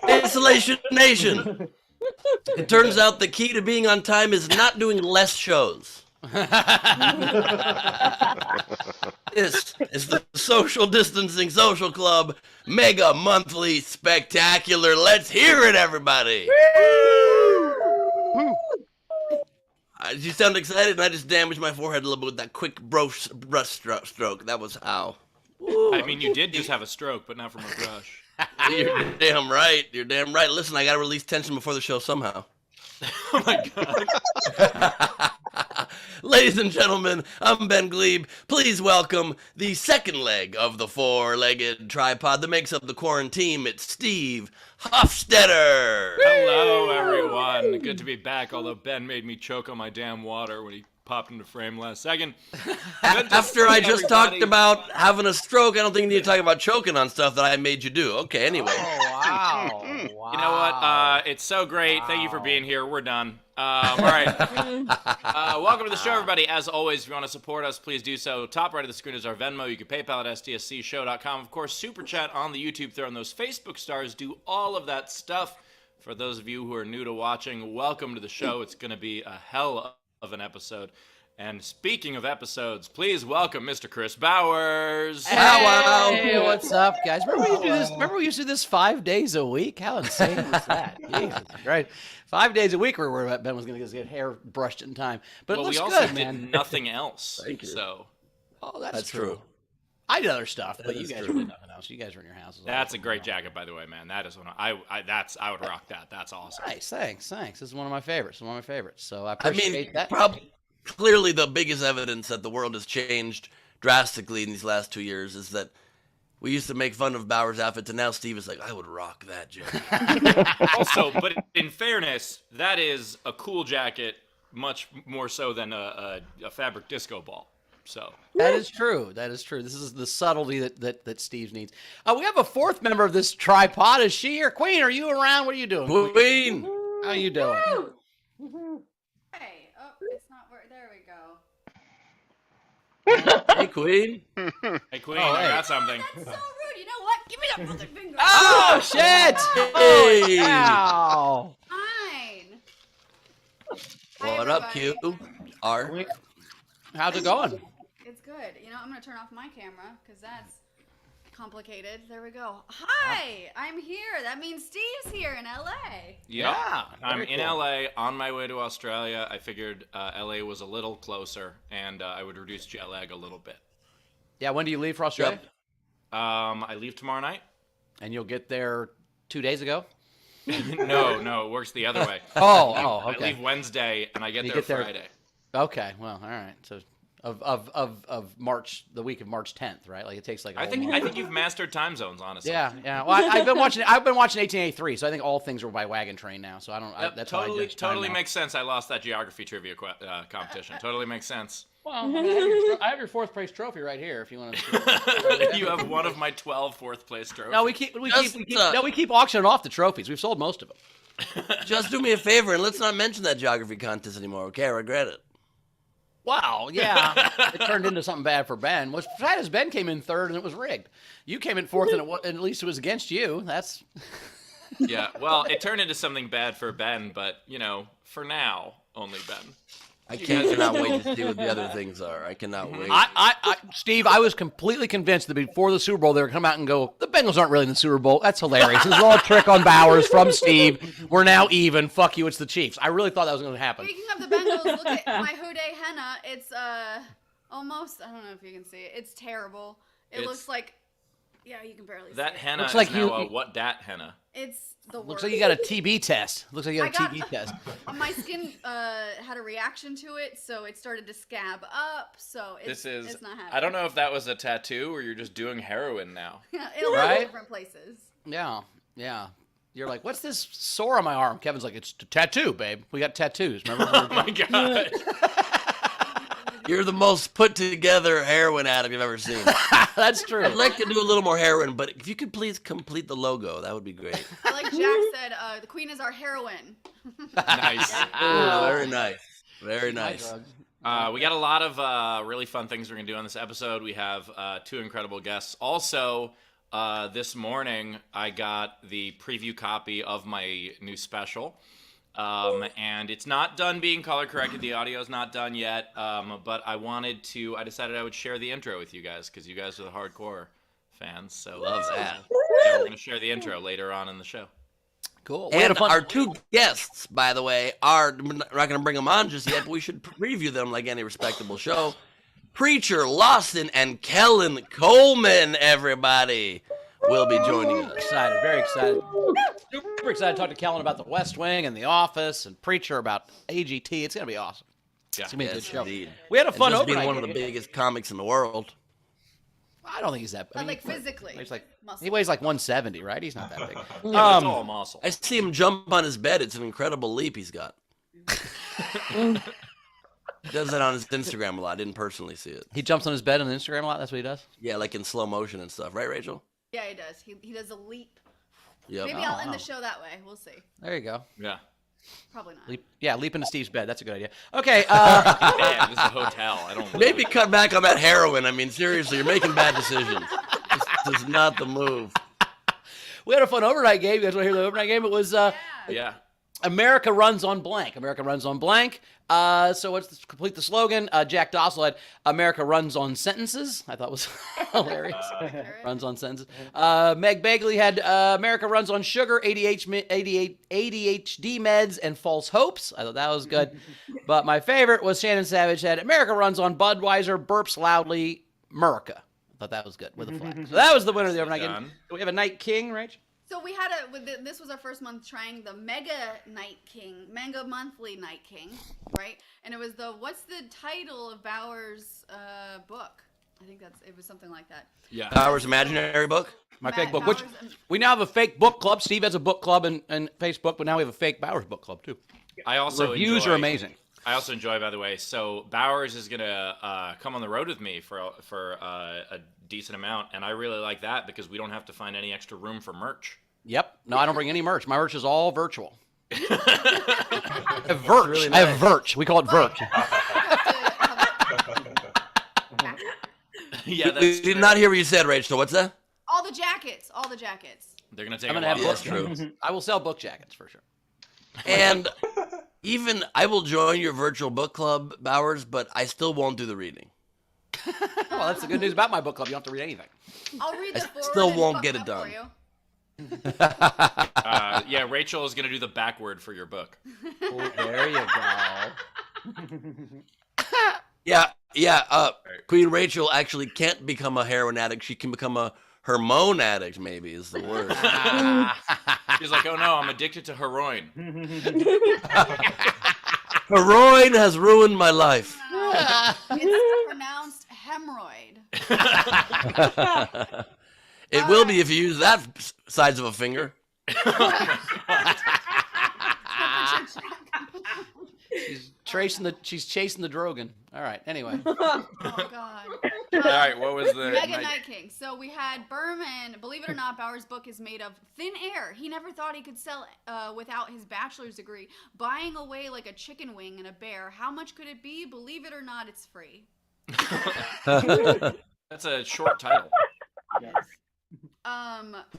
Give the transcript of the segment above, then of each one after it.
Isolation Nation. It turns out the key to being on time is not doing less shows. This is the Social Distancing Social Club Mega Monthly Spectacular. Let's hear it, everybody. You sound excited, and I just damaged my forehead a little bit with that quick brush stroke. That was how. I mean, you did just have a stroke, but not from a brush. You're damn right. You're damn right. Listen, I got to release tension before the show somehow. Oh, my God. Ladies and gentlemen, I'm Ben Glebe. Please welcome the second leg of the four-legged tripod that makes up the quarantine. It's Steve Hofstetter. Hello, everyone. Good to be back, although Ben made me choke on my damn water when he popped into frame last second. After I just talked about having a stroke, I don't think you need to talk about choking on stuff that I made you do. Okay, anyway. Oh, wow. You know what? It's so great. Thank you for being here. We're done. All right. Welcome to the show, everybody. As always, if you want to support us, please do so. Top right of the screen is our Venmo. You can PayPal at stscshow.com. Of course, Super Chat on the YouTube. Throw in those Facebook stars. Do all of that stuff. For those of you who are new to watching, welcome to the show. It's going to be a hell of an episode. And speaking of episodes, please welcome Mr. Chris Bowers. Hey, what's up, guys? Remember we used to do this 5 days a week? How insane was that? Jesus, right? 5 days a week where Ben was going to get hair brushed in time. But it looks we also good, did man. nothing else. Thank you. So That's true. I did other stuff, but you is guys true. did nothing else. You guys were in your houses. that's a great jacket, by the way, man. That is one. I would rock that. That's awesome. Nice, thanks. This is one of my favorites. So I I appreciate mean, that. clearly the biggest evidence that the world has changed drastically in these last 2 years is that we used to make fun of Bauer's outfits, and now Steve is like, I would rock that jacket. Also, but in fairness, that is a cool jacket, much more so than a fabric disco ball. So That is true. This is the subtlety that Steve needs. We have a fourth member of this tripod. Is she here? Queen, are you around? What are you doing? Queen! How you doing? Hey, it's not where. There we go. Hey, Queen. hey, Queen, Oh, I hey. got something. That's so rude. You know what? Give me that mother finger. Oh, shit! Hey! Wow. Fine. Hi, What up, everybody. Q? R. How's it going? It's good. You know, I'm gonna turn off my camera because that's complicated. There we go. Hi, I'm here. That means Steve's here in LA. Yeah, I'm very in cool. LA on my way to Australia. I figured LA was a little closer, and I would reduce jet lag a little bit. Yeah, when do you leave for Australia? I leave tomorrow night. And you'll get there 2 days ago? No, it works the other way. Oh, I okay. leave Wednesday, and I get You there get there- Friday. Okay, well, all right. So of March, the week of March 10th, right? Like it takes like a I whole think month. you've mastered time zones, honestly. Yeah. Well, I've been watching 1883, so I think all things are by wagon train now. So I don't. Yep, That's how I judge time totally now. makes sense. I lost that geography trivia competition. Totally makes sense. Well, I have your fourth place trophy right here. If you want to. You have one of my 12 fourth place trophies. No, we keep auctioning off the trophies. We've sold most of them. Just do me a favor and let's not mention that geography contest anymore, okay? I regret it. Wow, yeah, it turned into something bad for Ben. What's sad is Ben came in third and it was rigged. You came in fourth and at least it was against you. That's Yeah, well, it turned into something bad for Ben, but, for now, only Ben. I cannot wait to see what the other things are. I cannot wait. Steve, I was completely convinced that before the Super Bowl they were come out and go, the Bengals aren't really in the Super Bowl. That's hilarious. This is all a trick on Bowers from Steve. We're now even. Fuck you, it's the Chiefs. I really thought that was going to happen. Speaking of the Bengals, look at my Houday henna. It's almost. I don't know if you can see it. It's terrible. It looks like. Yeah, you can barely see That it. henna Looks is like now you- a what dat henna. It's the worst. Looks like you got a TB test. Test. My skin had a reaction to it, so it started to scab up. So it's not happening. I don't know if that was a tattoo or you're just doing heroin now. in a lot of different places. Yeah. You're like, what's this sore on my arm? Kevin's like, it's a tattoo, babe. We got tattoos. Remember? Oh my god. You're the most put together heroin addict I've ever seen. That's true. I'd like to do a little more heroin, but if you could please complete the logo, that would be great. Like Jack said, the queen is our heroine. Nice. Oh, very nice. Very nice. We got a lot of really fun things we're going to do on this episode. We have 2 incredible guests. Also, this morning, I got the preview copy of my new special. And it's not done being color corrected. The audio's not done yet. But I decided I would share the intro with you guys because you guys are the hardcore fans. So Love that. yeah, we're going to share the intro later on in the show. Cool. We had And a fun. our 2 guests, by the way, we're not going to bring them on just yet, but we should preview them like any respectable show. Preacher Lawson and Kelen Coleman, everybody, will be joining us. Excited, very excited. Super excited to talk to Kellen about the West Wing and The Office, and Preacher about AGT. It's gonna be awesome. Yeah. It's gonna be a good show. Indeed. We had a And fun just being overnight one of the game. biggest comics in the world. I don't think he's that. But like physically. He's like muscle. he weighs like 170, right? He's not that big. Yeah, it's all muscle. I see him jump on his bed. It's an incredible leap he's got. He does that on his Instagram a lot. I didn't personally see it. He jumps on his bed on Instagram a lot. That's what he does. Yeah, like in slow motion and stuff. Right, Rachel? Yeah, he does. He does a leap. Yep. Maybe I'll end the show that way. We'll see. There you go. Yeah. Probably not. Leap into Steve's bed. That's a good idea. Okay. Man, this is a hotel. I don't. Maybe cut back on that heroin. I mean, seriously, you're making bad decisions. This is not the move. We had a fun overnight game. You guys want to hear the overnight game? It was Yeah. America runs on blank. America runs on blank. So let's complete the slogan. Jack Dossel had America runs on sentences. I thought was hilarious. Runs on sentences. Meg Bagley had America runs on sugar, ADHD meds, and false hopes. I thought that was good. But my favorite was Shannon Savage had America runs on Budweiser, burps loudly, America. I thought that was good with a flag. So that was the winner of the overnight game. Done. Do we have a Night King, Rach? So we had this was our first month trying the Mega Monthly Night King, right? And it was what's the title of Bauer's book? I think it was something like that. Yeah. Bauer's imaginary book? My Matt fake book. Which Bauer's- we now have a fake book club. Steve has a book club and Facebook, but now we have a fake Bowers book club too. I also Reviews enjoy, are amazing. I also enjoy, by the way. So Bowers is gonna come on the road with me for a decent amount, and I really like that because we don't have to find any extra room for merch. Yep. No, I don't bring any merch. My merch is all virtual. I have Virch. really I have nice. Virch. We call it Virch. Yeah, We that's did not hear what you said, Rachel. What's that? All the jackets. They're gonna take I'm a gonna while. have Yeah, book that's true. I will sell book jackets for sure. And even I will join your virtual book club, Bowers, but I still won't do the reading. Well, that's the good news about my book club. You don't have to read anything. I'll read the I forward still and won't fuck get up it done. for you. Yeah, Rachel is gonna do the backward for your book. Oh, there you go. Yeah. Queen Rachel actually can't become a heroin addict. She can become a hormone addict, maybe, is the word. She's like, oh no, I'm addicted to heroin. Heroin has ruined my life. It's pronounced hemorrhoid. It will be if you use that size of a finger. She's chasing the Drogon. All right. Anyway. Oh God. All right, what was the Mega night- Night King. So we had Berman. Believe it or not, Bauer's book is made of thin air. He never thought he could sell without his bachelor's degree. Buying away like a chicken wing and a bear. How much could it be? Believe it or not, it's free. That's a short title.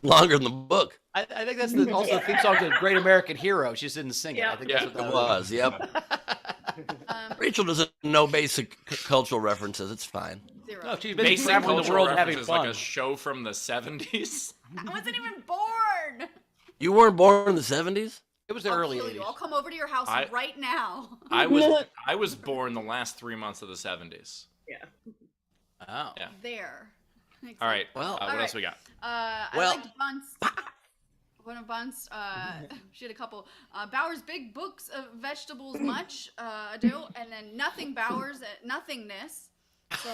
Longer than the book. I think that's also the theme song to Great American Hero. She just didn't sing it. I think that's what that It was, yep. Rachel doesn't know basic cultural references. It's fine. Zero. No, she's been Basic traveling the cultural world and having references, fun. like a show from the 70s. I wasn't even born. You weren't born in the 70s? It was the I'll early kill you. 80s. I'll come over to your house I- right now. I was born the last 3 months of the 70s. Oh. Yeah. There. All right. Well, what all else right. we got? I Well- liked Bunce. One of Bunce, she had a couple. Bauer's big books of vegetables much ado, and then nothing Bauer's nothingness. So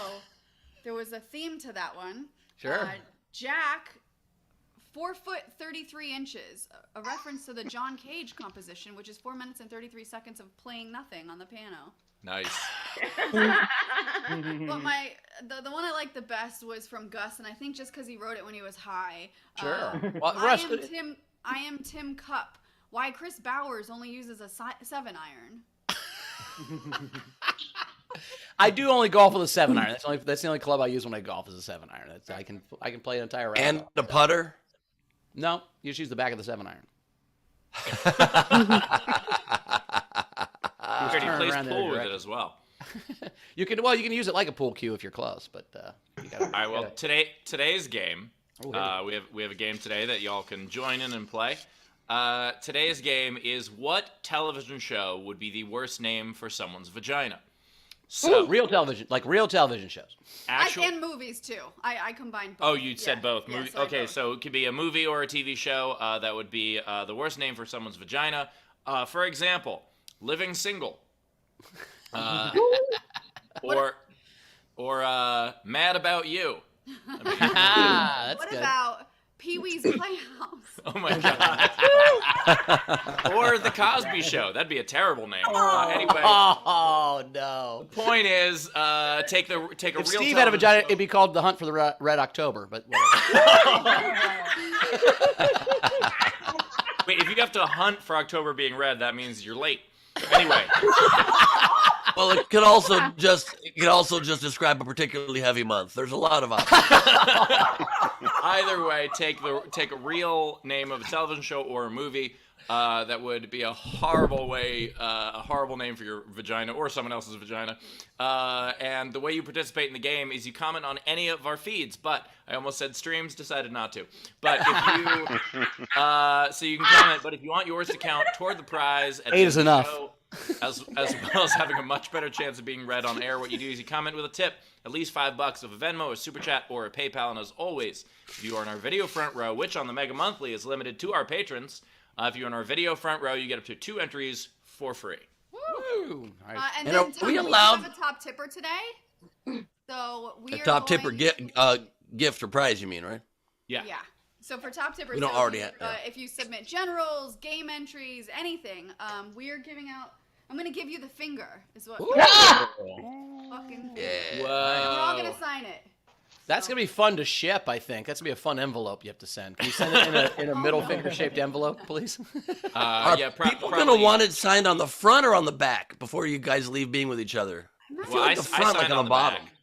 there was a theme to that one. Sure. Jack, 4 foot 33 inches, a reference to the John Cage composition, which is 4 minutes and 33 seconds of playing nothing on the piano. Nice. But the one I liked the best was from Gus, and I think just because he wrote it when he was high. Sure. Well, I am Tim Cup. Why Chris Bowers only uses a 7-iron. I do only golf with a 7-iron. That's the only club I use when I golf is a 7-iron. I can play an entire round. And the putter? No, you just use the back of the 7-iron. He turn plays around the pool other with it direction. as well. You can use it like a pool cue if you're close, but you gotta. All right. Well, today's game. Oh, We have a game today that y'all can join in and play. Today's game is what television show would be the worst name for someone's vagina? So real television shows. And movies too. I combined both. Oh, you said both. Yeah, Movie. sorry, Okay, both. so it could be a movie or a TV show that would be the worst name for someone's vagina. For example, Living Single. Or Mad About You. That's What good. about Pee-wee's Playhouse? Oh my god. Or The Cosby Show. That'd be a terrible name. Anyway, Oh no! point is, take a If real. Steve had a vagina, television it'd be called The Hunt for the Red October. But whatever. Wait, if you have to hunt for October being red, that means you're late. Anyway, Well, it could also just describe a particularly heavy month. There's a lot of options. either way, take a real name of a television show or a movie. That would be a horrible name for your vagina or someone else's vagina. And the way you participate in the game is you comment on any of our feeds. But I almost said streams, decided not to. But if you, so you can comment. But if you want yours to count toward the prize, at the 8 end is of the enough. show, as well as having a much better chance of being read on air, what you do is you comment with a tip, at least $5 of a Venmo, a Super Chat, or a PayPal. And as always, if you are in our video front row, which on the Mega Monthly is limited to our patrons. If you're in our video front row, you get up to 2 entries for free. Woo! All right. And And then are Tom, we we allowed- have a top tipper today. So we A are top tipper going- gift or prize, you mean, right? Yeah. Yeah. So for top tippers, We don't so already have- yeah. if you submit generals, game entries, anything, we are giving out. I'm gonna give you the finger. Is what. Fucking. Yeah. We're all Whoa. gonna sign it. That's gonna be fun to ship. I think that's gonna be a fun envelope you have to send. Can you send it in a middle finger shaped envelope, please? Are Yeah, people probably. gonna want it signed on the front or on the back before you guys leave being with each other? I feel Well, like I the front, like signed on on the the bottom. back.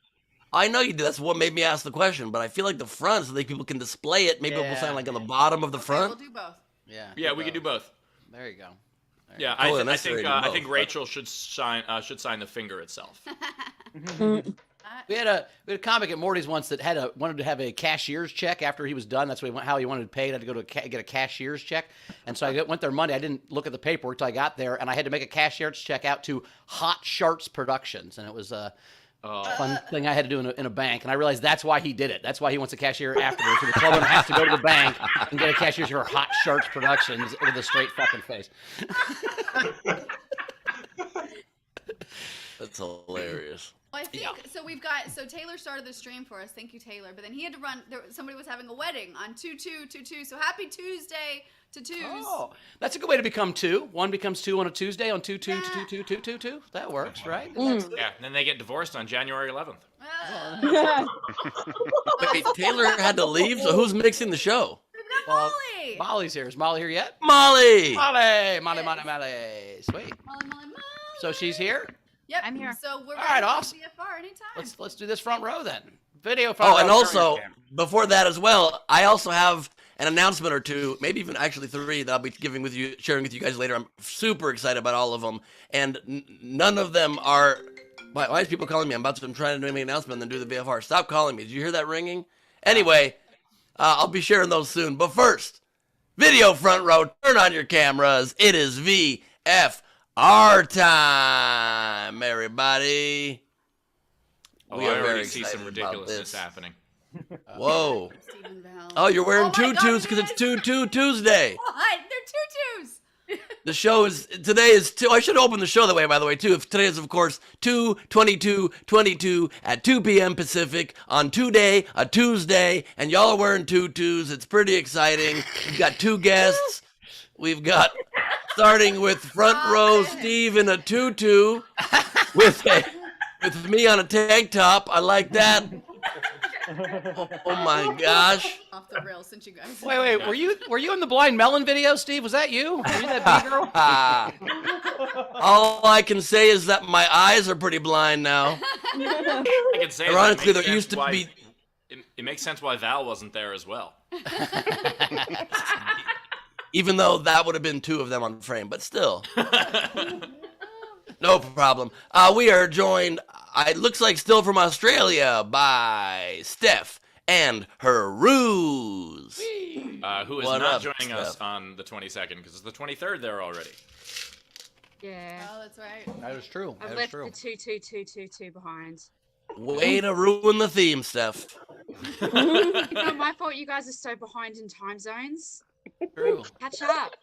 I know you did. That's what made me ask the question. But I feel like the front, so that people can display it. Maybe we'll Yeah. sign like on the bottom of the Okay, front. we'll do both. Yeah, we could do both. There you go. Yeah, Totally I necessary think to I both, think but- Rachel should sign the finger itself. We had a comic at Morty's once that wanted to have a cashier's check after he was done. That's how he wanted to pay. I had to go to get a cashier's check, and so I went there Monday. I didn't look at the paperwork till I got there, and I had to make a cashier's check out to Hot Sharts Productions, and it was a fun thing I had to do in a bank. And I realized that's why he did it. That's why he wants a cashier afterwards. So the club owner has to go to the bank and get a cashier for Hot Sharts Productions with a straight fucking face. That's hilarious. Well, I think so. So Taylor started the stream for us. Thank you, Taylor. But then he had to run. Somebody was having a wedding on 2/2/22. So happy Tuesday to twos. Oh, that's a good way to become 2. 1 becomes 2 on a Tuesday on 2/2/2/2/2/2. That works, right? Yeah, and then they get divorced on January 11th. Wait, Taylor had to leave, so who's mixing the show? We've got Molly. Molly's here. Is Molly here yet? Molly! Molly. Sweet. Molly. So she's here. Yep. I'm here. So we're All right, ready for awesome. BFR anytime. Let's do this front row then. Video front row. Oh, and Turn also, your camera. before that as well, I also have an announcement or two, maybe even actually 3 that I'll be sharing with you guys later. I'm super excited about all of them, and none of them are. Why is people calling me? I'm trying to make an announcement and then do the VFR. Stop calling me. Did you hear that ringing? Anyway, I'll be sharing those soon. But first, video front row. Turn on your cameras. It is VFR time, everybody. Oh, We I are very already see excited some about ridiculousness this. happening. Whoa. Stephen Bell. Oh, you're wearing Oh my God, tutus because it's yes. 2 Tuesday. What? They're tutus. The show is today is 2. I should open the show that way, by the way, too. If today is, of course, 2/22/22 at 2 p.m. Pacific on a Tuesday, and y'all are wearing tutus. It's pretty exciting. We've got 2 guests. We've got starting with front row Steve in a tutu with me on a tank top. I like that. Oh my gosh. Off the rails since you guys. Wait. Were you in the Blind Melon video, Steve? Was that you? Were you that big girl? All I can say is that my eyes are pretty blind now. I can say Ironically, that there used to why, be. It makes sense why Val wasn't there as well. Even though that would have been 2 of them on frame, but still. No problem. We are joined, it looks like still from Australia, by Steph and her ruse. Who is What not up, joining us Steph? on the 22nd because it's the 23rd there already. Yeah. Oh, that's right. That is true. I've That is left true. the 22222 behind. Way to ruin the theme, Steph. Not my fault you guys are so behind in time zones. True. Catch up.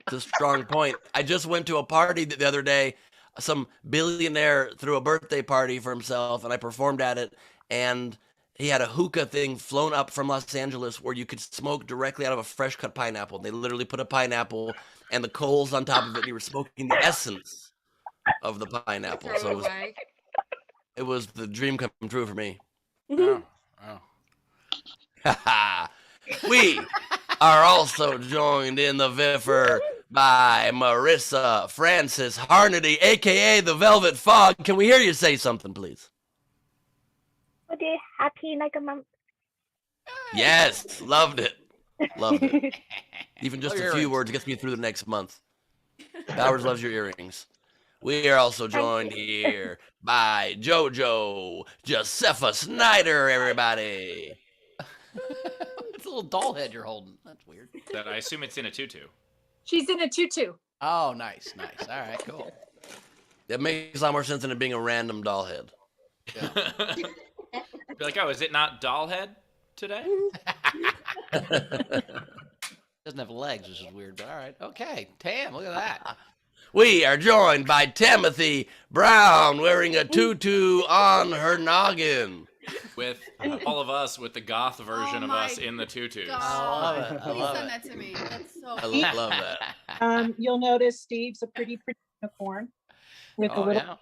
It's a strong point. I just went to a party the other day. Some billionaire threw a birthday party for himself, and I performed at it. And he had a hookah thing flown up from Los Angeles where you could smoke directly out of a fresh cut pineapple. They literally put a pineapple and the coals on top of it, and you were smoking the essence of the pineapple. Throw So it away. it was the dream come true for me. Oh. We are also joined in the Viffer by Marissa Francis Harnedy, aka the Velvet Fog. Can we hear you say something, please? Okay, happy like a month. Yes, loved it. Loved it. Even just Love a your few earrings. words gets me through the next month. Bowers loves your earrings. We are also joined here by JoJo Josepha Snyder, everybody. It's a little doll head you're holding. That's weird. That I assume it's in a tutu. She's in a tutu. Oh, nice. All right, cool. That makes a lot more sense than it being a random doll head. Be like, oh, is it not doll head today? Doesn't have legs, which is weird, but all right. Okay, Tam, look at that. We are joined by Timothy Brown wearing a tutu on her noggin. With all of us with the goth version of my us in the tutus. God. love it. I Please love send it. that to me. That's so I love that. You'll notice Steve's a pretty unicorn with a Oh, little yeah.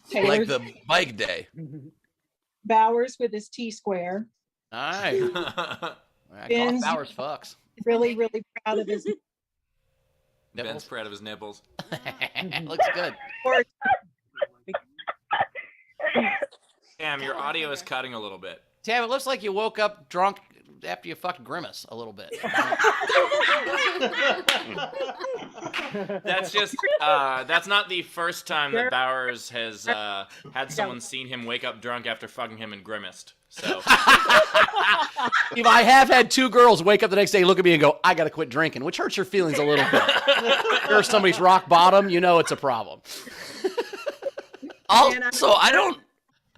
Taylor's Like the bike day. Bowers with his T square. Nice. I call Ben's- Bowers fucks. Really, really proud of his Ben's Nipples. proud of his nipples. Looks good. sport. Damn, your audio is cutting a little bit. Tam, it looks like you woke up drunk after you fucked Grimace a little bit. That's just, that's not the first time that Bowers has had someone seen him wake up drunk after fucking him and grimaced. So, If I have had 2 girls wake up the next day, look at me and go, I gotta quit drinking, which hurts your feelings a little bit. Or somebody's rock bottom, you know it's a problem. Also, I don't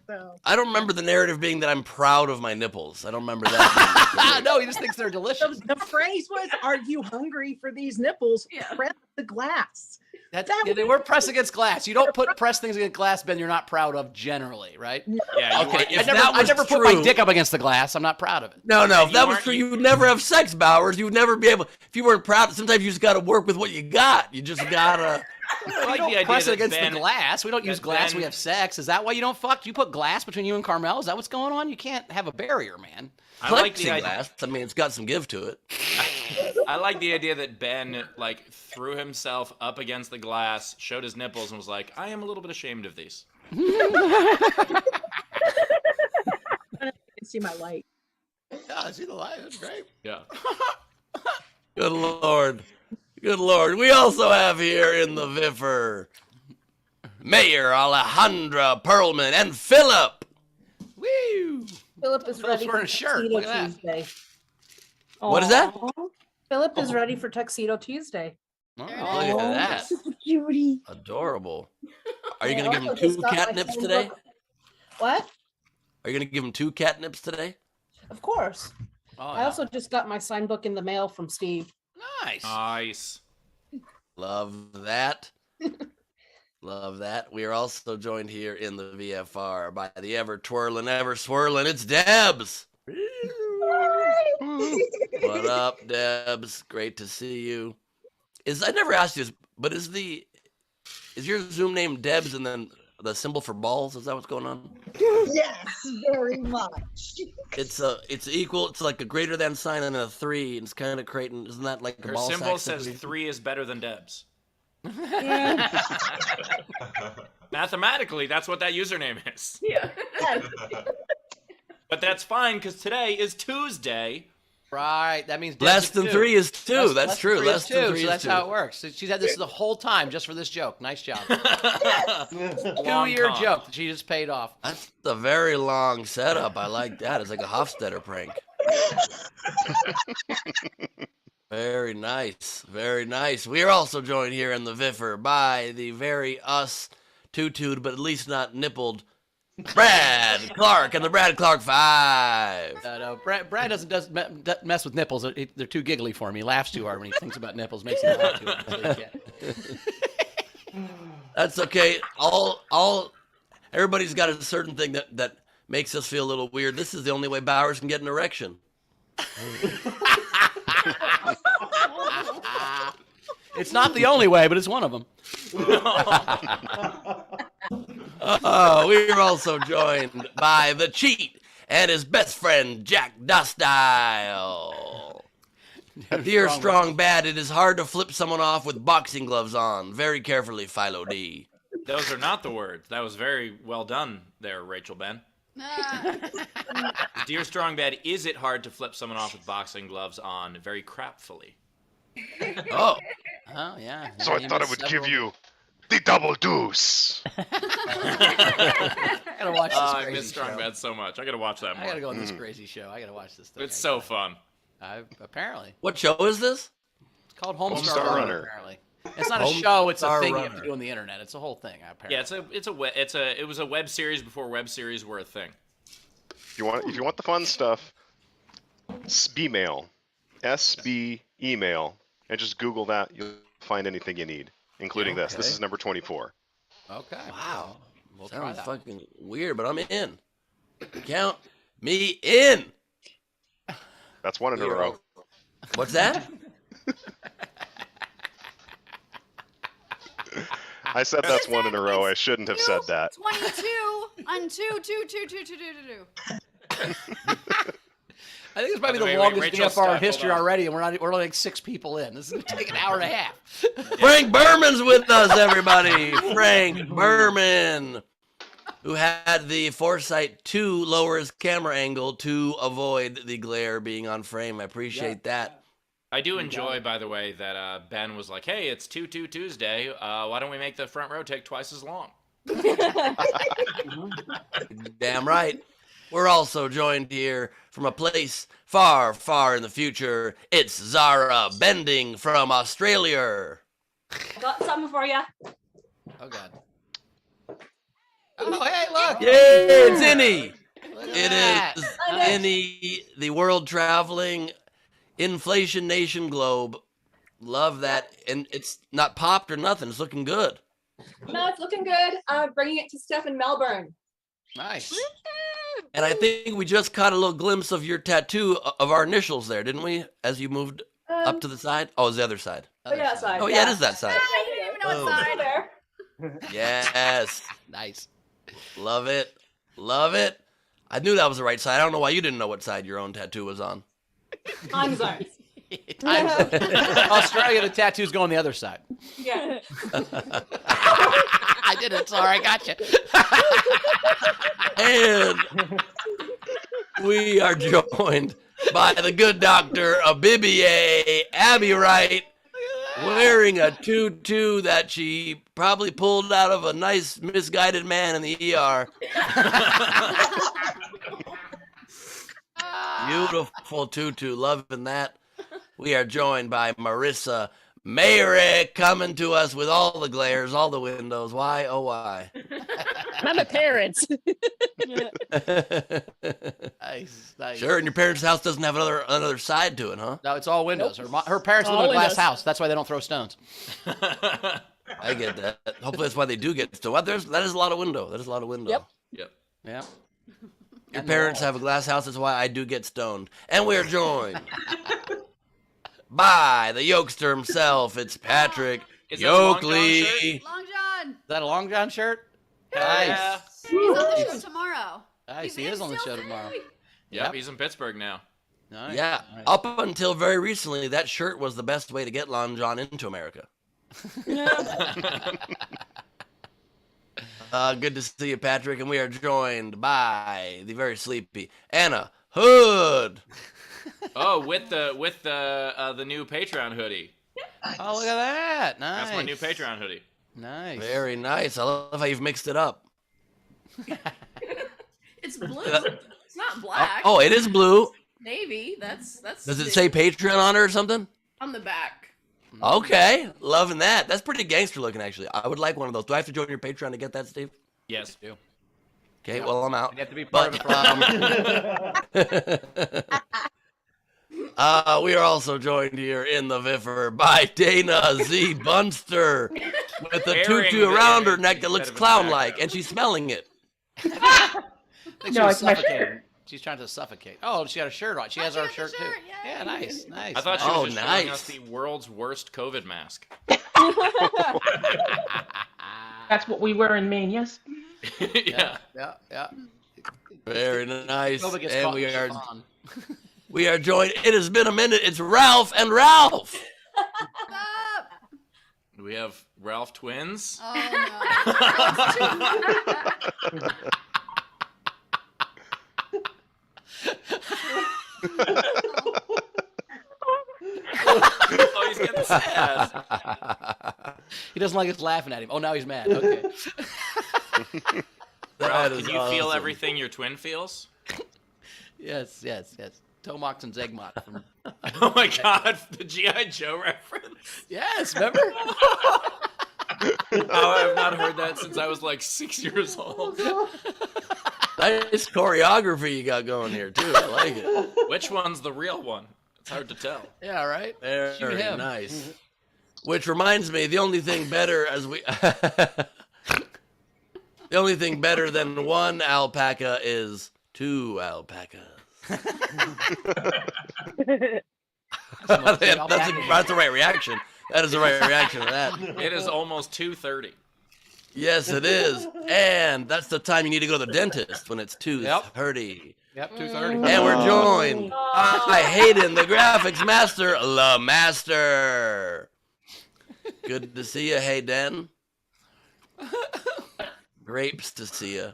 So remember the narrative being that I'm proud of my nipples. I don't remember that. No, he just thinks they're delicious. The phrase was, "Are you hungry for these nipples?" Yeah. Press the glass. They were press against glass. You don't press things against glass, Ben, you're not proud of generally, right? yeah, you Okay, weren't- if I that was never put my true- dick up against the glass. I'm not proud of it. No, if You that was weren't- true, you would never have sex, Bowers. You would never be able. If you weren't proud, sometimes you just got to work with what you got. You just gotta. I like We the don't press it idea that against Ben, the glass. We don't use that glass. Ben- We have sex. Is that why you don't fuck? Do you put glass between you and Carmel? Is that what's going on? You can't have a barrier, man. I like the idea. Plexiglass. I mean, it's got some give to it. I like the idea that Ben like threw himself up against the glass, showed his nipples, and was like, "I am a little bit ashamed of these." I can see my light. Yeah, I see the light. That's great. Yeah. Good lord. Good lord. We also have here in the Viffer Mayor Alejandra Perlman and Philip. Woo! Philip is Philip's ready for wearing a shirt. Tuxedo Look at that. Tuesday. What is that? Aw. Philip is ready for Tuxedo Tuesday. Oh, There it look is. at that. Judy. Adorable. Are you I going to give him also just 2 got my catnips phone today? book. What? Are you going to give him 2 catnips today? Of course. Oh, I yeah. also just got my sign book in the mail from Steve. Nice. Nice. Love that. Love that. We are also joined here in the VFR by the ever twirling, ever swirling. It's Debs. What up, Debs? Great to see you. I never asked you this, but is your Zoom name Debs and then the symbol for balls? Is that what's going on? Yes, very much. It's equal. It's like a greater than sign and a 3. And it's kind of creating. Isn't that like a Her ball symbol sack says situation? 3 is better than Deb's. Mathematically, that's what that username is. Yeah. But that's fine because today is Tuesday. Right. That means Less than 3 is 2. That's less true. Than 3 Less is than 2, 3 so is that's 2. how it works. So she's had this the whole time just for this joke. Nice job. Long 2-year con. joke that she just paid off. That's a very long setup. I like that. It's like a Hofstadter prank. Very nice. Very nice. We are also joined here in the Viffer by the very us tutued, but at least not nippled, Brad Clark and the Brad Clark 5. No, Brad doesn't mess with nipples. They're too giggly for him. He laughs too hard when he thinks about nipples. Makes him laugh too hard. So he can't. That's okay. Everybody's got a certain thing that makes us feel a little weird. This is the only way Bowers can get an erection. It's not the only way, but it's one of them. We're also joined by the Cheat and his best friend, Jack Dostile. Dear Strong Bad, it is hard to flip someone off with boxing gloves on. Very carefully, Philo D. Those are not the words. That was very well done there, Rachel Ben. Dear Strong Bad, is it hard to flip someone off with boxing gloves on? Very crapfully. Oh, Oh, yeah. So I thought I would give you the double deuce. I gotta watch this I crazy miss Strong show. Bad so much. I gotta watch that more. I gotta go on this crazy show. I gotta watch this thing. It's so fun. Apparently. what show is this? It's called Homestar Homestar Runner, Runner. apparently. It's not a show, it's a Homestar thing you have Runner. to do on the internet. It's a whole thing, apparently. Yeah, it was a web series before web series were a thing. If you want the fun stuff, SBmail, SB email, and just Google that. You'll find anything you need, including this. This Okay. is number 24. Okay. Wow. We'll try Sounds that. fucking weird, but I'm in. Count me in. That's one in a row. What's that? I said that's one in a row. I shouldn't have said that. 22 on 2, 2, 2, 2, 2, 2, 2, 2. I think it's probably Wait, the wait, longest Rachel's DFR in stuff, history hold on. already, and we're only like 6 people in. This is gonna take an hour and a half. Frank Berman's with us, everybody. Frank Berman, who had the foresight to lower his camera angle to avoid the glare being on frame. I appreciate that. I do enjoy, by the way, that Ben was like, "Hey, it's 2-2 Tuesday. Why don't we make the front row take twice as long?" Damn right. We're also joined here from a place far, far in the future. It's Zara Bending from Australia. Got something for you. Oh god. Oh hey, look! Yay, it's Innie. Look at It that. is Innie, the world traveling inflation nation globe. Love that. And it's not popped or nothing. It's looking good. No, it's looking good. Bringing it to Steph in Melbourne. Nice. And I think we just caught a little glimpse of your tattoo of our initials there, didn't we? As you moved up to the side? Oh, it's the other side. Oh, yeah, that side. Oh, yeah, it is that side. I didn't even know Oh. what Still side. there. Yes. Nice. Love it. Love it. I knew that was the right side. I don't know why you didn't know what side your own tattoo was on. Time zones. Time zone. Australia, the tattoos go on the other side. Yeah. I did it. Sorry, I got you. And we are joined by the good doctor Abibier, Abby Wright, wearing a tutu that she probably pulled out of a nice misguided man in the ER. Beautiful tutu, loving that. We are joined by Marissa Mayrick, coming to us with all the glares, all the windows. Why, oh why? Not my parents. Nice, nice. Sure, and your parents' house doesn't have another side to it, huh? No, it's all windows. Her parents live All in a glass windows. house. That's why they don't throw stones. I get that. Hopefully that's why they do get still. That is a lot of window. That is a lot of window. Yep. Yep. Yeah. Your parents have a glass house. That's why I do get stoned. And we're joined by the Yokester himself. It's Patrick Is that a Long John Yoakley. shirt? Long John. Is that a Long John shirt? Yeah. He's on the show tomorrow. Nice. He He's is on the in show Silver tomorrow. Lake. Yep, Yep. he's in Pittsburgh now. Nice. Yeah, Nice. up until very recently, that shirt was the best way to get Lon John into America. Good to see you, Patrick, and we are joined by the very sleepy Anna Hood. Oh, with the new Patreon hoodie. Oh, look at that. Nice. That's my new Patreon hoodie. Nice. Very nice. I love how you've mixed it up. It's blue. It's not black. Oh, it is blue. Navy. That's. Does it say Patreon on it or something? on the back? Okay, loving that. That's pretty gangster looking, actually. I would like one of those. Do I have to join your Patreon to get that, Steve? Yes. You do. Okay, well, I'm out. You have to be part of But we are also joined here in the Viffer by Dana Z. Bunster with a Airing tutu the around her image neck that instead looks of in the clown-like, background. and she's smelling it. No, it's my suffocating. shirt. She's trying to suffocate. Oh, she got a shirt on. She has she our has a shirt, too. shirt, yay. Yeah, nice. I thought she Oh, was just showing nice. us the world's worst COVID mask. That's what we wear in Maine, yes? Yeah. Yeah. Very nice. Nobody gets And caught we in are chiffon. we are joined. It has been a minute. It's Ralph and Ralph. Stop! Do we have Ralph twins? Oh no. Oh, he's getting sad. He doesn't like us laughing at him. Oh, now he's mad. Okay. That Ralph, is can you feel awesome. everything your twin feels? Yes. Tomox and Zegmot. From... Oh my God, the G.I. Joe reference. Yes, remember? Oh, I have not heard that since I was like 6 years old. Nice choreography you got going here too. I like it. Which one's the real one? It's hard to tell. Yeah, right? Shoot Very him. nice. Which reminds me, the only thing better the only thing better than one alpaca is two alpacas. That's the right reaction. That is the right reaction to that. It is almost 2:30. Yes, it is. And that's the time you need to go to the dentist when it's 2:30. Yep, 2:30. And we're joined by Hayden, the graphics master, La Master. Good to see you, Hayden. Grapes to see you.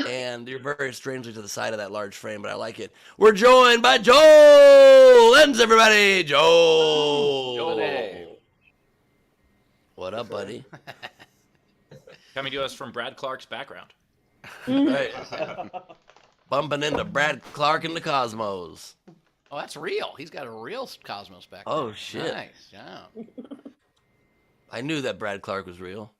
And you're very strangely to the side of that large frame, but I like it. We're joined by Joel Lenz, everybody. Joel. What up, buddy? Coming to us from Brad Clark's background. Right. Bumping into Brad Clark in the Cosmos. Oh, that's real. He's got a real Cosmos back. Oh, shit. Nice. Yeah. I knew that Brad Clark was real.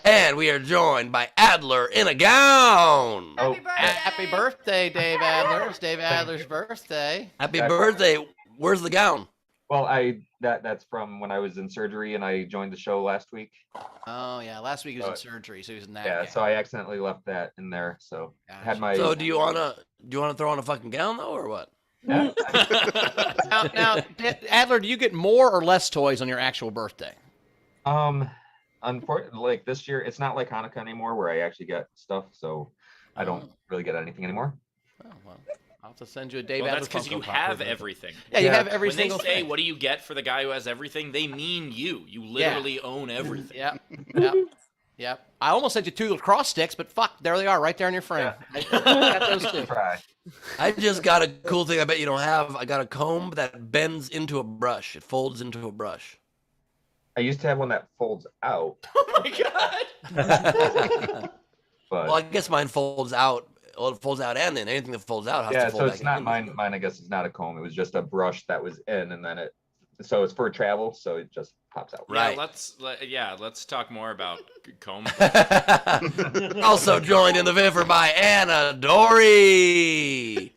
And we are joined by Adler in a gown. Happy birthday! Happy birthday, Dave Adler. It's Dave Adler's birthday. Happy birthday. Where's the gown? Well, that's from when I was in surgery and I joined the show last week. Oh, yeah. Last week he was in surgery, so he was in that. Yeah, gown. so I accidentally left that in there. So I had my. So do you wanna throw on a fucking gown though, or what? Yeah. Now, Adler, do you get more or less toys on your actual birthday? Unfortunately, like this year, it's not like Hanukkah anymore where I actually get stuff. So I don't really get anything anymore. Oh, well, I'll have to send you a Dave Well, Adler that's because Funko you Pop have with it. everything. Yeah, you have every When single they say, thing. "What do you get for the guy who has everything?" They mean you. You literally own everything. Yep. I almost sent you two lacrosse sticks, but fuck, there they are, right there in your frame. I got those two. Try. I just got a cool thing I bet you don't have. I got a comb that bends into a brush. It folds into a brush. I used to have one that folds out, Oh my God. but Well, I guess mine folds out. Well, it folds out and in. Anything that folds out has yeah, to fold so back it's not in. mine. Mine, I guess, is not a comb. It was just a brush that was in, and then it. So it's for travel, so it just pops out. Right. Let's talk more about comb. Also joined in the Viffer by Anna Dory.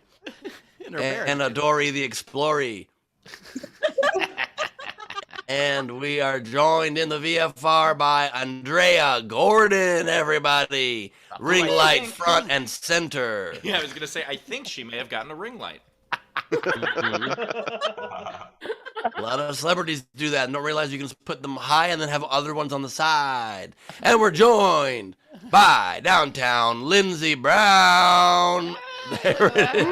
Anna Dory the Explorer. And we are joined in the VFR by Andrea Gordon, everybody. Ring light front and center. Yeah, I was gonna say. I think she may have gotten a ring light. A lot of celebrities do that and don't realize you can just put them high and then have other ones on the side. And we're joined by downtown Lindsey Brown. There it is.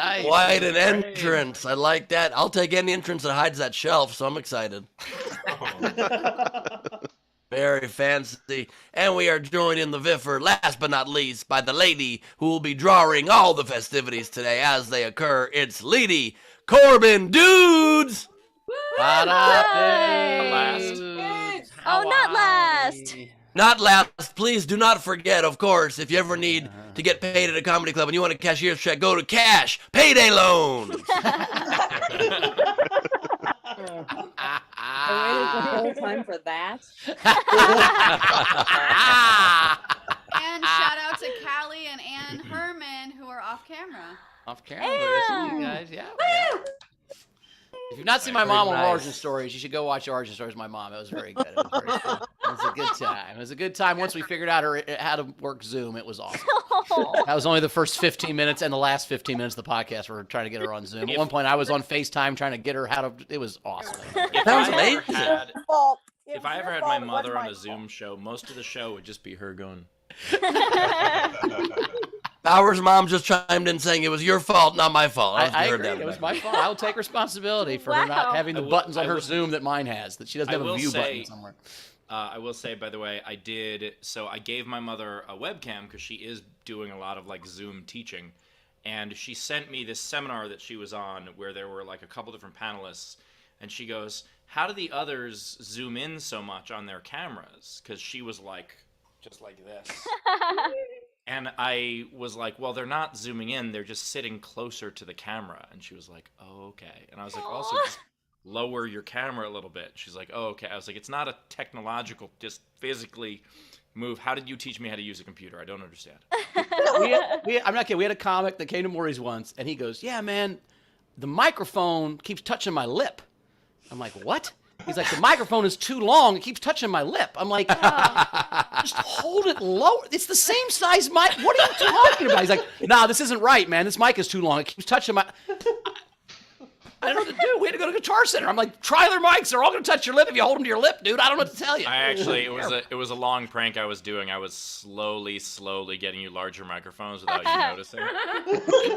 Nice. Quite an entrance. I like that. I'll take any entrance that hides that shelf, so I'm excited. Very fancy. And we are joined in the Viffer, last but not least, by the lady who will be drawing all the festivities today as they occur. It's Lady Corbin Dudes! What up, Last. dudes? Oh, not last. Not last, please do not forget, of course, if you ever need to get paid at a comedy club and you want a cashier's check, go to Cash Payday Loan. I waited the whole time for that. And shout out to Callie and Ann Herman who are off camera. Off camera. There's you guys. Yeah. If you've not seen my mom on Origin Stories, you should go watch Origin Stories with my mom. It was very good. It was very fun. It was a good time. It was a good time. Once we figured out how to work Zoom, it was awesome. That was only the first 15 minutes and the last 15 minutes of the podcast. We were trying to get her on Zoom. At one point, I was on FaceTime trying to get her how to. It was awesome. If That was I amazing. ever had- It If was I ever your had fault, my it wasn't mother on my a Zoom show, most of the show would just be her going. Bauer's mom just chimed in saying it was your fault, not my fault. I heard agree. that It was back. my fault. I'll take responsibility for her not Wow. having the I will- buttons on I her will- Zoom that mine has. That she doesn't I have a will view say- button somewhere. I will say, by the way, I gave my mother a webcam because she is doing a lot of like Zoom teaching. And she sent me this seminar that she was on where there were like a couple different panelists. And she goes, how do the others zoom in so much on their cameras? Because she was like, just like this. And I was like, well, they're not zooming in. They're just sitting closer to the camera. And she was like, oh, okay. And I was like, also just lower your camera a little bit. She's like, oh, okay. I was like, it's not a technological, just physically move. How did you teach me how to use a computer? I don't understand. I'm not kidding. We had a comic that came to Maury's once, and he goes, yeah, man, the microphone keeps touching my lip. I'm like, what? He's like, the microphone is too long. It keeps touching my lip. I'm like, just hold it lower. It's the same size mic. What are you talking about? He's like, nah, this isn't right, man. This mic is too long. It keeps touching my... I don't know what to do. We had to go to Guitar Center. I'm like, try their mics. They're all going to touch your lip if you hold them to your lip, dude. I don't know what to tell you. I actually, it was a long prank I was doing. I was slowly getting you larger microphones without you noticing.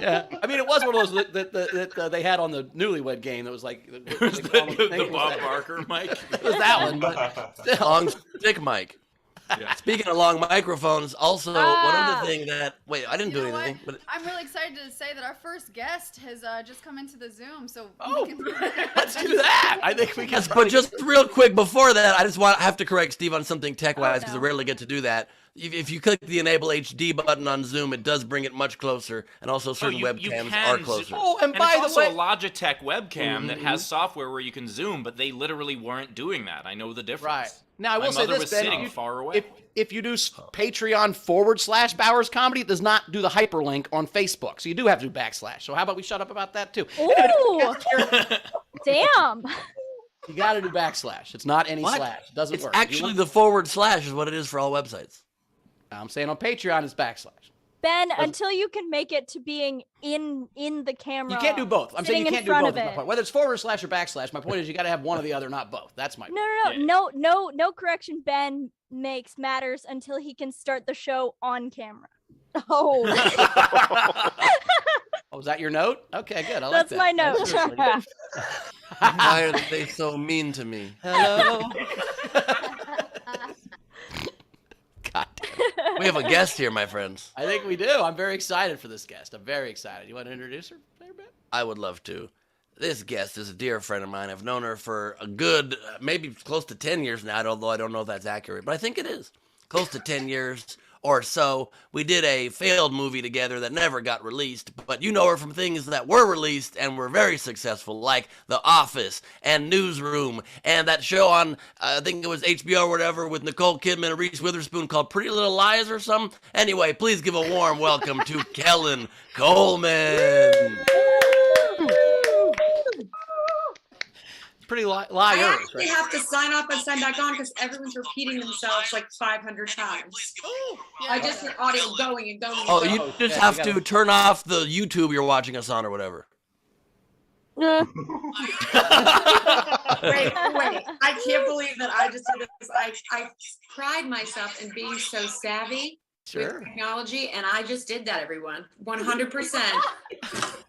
Yeah. I mean, it was one of those that they had on the Newlywed Game that was like... The Bob Barker mic. It was that one, but still. Long stick mic. Yeah. Speaking of long microphones, also one other thing that I didn't do anything. But I'm really excited to say that our first guest has just come into the Zoom, so Oh, we can... let's do that. I think we can. yes, but just real quick before that, I have to correct Steve on something tech-wise because I rarely get to do that. If you click the Enable HD button on Zoom, it does bring it much closer, and also certain you webcams can are closer. Oh, and And by it's the also way, a Logitech webcam that has software where you can zoom, but they literally weren't doing that. I know the difference. right now, I My will say mother this, was Ben. sitting far away. If you do Patreon/Bowers Comedy, it does not do the hyperlink on Facebook, so you do have to do /. So how about we shut up about that too? Ooh. Damn. You got to do /. It's not any What? slash. It doesn't It's work. actually the / is what it is for all websites. I'm saying on Patreon it's /. Ben, until you can make it to being in the camera. You can't do both. I'm saying you sitting can't in do front both. of Is my it. point. Whether it's / or /. My point is you got to have one or the other, not both. That's my point. No correction Ben makes matters until he can start the show on camera. Oh, Oh, is that your note? Okay, good. I like That's that. my note. That's really good. Why are they so mean to me? Hello. God damn. We have a guest here, my friends. I think we do. I'm very excited for this guest. I'm very excited. You want to introduce her? I would love to. This guest is a dear friend of mine. I've known her for a good, maybe close to 10 years now, although I don't know if that's accurate, but I think it is. Close to 10 years or so. We did a failed movie together that never got released, but you know her from things that were released and were very successful, like The Office and Newsroom and that show on, I think it was HBO or whatever, with Nicole Kidman and Reese Witherspoon called Pretty Little Lies or something. Anyway, please give a warm welcome to Kelen Coleman. Pretty liar. I actually have to sign off and sign back on because everyone's repeating themselves like 500 times. I just hear audio going and going. Oh, and you going. just have to turn off the YouTube you're watching us on or whatever. Wait. I can't believe that I just did this. I pride myself in being so savvy with technology, and I just did that, everyone. 100%.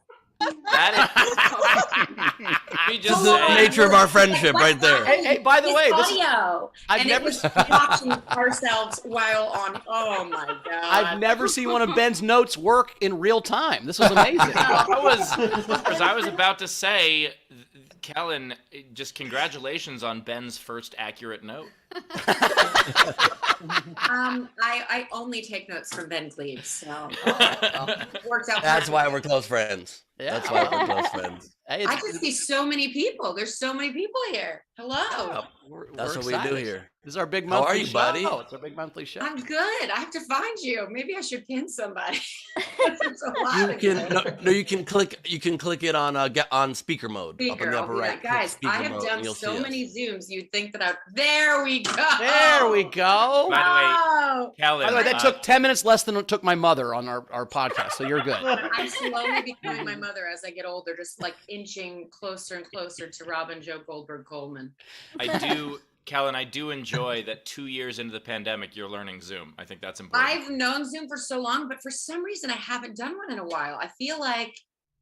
We Just the nature of our friendship right there. Hey, by the way, this audio. I've and never it was watching ourselves while on. Oh my god! I've never seen one of Ben's notes work in real time. This was amazing. I was about to say, Kelen, just congratulations on Ben's first accurate note. I only take notes from Ben Cleves, so it works out. That's why we're close friends. Yeah. That's why we're close friends. Hey, I just see so many people. There's so many people here. Hello. That's what we do here. This is our big How monthly are you, show. buddy? It's our big monthly show. I'm good. I have to find you. Maybe I should pin somebody. It's a You lot of can good. no, you can click it on get on speaker mode up in Speaker, the I'll upper do right. that. Guys, Speaker I have mode, done and you'll so see us. many Zooms. You'd think that there we go. There we go. By Oh. the way, Kelen. By the way, that took 10 minutes less than it took my mother on our podcast, so you're good. I'm slowly becoming my mother as I get older, just like inching closer and closer to Robin Joe Goldberg Coleman. Kelen, I do enjoy that 2 years into the pandemic, you're learning Zoom. I think that's important. I've known Zoom for so long, but for some reason I haven't done one in a while. I feel like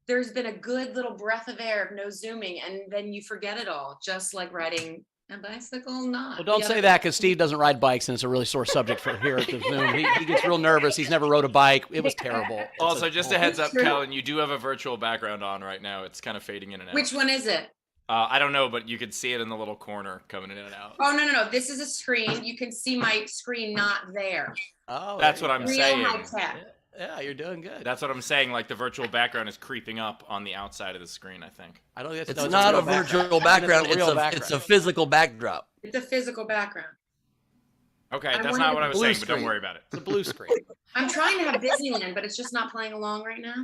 there's been a good little breath of air of no Zooming, and then you forget it all, just like riding a bicycle. Not. Well, don't say that because Steve doesn't ride bikes, and it's a really sore subject for here at the Zoom. He gets real nervous. He's never rode a bike. It was terrible. Also, just a heads up, True. Kelen, you do have a virtual background on right now. It's kind of fading in and out. Which one is it? I don't know, but you can see it in the little corner coming in and out. Oh, no. This is a screen. You can see my screen not there. Oh, That's what I'm Real saying. high tech. Yeah, you're doing good. That's what I'm saying. Like the virtual background is creeping up on the outside of the screen, I think. I don't think It's not a virtual background. It's a physical backdrop. It's a physical background. Okay, I that's wanted not what I was blue saying, but don't screen. worry about it. It's a blue screen. I'm trying to have Disneyland, but it's just not playing along right now.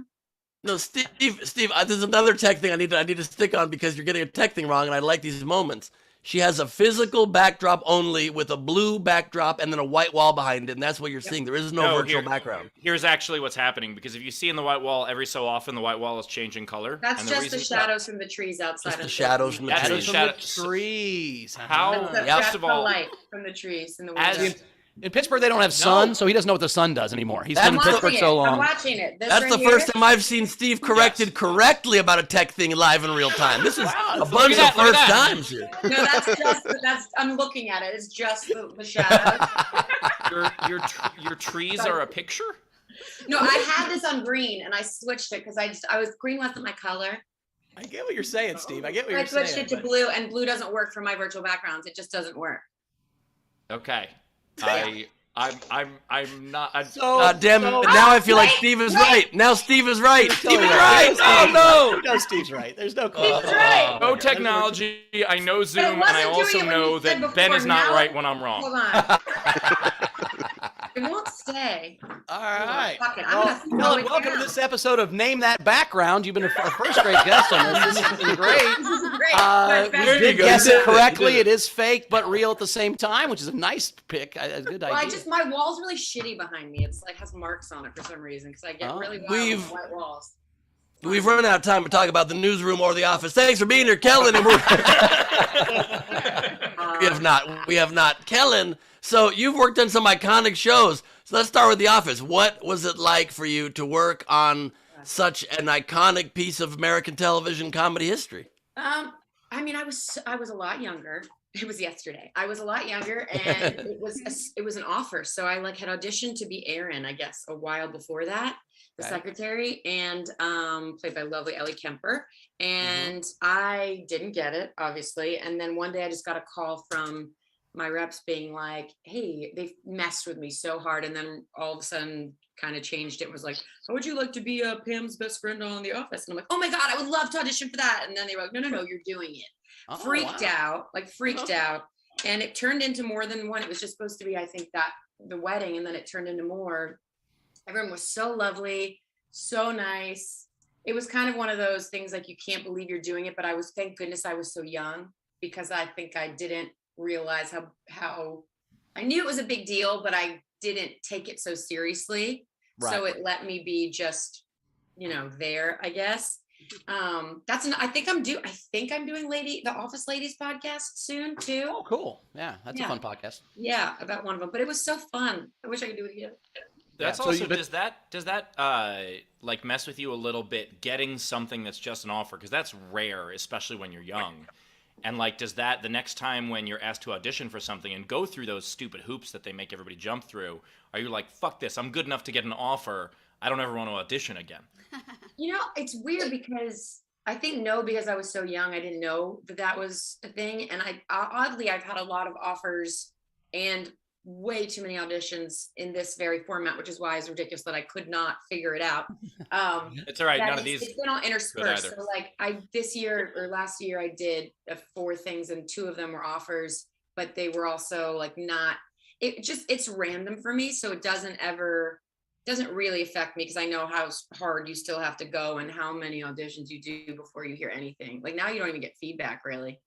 No, Steve, there's another tech thing I need to stick on because you're getting a tech thing wrong, and I like these moments. She has a physical backdrop only with a blue backdrop and then a white wall behind it, and that's what you're seeing. There is no virtual background. Here's actually what's happening, because if you see in the white wall, every so often the white wall is changing color. That's and just the shadows from the trees outside. Just the of shadows from the That's trees. the From the shadow- trees. How, That's first of the all, light from the trees in the as window. In Pittsburgh, they don't have sun, so he doesn't know what the sun does anymore. He's That's been in the- Pittsburgh so I'm long. watching it. This That's right the here? first time I've seen Steve corrected correctly about a tech thing live in real time. This is a bunch at that, of look at first that. times here. No, that's I'm looking at it. It's just the shadows. your trees are a picture? No, I had this on green and I switched it because I was green wasn't my color. I get what you're saying, Steve. I get what I you're switched saying. it to blue, and blue doesn't work for my virtual backgrounds. It just doesn't work. Okay. I'm not. God damn it! Now I feel like Steve is right. Now Steve is right. Steve is right. Oh No, Steve's right. There's no question. No technology. I know Zoom, and I also know that Ben is not right when I'm wrong. Hold on. It won't stay. All right. Fuck it. Well, I'm gonna Kelen, welcome to this episode of Name That Background. You've been our first great guest on this. This has been great. This is great. We There you did go. guess You did it it. correctly. You did It is fake but real at the same time, which is a nice pick. A good Well, idea. my wall's really shitty behind me. It's like has marks on it for some reason because I get really wild with white walls. We've run out of time to talk about the newsroom or the office. Thanks for being here, Kelen. And we have not. Kelen, so you've worked on some iconic shows. So let's start with The Office. What was it like for you to work on such an iconic piece of American television comedy history? I mean, I was a lot younger. It was yesterday. I was a lot younger, and it was an offer. So I had auditioned to be Erin, I guess, a while before that, the secretary, and played by lovely Ellie Kemper. And I didn't get it, obviously. And then one day I just got a call from my reps being like, hey, they messed with me so hard. And then all of a sudden kind of changed it. Was like, how would you like to be Pam's best friend on The Office? And I'm like, oh my God, I would love to audition for that. And then they were like, no, you're doing it. Freaked out. And it turned into more than one. It was just supposed to be, I think, that the wedding. And then it turned into more. Everyone was so lovely, so nice. It was kind of one of those things like you can't believe you're doing it. But thank goodness I was so young, because I think I didn't realize how I knew it was a big deal, but I didn't take it so seriously. Right. So it let me be just, there, I guess. I think I'm doing the Office Ladies podcast soon too. Oh, cool. Yeah, that's a fun podcast. Yeah, about one of them. But it was so fun. I wish I could do it again. That's Yeah, so also you- but- does that like mess with you a little bit getting something that's just an offer, because that's rare, especially when you're young. And like, does that the next time when you're asked to audition for something and go through those stupid hoops that they make everybody jump through, are you like, fuck this, I'm good enough to get an offer, I don't ever want to audition again? You know, it's weird because I think no, because I was so young, I didn't know that that was a thing. And oddly, I've had a lot of offers and way too many auditions in this very format, which is why it's ridiculous that I could not figure it out. It's all right. that None of these It's been all interspersed. either. So like this year or last year, I did 4 things and 2 of them were offers, but they were also like not, it's random for me. So it doesn't really affect me because I know how hard you still have to go and how many auditions you do before you hear anything. Like now you don't even get feedback really.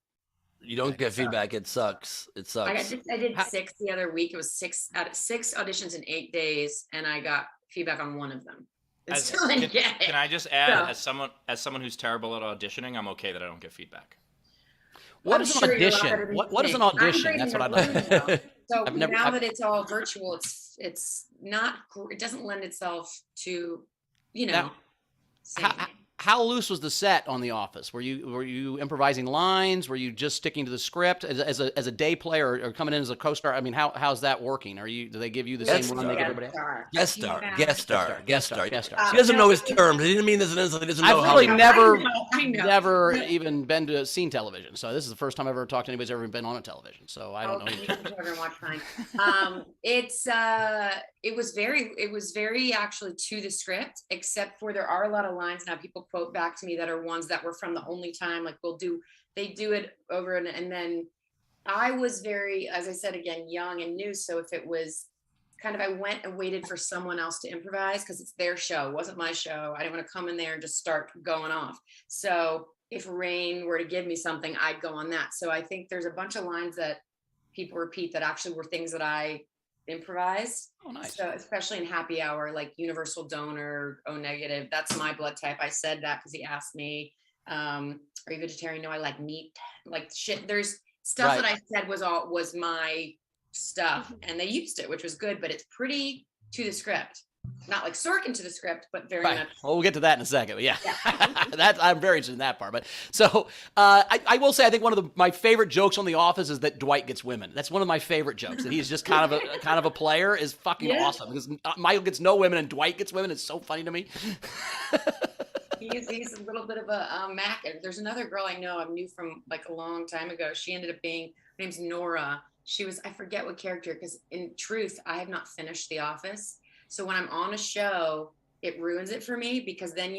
You don't get feedback. It sucks. It sucks. I did 6 the other week. It was 6 auditions in 8 days, and I got feedback on 1 of them. And still didn't get it. Can I just add, So- as someone who's terrible at auditioning, I'm okay that I don't get feedback. What I'm is an sure you're a lot audition? better than What me. is an I'm audition? great That's in what the I'd room, like. though. So I've never- now I've- that it's all virtual, it's not. It doesn't lend itself to, Now, singing. How loose was the set on The Office? Were you improvising lines? Were you just sticking to the script as a day player or coming in as a co-star? I mean, how's that working? Do they give you the Guest same run they give everybody else? Guest star. Guest star. He doesn't know his terms. He didn't mean this in an insult. He doesn't know I've how really to- never even been to seen television. So this is the first time I've ever talked to anybody who's ever been on a television. So I don't know. You can never watch mine. It was very actually to the script, except for there are a lot of lines now people quote back to me that are ones that were from the only time, like they do it over and then I was very, as I said again, young and new. So if it was kind of, I went and waited for someone else to improvise because it's their show, it wasn't my show. I didn't want to come in there and just start going off. So if Rain were to give me something, I'd go on that. So I think there's a bunch of lines that people repeat that actually were things that I improvised. Oh, nice. So especially in Happy Hour, like universal donor, O negative, that's my blood type. I said that because he asked me, are you vegetarian? No, I like meat. Like shit. There's stuff that I said was my stuff, and they used it, which was good. But it's pretty to the script, not like Sorkin to the script, but very much. Well, we'll get to that in a second. But yeah. I'm very interested in that part. But so I will say I think one of my favorite jokes on The Office is that Dwight gets women. That's one of my favorite jokes. That he's just kind of a player is fucking awesome because Michael gets no women and Dwight gets women. It's so funny to me. He's a little bit of a Mac. There's another girl I know I knew from like a long time ago. She ended up being, her name's Nora. She was, I forget what character, because in truth, I have not finished The Office. So when I'm on a show, it ruins it for me because then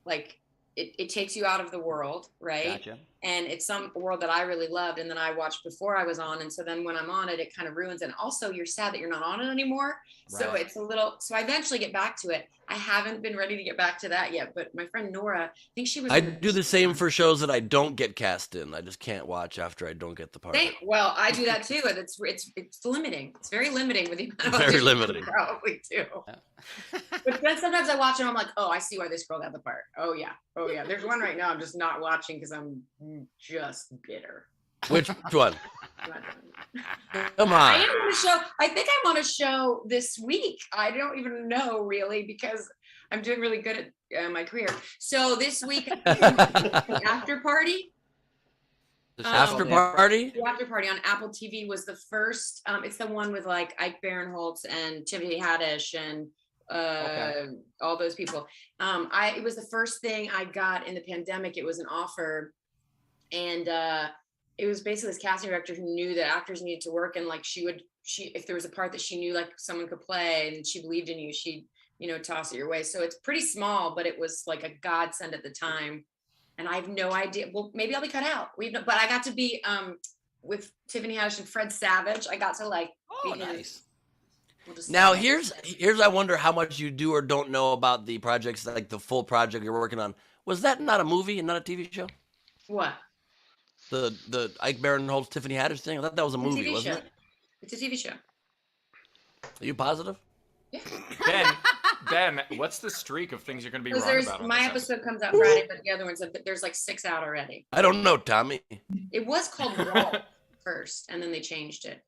like it takes you out of the world, right? Gotcha. And it's some world that I really loved and then I watched before I was on. And so then when I'm on it, it kind of ruins it. And also you're sad that you're not on it anymore. So Right. it's so I eventually get back to it. I haven't been ready to get back to that yet, but my friend Nora, I think she was. I do the same for shows that I don't get cast in. I just can't watch after I don't get the part. Well, I do that too, and it's limiting. It's very limiting with the amount of Very auditions limiting. you probably do. But then sometimes I watch it, and I'm like, oh, I see why they scrolled out the part. Oh yeah. There's one right now I'm just not watching because I'm just bitter. Which one? Come I on. am on a show. I think I'm on a show this week. I don't even know really because I'm doing really good at my career. So this week, the After Party. After Party? The After Party on Apple TV was the first. It's the one with like Ike Barinholtz and Tiffany Haddish and all those people. It was the first thing I got in the pandemic. It was an offer, and it was basically this casting director who knew that actors needed to work, and like if there was a part that she knew like someone could play and she believed in you, she'd toss it your way. So it's pretty small, but it was like a godsend at the time. And I have no idea. Well, maybe I'll be cut out. But I got to be with Tiffany Haddish and Fred Savage. I got to like. Oh, nice. Now here's I wonder how much you do or don't know about the projects, like the full project you're working on. Was that not a movie and not a TV show? What? The Ike Barinholtz Tiffany Haddish thing? I thought that was a movie, TV wasn't show. it? It's a TV show. Are you positive? Ben, what's the streak of things you're going to be wrong Because about? On my this episode comes out Friday, but the other ones, there's like 6 out already. I don't know, Tommy. It was called Wall first, and then they changed it.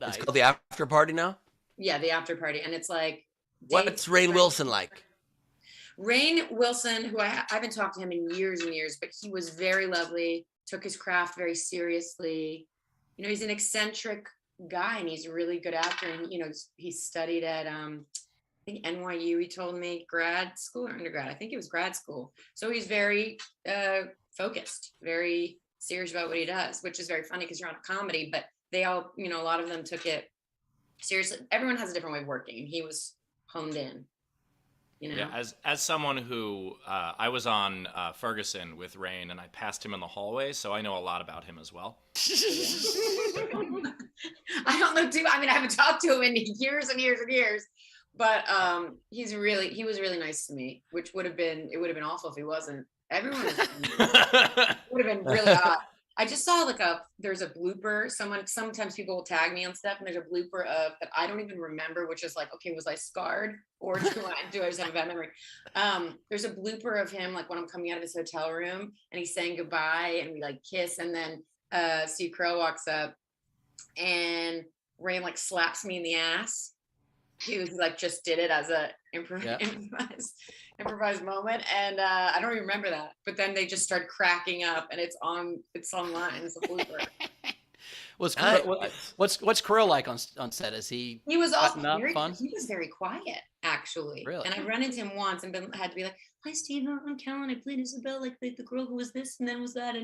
It's called the After Party now? Yeah, the after party, and it's like. What's Rainn Wilson like? Rainn Wilson, who I haven't talked to him in years and years, but he was very lovely, took his craft very seriously. You know, he's an eccentric guy and he's a really good actor. And, you know, he studied at, I think NYU, he told me, grad school or undergrad. I think it was grad school. So he's very focused, very serious about what he does, which is very funny because you're on a comedy, but they all, you know, a lot of them took it seriously. Everyone has a different way of working and he was honed in. You know? Yeah, as someone who I was on Ferguson with Rainn and I passed him in the hallway, so I know a lot about him as well. I don't know too. I mean, I haven't talked to him in years and years and years, but he was really nice to me, which would have been awful if he wasn't. Everyone would have been really odd. I just saw there's a blooper. Sometimes people will tag me on stuff and there's a blooper of that I don't even remember, which is like, okay, was I scarred or do I just have a bad memory? There's a blooper of him, like when I'm coming out of his hotel room and he's saying goodbye and we like kiss. And then Steve Carell walks up and Rainn like slaps me in the ass. He was like, just did it as a improvised moment. And I don't even remember that, but then they just start cracking up and it's online. It's a blooper. What's Carell like on set? Is he was also fun? He was very quiet actually. Really? And I run into him once and had to be like, hi Steve, I'm Kelen, I played Isabel, like the girl who was this and then was that.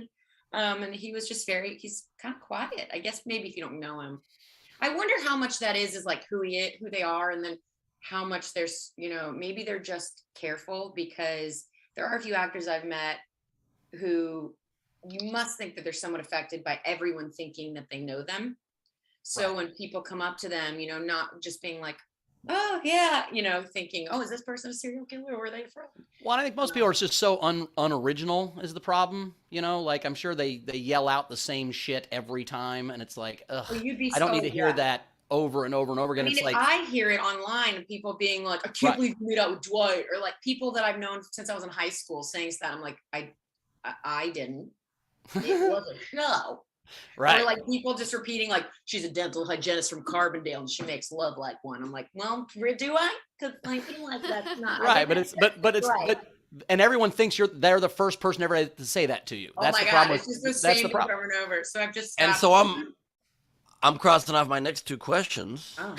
And he was just he's kind of quiet. I guess maybe if you don't know him. I wonder how much that is like who they are, and then how much there's, you know, maybe they're just careful because there are a few actors I've met who you must think that they're somewhat affected by everyone thinking that they know them. So when people come up to them, you know, not just being like, oh yeah, you know, thinking, oh, is this person a serial killer or are they a friend? Well, I think most people are just so unoriginal is the problem. You know, like I'm sure they yell out the same shit every time, and it's like, ugh, I don't need to hear that over and over and over again. I mean, it's like I hear it online of people being like, I can't believe you made out with Dwight, or like people that I've known since I was in high school saying that. I'm like, I didn't. It wasn't. No. Right. Or like people just repeating like, she's a dental hygienist from Carbondale and she makes love like one. I'm like, well, do I? Because I feel like that's not right. But and everyone thinks they're the first person ever to say that to you. That's oh my the God, problem. it's just the same over and over. So I've just and so I'm crossing off my next two questions. Oh.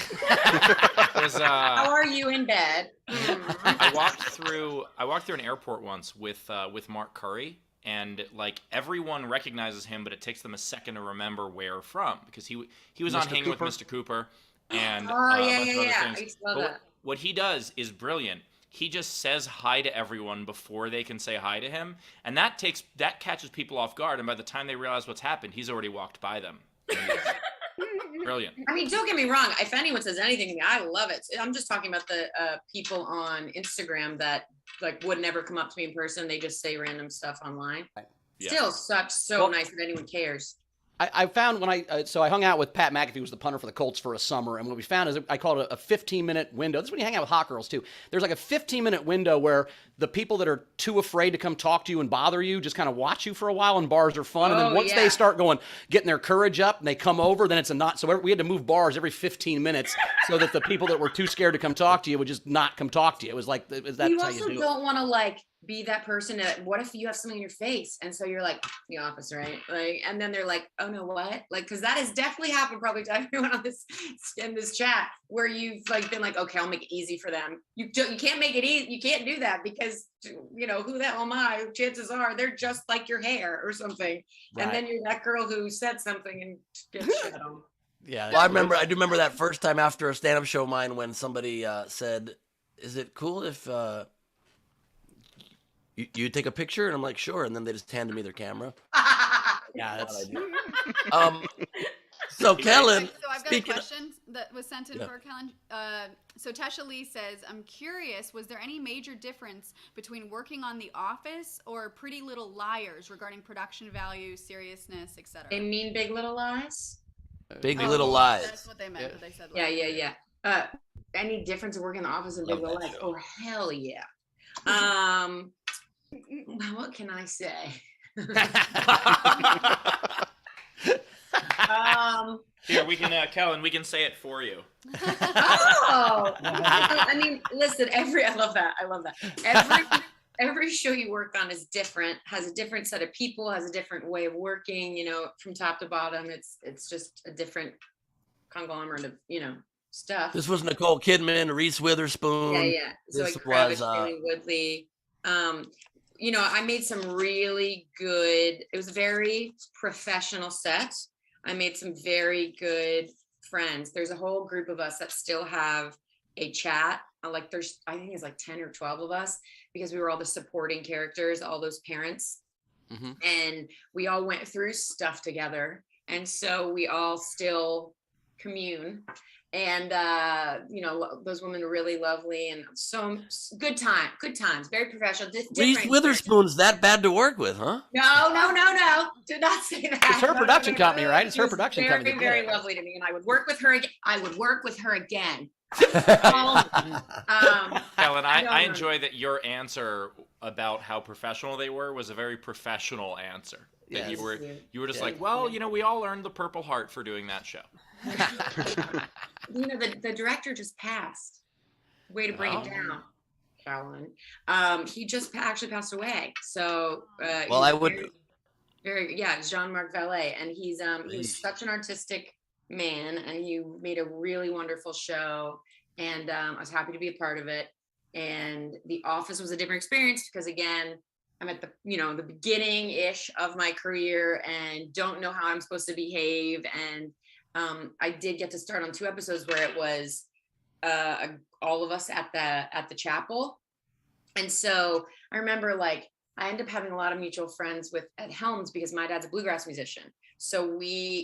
How are you in bed? I walked through an airport once with Mark Curry. And like everyone recognizes him, but it takes them a second to remember where from because he was on Hanging with Mr. Cooper and a bunch of other things. But what he does is brilliant. He just says hi to everyone before they can say hi to him, and that catches people off guard. And by the time they realize what's happened, he's already walked by them. Brilliant. I mean, don't get me wrong. If anyone says anything to me, I love it. I'm just talking about the people on Instagram that like would never come up to me in person. They just say random stuff online. Yeah. Still so nice that anyone cares. I found when I hung out with Pat McAfee, who was the punter for the Colts for a summer, and what we found is I called it a 15-minute window. This is when you hang out with hot girls too. There's like a 15-minute window where the people that are too afraid to come talk to you and bother you just kind of watch you for a while, and bars are fun. And then once they start getting their courage up, and they come over, then it's a not. So we had to move bars every 15 minutes so that the people that were too scared to come talk to you would just not come talk to you. It was like that's how you do it. You also don't want to like be that person that what if you have something in your face and so you're like the office, right? Like, and then they're like, oh no, what? Like, because that has definitely happened probably to everyone on in this chat where you've like been like, okay, I'll make it easy for them. You can't make it easy. You can't do that because you know who the hell am I? Chances are they're just like your hair or something. Right. And then you're that girl who said something and gets shit on. Yeah. Well, I do remember that first time after a stand-up show of mine when somebody said, "Is it cool if?" You take a picture, and I'm like, sure, and then they just handed me their camera. Yeah, that's what I do. So Kelen, so I've got a question that was sent in for Kelen. So Tesha Lee says, I'm curious, was there any major difference between working on The Office or Pretty Little Liars regarding production value, seriousness, etc.? They mean Big Little Lies? Big Little Lies. That's what they meant. What they said. Yeah. Any difference in working in The Office and Big Little Lies? Oh, hell yeah. What can I say? Here, We can, Kellen, we can say it for you. Oh, I mean, listen, I love that. I love that. Every show you work on is different, has a different set of people, has a different way of working, you know, from top to bottom. It's just a different conglomerate of, you know, stuff. This was Nicole Kidman, Reese Witherspoon. Yeah. This Zoe Kravitz, was Shailene Woodley. You know, I made some really good, it was a very professional set. I made some very good friends. There's a whole group of us that still have a chat. Like I think it's like 10 or 12 of us, because we were all the supporting characters, all those parents. Mhm. And we all went through stuff together. And so we all still commune. And you know, those women are really lovely and so good times, very professional. Reese Witherspoon's that bad to work with, huh? No. Do not say that. It's her production company, right? It's her production company. Very lovely to me, and I would work with her again. Kellen, I enjoy that your answer about how professional they were a very professional answer. That Yes. you were just like, well, you know, we all earned the Purple Heart for doing that show. You know, the director just passed. Way to bring it down, Kellen. He just actually passed away. So Well, I would. Jean-Marc Vallée, and he was such an artistic man, and he made a really wonderful show, and I was happy to be a part of it. And The Office was a different experience because, again, I'm at the beginning-ish of my career and don't know how I'm supposed to behave. And I did get to start on 2 episodes where it was all of us at the chapel. And so I remember, like, I ended up having a lot of mutual friends at Helms because my dad's a bluegrass musician. So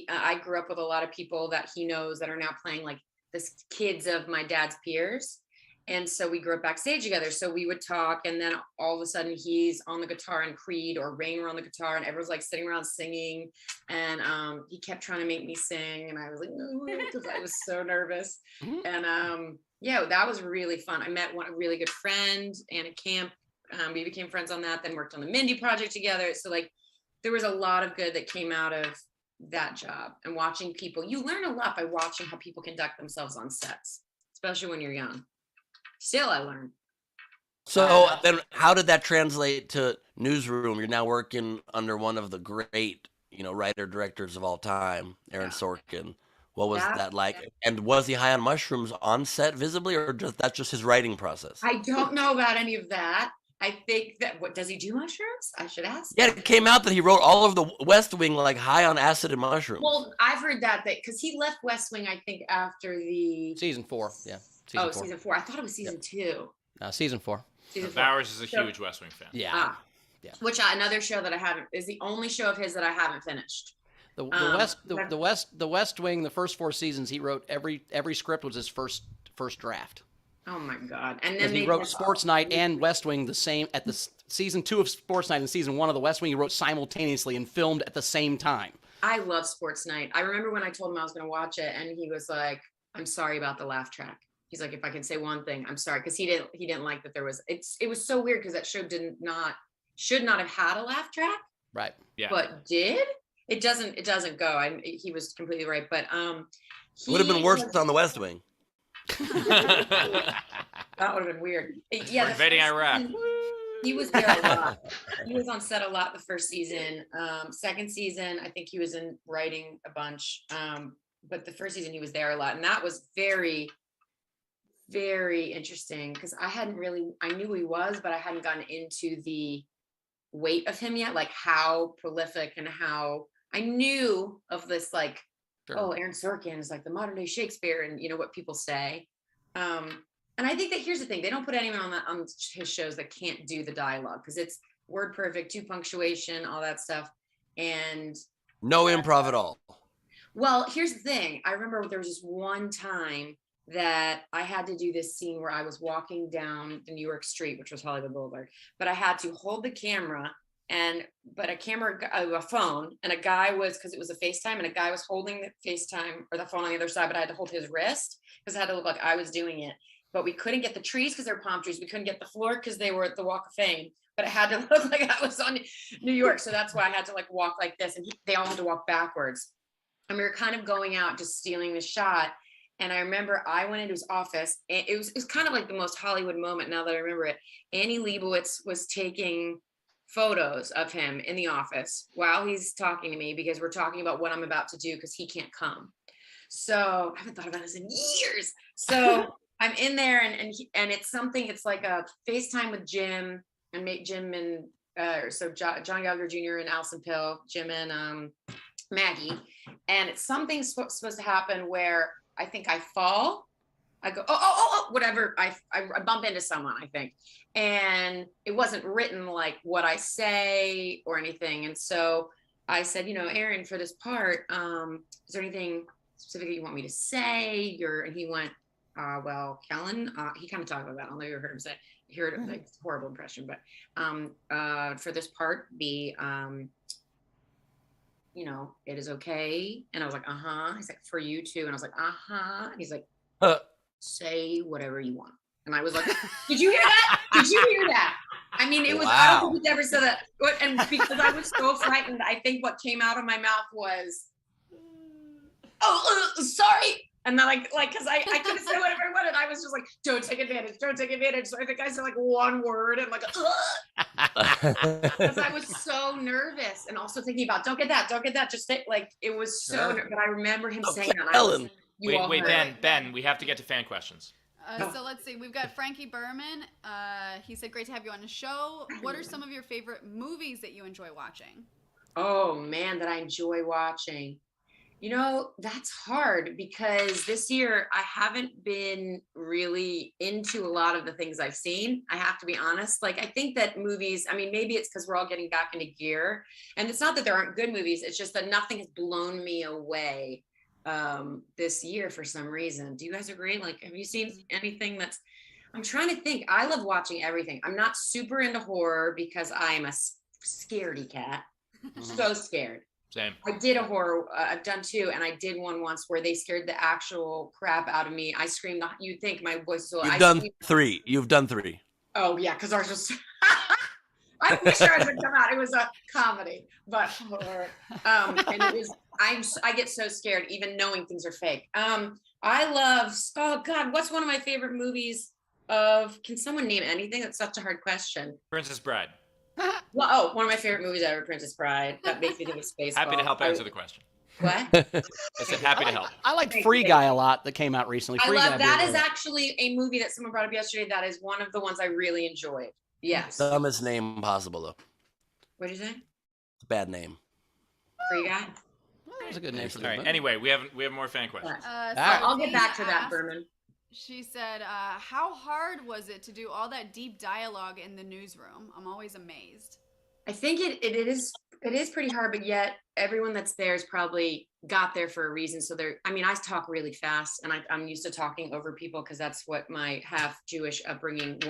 I grew up with a lot of people that he knows that are now playing, like, the kids of my dad's peers. And so we grew up backstage together. So we would talk, and then all of a sudden he's on the guitar and Creed or Rain were on the guitar, and everyone's like sitting around singing. And he kept trying to make me sing, and I was like, no, because I was so nervous. And that was really fun. I met a really good friend, Anna Camp. We became friends on that, then worked on the Mindy project together. So, like, there was a lot of good that came out of that job, and watching people. You learn a lot by watching how people conduct themselves on sets, especially when you're young. Still, I learned. So then how did that translate to Newsroom? You're now working under one of the great, writer-directors of all time, Aaron Sorkin. What was that like? And was he high on mushrooms on set visibly, or that's just his writing process? I don't know about any of that. I think that, does he do mushrooms? I should ask. Yeah, it came out that he wrote all of the West Wing like high on acid and mushrooms. Well, I've heard that because he left West Wing, I think, after the season 4. Yeah. Season 4. I thought it was season 2. Season 4. Bowers is a huge West Wing fan. Yeah. Which another show that I haven't is the only show of his that I haven't finished. The West Wing, the first 4 seasons, he wrote every script was his first draft. Oh my God! And then he wrote Sports Night and West Wing the same at the season 2 of Sports Night and season 1 of the West Wing. He wrote simultaneously and filmed at the same time. I love Sports Night. I remember when I told him I was going to watch it, and he was like, "I'm sorry about the laugh track." He's like, "If I can say one thing, I'm sorry," because he didn't like that there was. It was so weird because that show should not have had a laugh track. Right. Yeah. But did it doesn't go. He was completely right. But it would have been worse on the West Wing. That would have been weird. Yeah, we're invading Iraq. He was there a lot. He was on set a lot the first season. Second season, I think he was in writing a bunch. But the first season he was there a lot, and that was very, very interesting because I knew he was, but I hadn't gotten into the weight of him yet, like how prolific and how I knew of this, like, oh, Aaron Sorkin is like the modern day Shakespeare, and what people say. And I think that here's the thing: they don't put anyone on his shows that can't do the dialogue because it's word perfect, 2 punctuation, all that stuff, and no improv at all. Well, here's the thing: I remember there was this one time that I had to do this scene where I was walking down the New York street, which was Hollywood Boulevard, but I had to hold the camera. A phone, and a guy was, because it was a FaceTime, and a guy was holding the FaceTime or the phone on the other side, but I had to hold his wrist because I had to look like I was doing it. But we couldn't get the trees because they're palm trees. We couldn't get the floor because they were at the Walk of Fame. But it had to look like I was on New York, so that's why I had to like walk like this, and they all had to walk backwards. and we were kind of going out, just stealing the shot. And I remember I went into his office, and it was kind of like the most Hollywood moment now that I remember it. Annie Leibovitz was taking photos of him in the office while he's talking to me, because we're talking about what I'm about to do, because he can't come. So I haven't thought about this in years. So I'm in there, and it's something, it's like a FaceTime with Jim, and Jim and John Gallagher Jr. and Alison Pill, Jim and Maggie. And it's something supposed to happen where I think I fall. I go, oh, whatever. I bump into someone, I think. And it wasn't written like what I say or anything. And so I said, Aaron, for this part, is there anything specific you want me to say? And he went, well, Kelen, he kind of talked about that. I don't know if you heard him say, heard it, like, it's a horrible impression, but for this part, it is okay. And I was like, he's like, for you too. And I was like, and he's like, say whatever you want. And I was like, did you hear that? Did you hear that? I mean, it was, I don't think he's ever said that. And because I was so frightened, I think what came out of my mouth was, sorry. And then because I could have said whatever I wanted. I was just like, don't take advantage, don't take advantage. So I think I said like one word and because I was so nervous, and also thinking about, don't get that, just say, like, it was so, but I remember him saying that. Kelen. Wait, Ben, we have to get to fan questions. So let's see. We've got Frankie Berman. He said, great to have you on the show. What are some of your favorite movies that you enjoy watching? Oh, man, that I enjoy watching. That's hard, because this year I haven't been really into a lot of the things I've seen. I have to be honest. Like, I think that movies, I mean, maybe it's because we're all getting back into gear. And it's not that there aren't good movies. It's just that nothing has blown me away this year for some reason. Do you guys agree? Like, have you seen anything I'm trying to think. I love watching everything. I'm not super into horror because I'm a scaredy cat. So scared. Same. I did a horror. I've done two, and I did one once where they scared the actual crap out of me. I screamed. You think my voice is so? You've done three. You've done three. Oh yeah, because ours was. I wish ours would come out. It was a comedy, but horror. And it was. I get so scared even knowing things are fake. I love. Oh God, what's one of my favorite movies? Can someone name anything? That's such a hard question. Princess Bride. Well, one of my favorite movies ever, Princess Bride. That makes me think of Spaceballs. Happy to help answer the question. What? I said happy to help. I like Free Guy a lot that came out recently. I Free love Guy that. being Is actually a movie that someone brought up yesterday. That is one of the ones I really enjoyed. Yes. Dumbest name possible, though. What did you say? It's a bad name. Free Guy. That's a good name for the All right. movie. Anyway, we have more fan questions. I'll get back to that, Berman. She said, how hard was it to do all that deep dialogue in the newsroom? I'm always amazed. I think it is pretty hard, but yet everyone that's there is probably got there for a reason. So I talk really fast, and I'm used to talking over people because that's what my half Jewish upbringing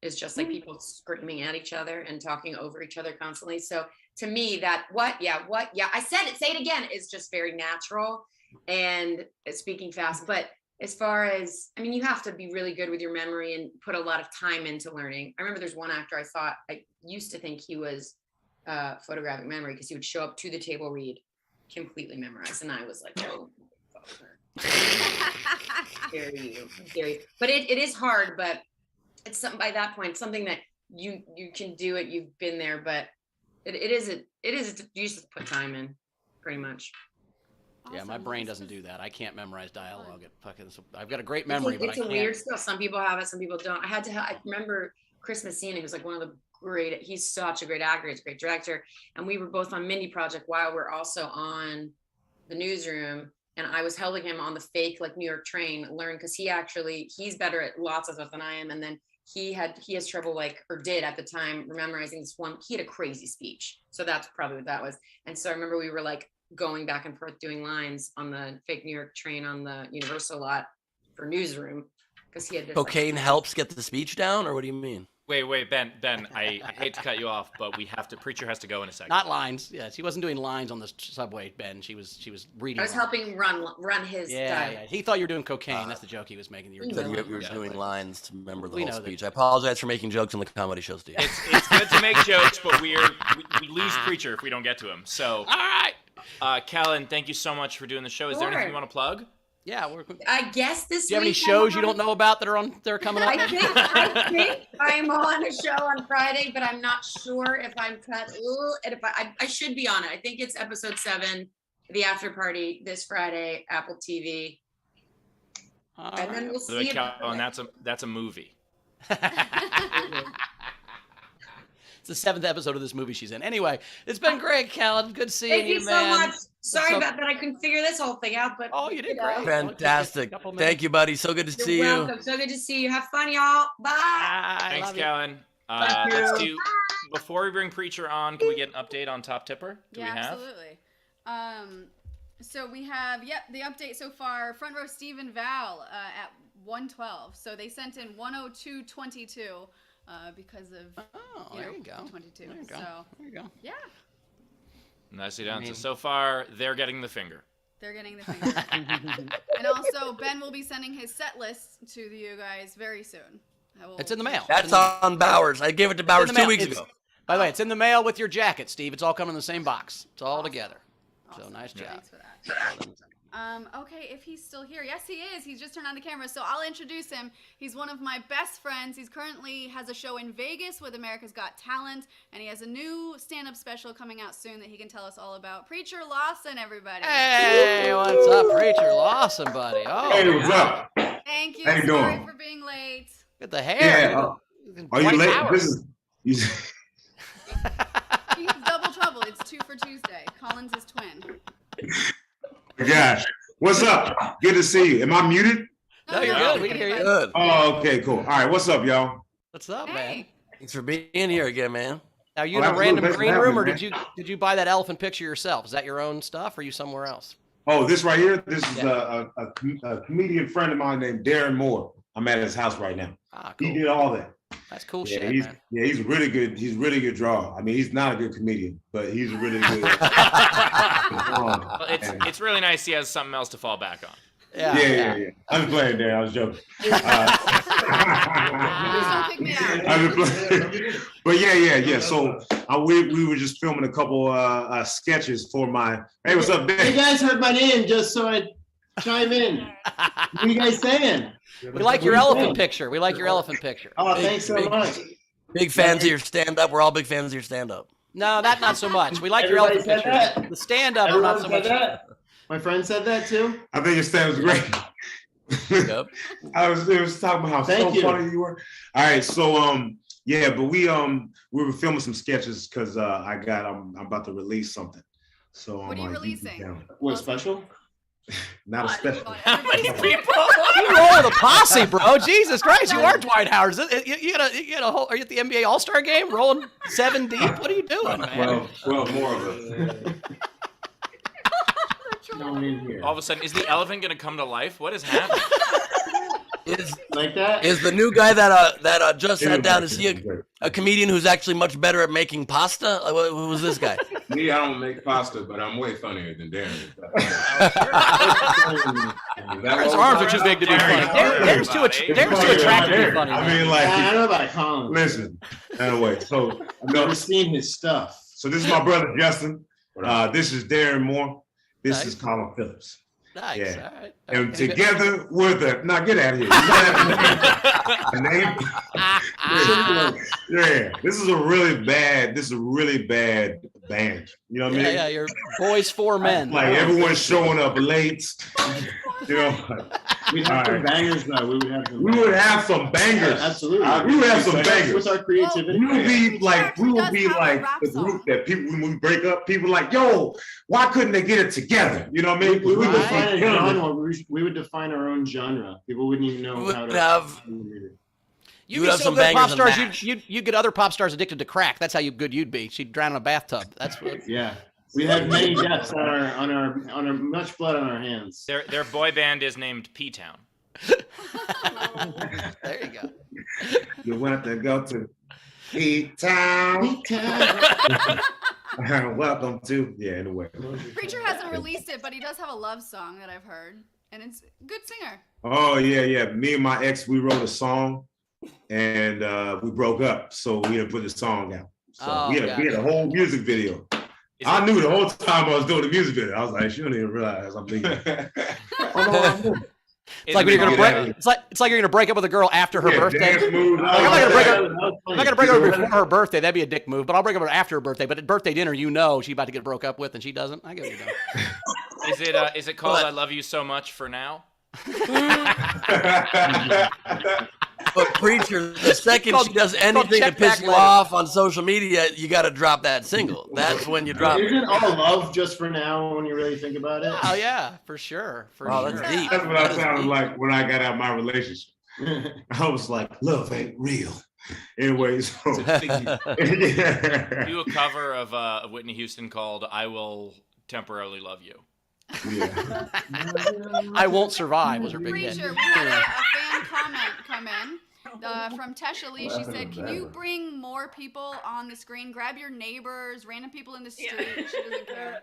is just like people screaming at each other and talking over each other constantly. So to me, that I said it, say it again, is just very natural and speaking fast. But as far as, you have to be really good with your memory and put a lot of time into learning. I remember there's one actor I used to think he was photographic memory because he would show up to the table read, completely memorized. And I was like, oh, dare you. But it is hard, but it's something by that point, something that you can do it. You've been there, but it is you just put time in pretty much. Yeah, my brain doesn't do that. I can't memorize dialogue. I've got a great memory, but I it's can't. A weird skill. Some people have it, some people don't. I remember Chris Messina, who's like one of the great. He's such a great actor. He's a great director, and we were both on Mindy Project while we're also on the newsroom. And I was helping him on the fake New York train learn because he's better at lots of stuff than I am. And then he has trouble did at the time memorizing this one. He had a crazy speech, so that's probably what that was. And so I remember we were going back and forth doing lines on the fake New York train on the Universal lot for newsroom because he had this. Cocaine helps get the speech down, or what do you mean? Wait, Ben, I hate to cut you off, but Preacher has to go in a second. Not lines. Yes, he wasn't doing lines on the subway, Ben. She was reading. I was helping run his. Yeah. He thought you were doing cocaine. That's the joke he was making. You were doing lines to remember the whole speech. I apologize for making jokes on the comedy show, Steve. It's good to make jokes, but we lose Preacher if we don't get to him. So all right. Kelen, thank you so much for doing the show. Is there anything you Sure. want to plug? Yeah. I guess this Do you have any week I'm shows you on- don't know about that are coming up? I think I'm on a show on Friday, but I'm not sure if I'm cut. And if I should be on it. I think it's episode 7, the after party this Friday, Apple TV. And then we'll By the way, see. Kelen, that's a movie. It's the 7th episode of this movie she's in. Anyway, it's been great, Kelen. Good seeing Thank you man. so much. Sorry So- about that. I couldn't figure this whole thing out, but you did great. Fantastic. Thank you, buddy. So good to see You're you. welcome. So good to see you. Have fun, y'all. Bye. Thanks, Kelen. Thank Let's you. do. Before we bring Preacher on, can we get an update on Top Tipper? Do we have? Absolutely. So we have, the update so far. Front row Steve and Val at 112. So they sent in 102.22 because of there you go. 22. There you go. So there you go. Yeah, Nicely done. I mean- So far, they're getting the finger. they're getting the finger. And also Ben will be sending his set list to you guys very soon. It's in the mail. That's on Bowers. I gave it to Bowers 2 weeks ago. By the way, it's in the mail with your jacket, Steve. It's all coming in the same box. It's all together. So nice job. Thanks for that. Okay, if he's still here. Yes, he is. He's just turned on the camera, so I'll introduce him. He's one of my best friends. He's currently has a show in Vegas with America's Got Talent, and he has a new stand-up special coming out soon that he can tell us all about. Preacher Lawson, everybody. Hey, what's up, Preacher Lawson, buddy? Oh, Hey, what's up? Thank you. How you Sorry doing? for being late. Get the hair. Yeah. Are you late? This is. He's double trouble. It's 2 for Tuesday. Collins is twin. Gosh, what's up? Good to see you. Am I muted? No, you're good. We can hear you. Good. Oh, okay, cool. All right, what's up, y'all? What's up, man? Thanks for being here again, man. Are you Oh, in a absolutely. random Thanks for green having room, me, or man. did you buy that elephant picture yourself? Is that your own stuff, or are you somewhere else? Oh, this right here. This is a comedian friend of mine named Darren Moore. I'm at his house right now. Ah, cool. He did all that. That's cool Yeah, shit, he's man. he's really good. He's really good draw. I mean, he's not a good comedian, but he's a really good. Well, it's really nice he has something else to fall back on. Yeah. I was playing there. I was joking. I was playing. But yeah. So we were just filming a couple sketches for my. Hey, what's up, Dan? You guys heard my name just so I'd chime in. What are you guys saying? We like your elephant picture. We like your elephant picture. Oh, thanks so much. Big fans of your stand-up. We're all big fans of your stand-up. No, that not so much. We like your Everybody elephant said picture. that. The stand-up, Everyone not so said much. that. My friend said that too. I think your stand was great. Yep. It was talking about how Thank so you. funny you were. All right, so but we were filming some sketches because I'm about to release something. So What are you releasing? What special? Not a special. How many people? You roll with a posse, bro. Jesus Christ, you are Dwight Howard. You got a whole. Are you at the NBA All-Star game rolling 7 deep? What are you doing, man? Well, more of it. All of a sudden, is the elephant going to come to life? What is happening? Like that? Is the new guy that just sat down, is he a comedian who's actually much better at making pasta? Who was this guy? Me, I don't make pasta, but I'm way funnier than Darren. Darren's arms are too big to be funny. Darren's too attractive to be funny. I man. mean, like, I don't know about Colin. listen. Anyway, so I've never seen his stuff. So this is my brother Justin. This is Darren Moore. This is Colin Phillips. Nice. Yeah. All right. And together we're the. Now get out of here. The name. Yeah. This is a really bad band. You know what I mean? Yeah, you're boys for men. Like everyone's showing up late. You know. We'd have some bangers though. We would have some bangers. Absolutely. We would have some bangers. What's our creativity? We would be like the group that people when we break up, people are like, yo, why couldn't they get it together? You know what I mean? We would define a genre. We would define our own genre. People wouldn't even know how to. You'd would be have so some good pop bangers and stars. You'd get other pop stars addicted to crack. That's how good you'd be. She'd drown in a bathtub. That's what. Yeah. We had many deaths on our much blood on our hands. Their boy band is named P-Town. There you go. You want to go to E-Town. Welcome to anyway. Preacher hasn't released it, but he does have a love song that I've heard, and it's a good singer. Oh yeah. Me and my ex, we wrote a song, and we broke up, so we didn't put the song out. So we had a whole music video. I knew the whole time I was doing the music video. I was like, she don't even realize I'm leaving. It's like when you're gonna break. It's like you're gonna break up with a girl after her birthday. Like, I'm not gonna break up before her birthday. That'd be a dick move. But I'll break up with her after her birthday. But at birthday dinner, you know she's about to get broke up with, and she doesn't. I get what you're doing. Is it called "I Love You So Much" for now? But preacher, the second she does anything to piss you off on social media, you got to drop that single. That's when you drop it. Isn't all love just for now when you really think about it? Oh yeah, for sure. That's deep. That's what I sounded like when I got out of my relationship. I was like, love ain't real. Anyway, so Do a cover of Whitney Houston called "I Will Temporarily Love You." Yeah. I Won't Survive was her big hit. Preacher, we had a fan comment come in from Tesha Lee. She said, "Can you bring more people on the screen? Grab your neighbors, random people in the street." She doesn't care.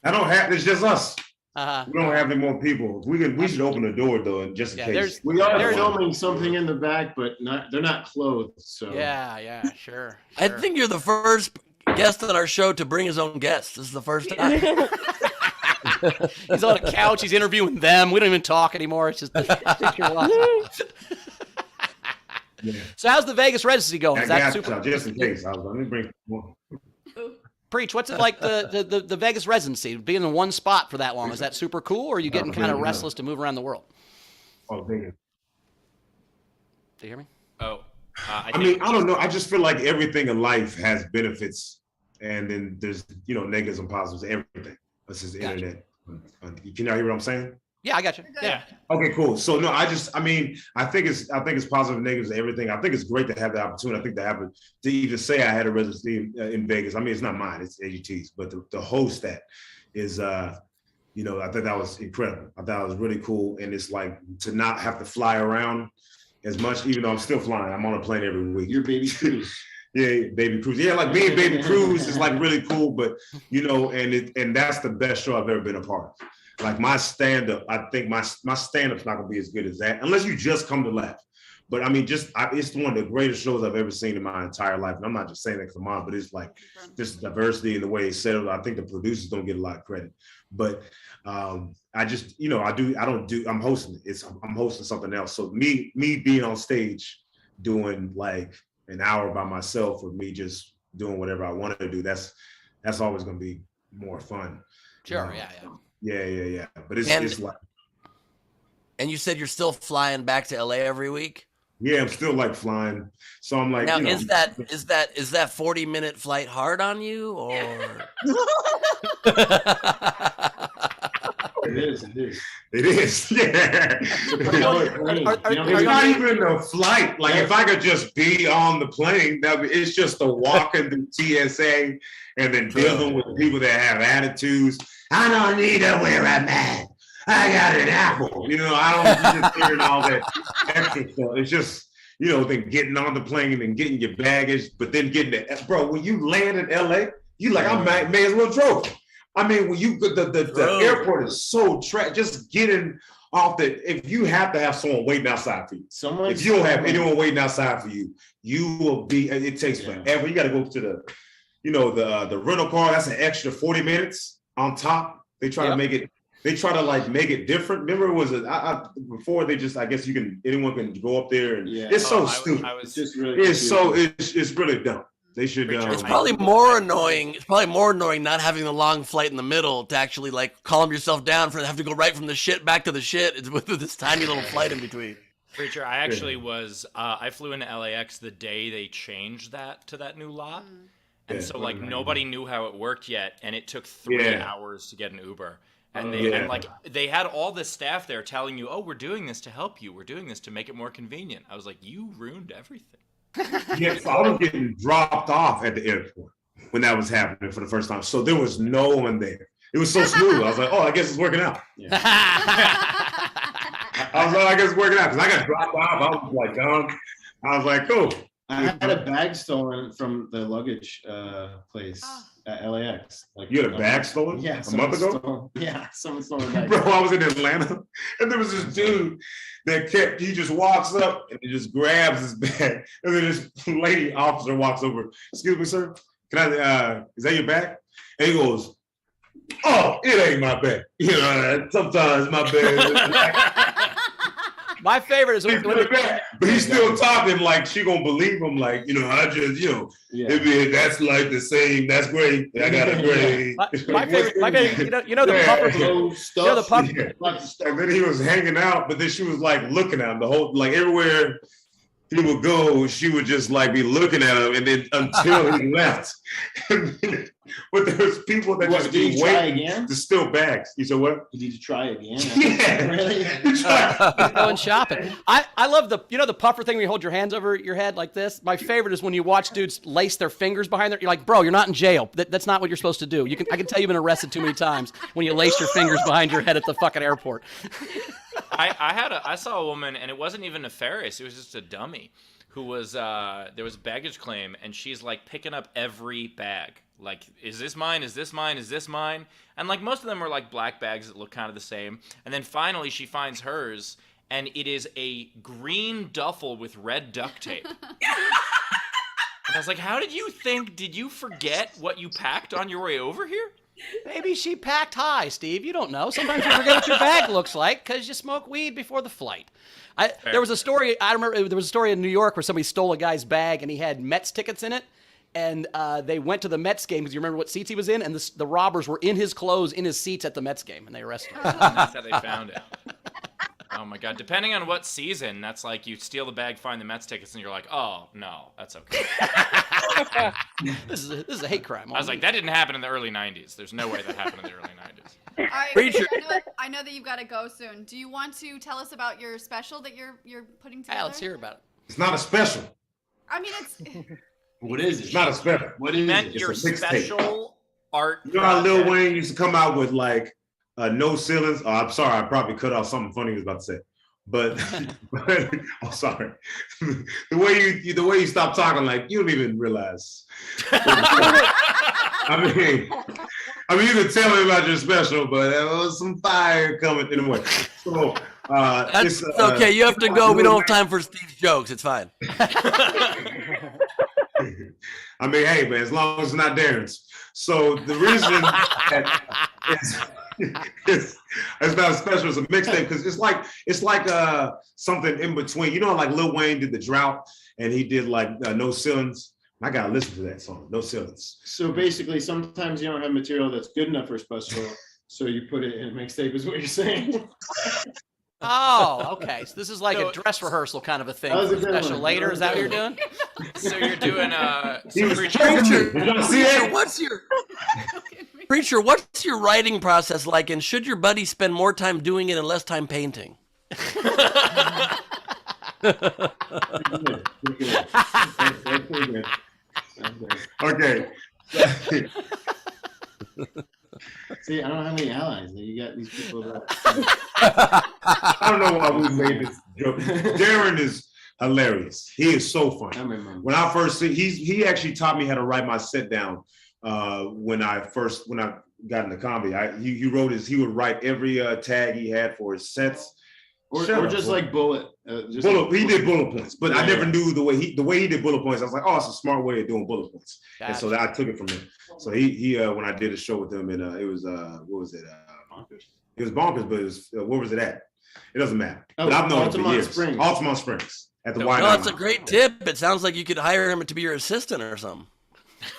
I don't have. It's just us. Uh-huh. We don't have any more people. We should open the door though, just in case. We are filming something in the back, but they're not clothed. So yeah, sure. I think you're the first guest on our show to bring his own guests. This is the first time. He's on a couch. He's interviewing them. We don't even talk anymore. It's just So how's the Vegas residency going? Is that super? Just in case. Let me bring more. Preach. What's it like the Vegas residency? Being in one spot for that long, is that super cool, or are you getting kind of restless to move around the world? Oh, Vegas. Do you hear me? Oh, I mean, I don't know. I just feel like everything in life has benefits, and then there's negatives and positives. Everything. This is the internet. Can y'all hear what I'm saying? Yeah, I got you. Yeah. Okay, cool. So no, I think it's positive and negatives and everything. I think it's great to have the opportunity. I think to even say I had a residency in Vegas. I mean, it's not mine, it's AGT's, but to host that is I think that was incredible. I thought it was really cool. And it's like to not have to fly around as much, even though I'm still flying. I'm on a plane every week. Your baby cruise. Yeah, baby cruise. Yeah, like me and baby cruise is like really cool, but and that's the best show I've ever been a part of. Like my stand-up, I think my stand-up's not gonna be as good as that, unless you just come to laugh. But I mean, it's one of the greatest shows I've ever seen in my entire life. And I'm not just saying that because I'm on, but it's like this diversity in the way it's set up. I think the producers don't get a lot of credit. But I just, I'm hosting it. I'm hosting something else. So me being on stage doing like an hour by myself, or me just doing whatever I want to do, that's always gonna be more fun. Sure, Yeah. But it's like. And you said you're still flying back to LA every week? Yeah, I'm still like flying. So I'm like, now is that 40-minute flight hard on you, or? It is. It is. Yeah. It's not even a flight. Like if I could just be on the plane, it's just a walking through TSA and then dealing with people that have attitudes. I don't need to wear a mask. I got an apple. I don't just hearing all that extra stuff. It's just, then getting on the plane and getting your baggage, but then getting the bro. When you land in LA, you like I may as well drove. I mean, when you the airport is so just getting off if you have to have someone waiting outside for you. If you don't have anyone waiting outside for you, you will be. It takes forever. You got to go to the rental car. That's an extra 40 minutes on top. They try to make it. They try to like make it different. Remember, it was before they just. I guess anyone can go up there and it's so stupid. It's just really. It's really dumb. They should. It's probably more annoying. It's probably more annoying not having the long flight in the middle to actually like calm yourself down for have to go right from the shit back to the shit. It's with this tiny little flight in between. Preacher, I actually was. I flew into LAX the day they changed that to that new lot, and so like nobody knew how it worked yet, and it took 3 hours to get an Uber. And they had all this staff there telling you, "Oh, we're doing this to help you. We're doing this to make it more convenient." I was like, "You ruined everything." Yeah, so I was getting dropped off at the airport when that was happening for the first time. So there was no one there. It was so smooth. I was like, "Oh, I guess it's working out." Yeah. I was like, "I guess it's working out," because I got dropped off. I was like, I was like, "Cool." I had a bag stolen from the luggage place at LAX. Like, you had a bag stolen? Yeah, a month ago? Someone stole a bag. Bro, I was in Atlanta, and there was this dude that he just walks up and he just grabs his bag, and then this lady officer walks over. "Excuse me, sir, can I? Is that your bag?" And he goes, "Oh, it ain't my bad. You know, sometimes my bad." My favorite is when but he's still talking like she gonna believe him. Like, you know, I just, you know, that's like the same. That's great. I got a grade. My favorite, you know the puffer. You know the puffer. Yeah. And then he was hanging out, but then she was like looking at him the whole, like everywhere he would go, she would just like be looking at him, and then until he left. But there's people that just be waiting to steal bags. You said what? You need to try again. Yeah. Really? Going shopping. I love the puffer thing where you hold your hands over your head like this. My favorite is when you watch dudes lace their fingers behind their. You're like, bro, you're not in jail. That's not what you're supposed to do. I can tell you've been arrested too many times when you lace your fingers behind your head at the fucking airport. I saw a woman, and it wasn't even nefarious. It was just a dummy who was there was a baggage claim, and she's like picking up every bag. Like, is this mine? Is this mine? Is this mine? And like most of them are like black bags that look kind of the same. And then finally she finds hers, and it is a green duffel with red duct tape. And I was like, how did you think? Did you forget what you packed on your way over here? Maybe she packed high, Steve. You don't know. Sometimes you forget what your bag looks like because you smoke weed before the flight. There was a story. I remember there was a story in New York where somebody stole a guy's bag and he had Mets tickets in it. And they went to the Mets game because you remember what seats he was in, and the robbers were in his clothes, in his seats at the Mets game, and they arrested him. That's how they found it. Oh my God! Depending on what season, that's like you steal the bag, find the Mets tickets, and you're like, oh no, that's okay. This is a hate crime. I was like, that didn't happen in the early '90s. There's no way that happened in the early '90s. All right, Preacher, I know that you've got to go soon. Do you want to tell us about your special that you're putting together? Yeah, let's hear about it. It's not a special. I mean, it's. What is it? It's not a special. What is it? It's your a mixtape. special art. You know how Lil Wayne used to come out with like no ceilings? Oh, I'm sorry, I probably cut off something funny he was about to say. But I'm sorry. the way you stop talking, like you don't even realize. I mean, you can tell me about your special, but there was some fire coming anyway. So it's okay. You have to go. We don't have time for Steve's jokes. It's fine. I mean, hey man, as long as it's not Darren's. So the reason that it's not a special, it's a mixtape because it's like something in between. You know, like Lil Wayne did the Drought, and he did like No Ceilings. I gotta listen to that song, No Ceilings. So basically, sometimes you don't have material that's good enough for a special, so you put it in a mixtape. Is what you're saying? Oh, okay. So this is like a dress rehearsal kind of a thing. For the special later. Is that what you're doing? So you're doing Preacher, what's your writing process like, and should your buddy spend more time doing it and less time painting? Okay. See, I don't have any allies. You got these people that. I don't know why we made this joke. Darren is hilarious. He is so funny. When I first see, he actually taught me how to write my sit down. When I got into comedy, he would write every tag he had for his sets. Or just like bullet. He did bullet points, but I never knew the way he did bullet points. I was like, oh, it's a smart way of doing bullet points, and so I took it from him. So he when I did a show with him, and it was what was it? Bonkers. It was Bonkers, but it was where was it at? It doesn't matter. Oh, but I've known him for Altamont years. Springs. Altamont Springs at the White No, House. that's a great tip. It sounds like you could hire him to be your assistant or something.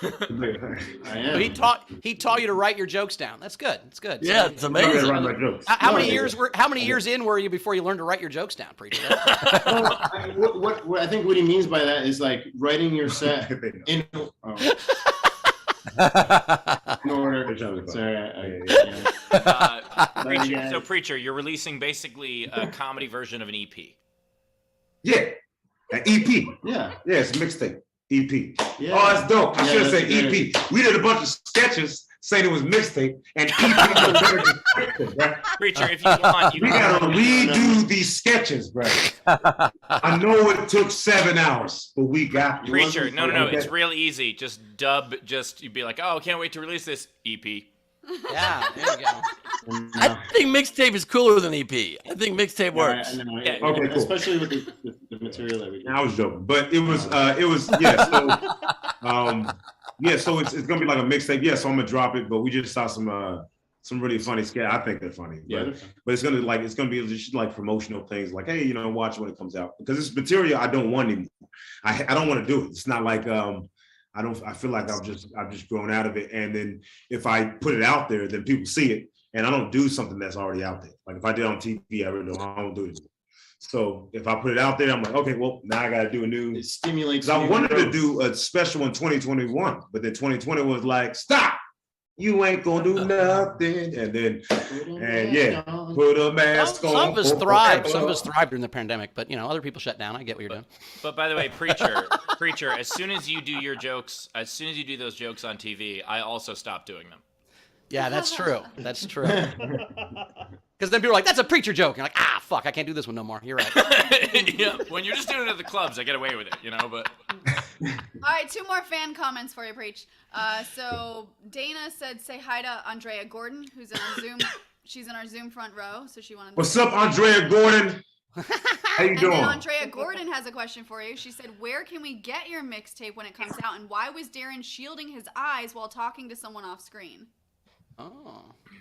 I am. He taught you to write your jokes down. That's good. It's good. Yeah, it's amazing. How many years in were you before you learned to write your jokes down, Preacher? What I think what he means by that is like writing your set in order. Sorry. Preacher, so Preacher, you're releasing basically a comedy version of an EP. Yeah, an EP. Yeah, it's a mixtape. EP. Yeah. Oh, that's dope. I should have said EP. great. We did a bunch of sketches saying it was mixtape, and EP was better than mixtape, right? Preacher, if you want, we gotta redo these sketches, bro. I know it took 7 hours, but we got Preacher. No. It's real easy. Just you'd be like, oh, can't wait to release this EP. Yeah, there you go. I think mixtape is cooler than EP. I think mixtape works. Okay, cool. Especially with the material that we. I was joking, but it was yeah. So Yeah, so it's gonna be like a mixtape. Yeah, so I'm gonna drop it, but we just saw some really funny sketch. I think they're funny. Yeah, but it's gonna be just like promotional things, like, hey, watch when it comes out, because it's material I don't want anymore. I don't want to do it. It's not like I feel like I've just grown out of it, and then if I put it out there, then people see it, and I don't do something that's already out there. Like if I did on TV, I don't do it. So if I put it out there, I'm like, okay, well, now I got to do a new. It stimulates. I wanted to do a special in 2021, but then 2020 was like, stop, you ain't gonna do nothing, and put a mask on. Some of us thrived. Some of us thrived during the pandemic, but other people shut down. I get what you're doing. But by the way, preacher, as soon as you do your jokes, as soon as you do those jokes on TV, I also stop doing them. Yeah, that's true. That's true. Because then people are like, that's a preacher joke. You're like, fuck, I can't do this one no more. You're right. Yeah, when you're just doing it at the clubs, I get away with it, but. All right, 2 more fan comments for you, Preach. So Dana said, say hi to Andrea Gordon, who's in our Zoom. She's in our Zoom front row, so she wanted. What's up, Andrea Gordon? How you doing? And then Andrea Gordon has a question for you. She said, where can we get your mixtape when it comes out, and why was Darren shielding his eyes while talking to someone off screen?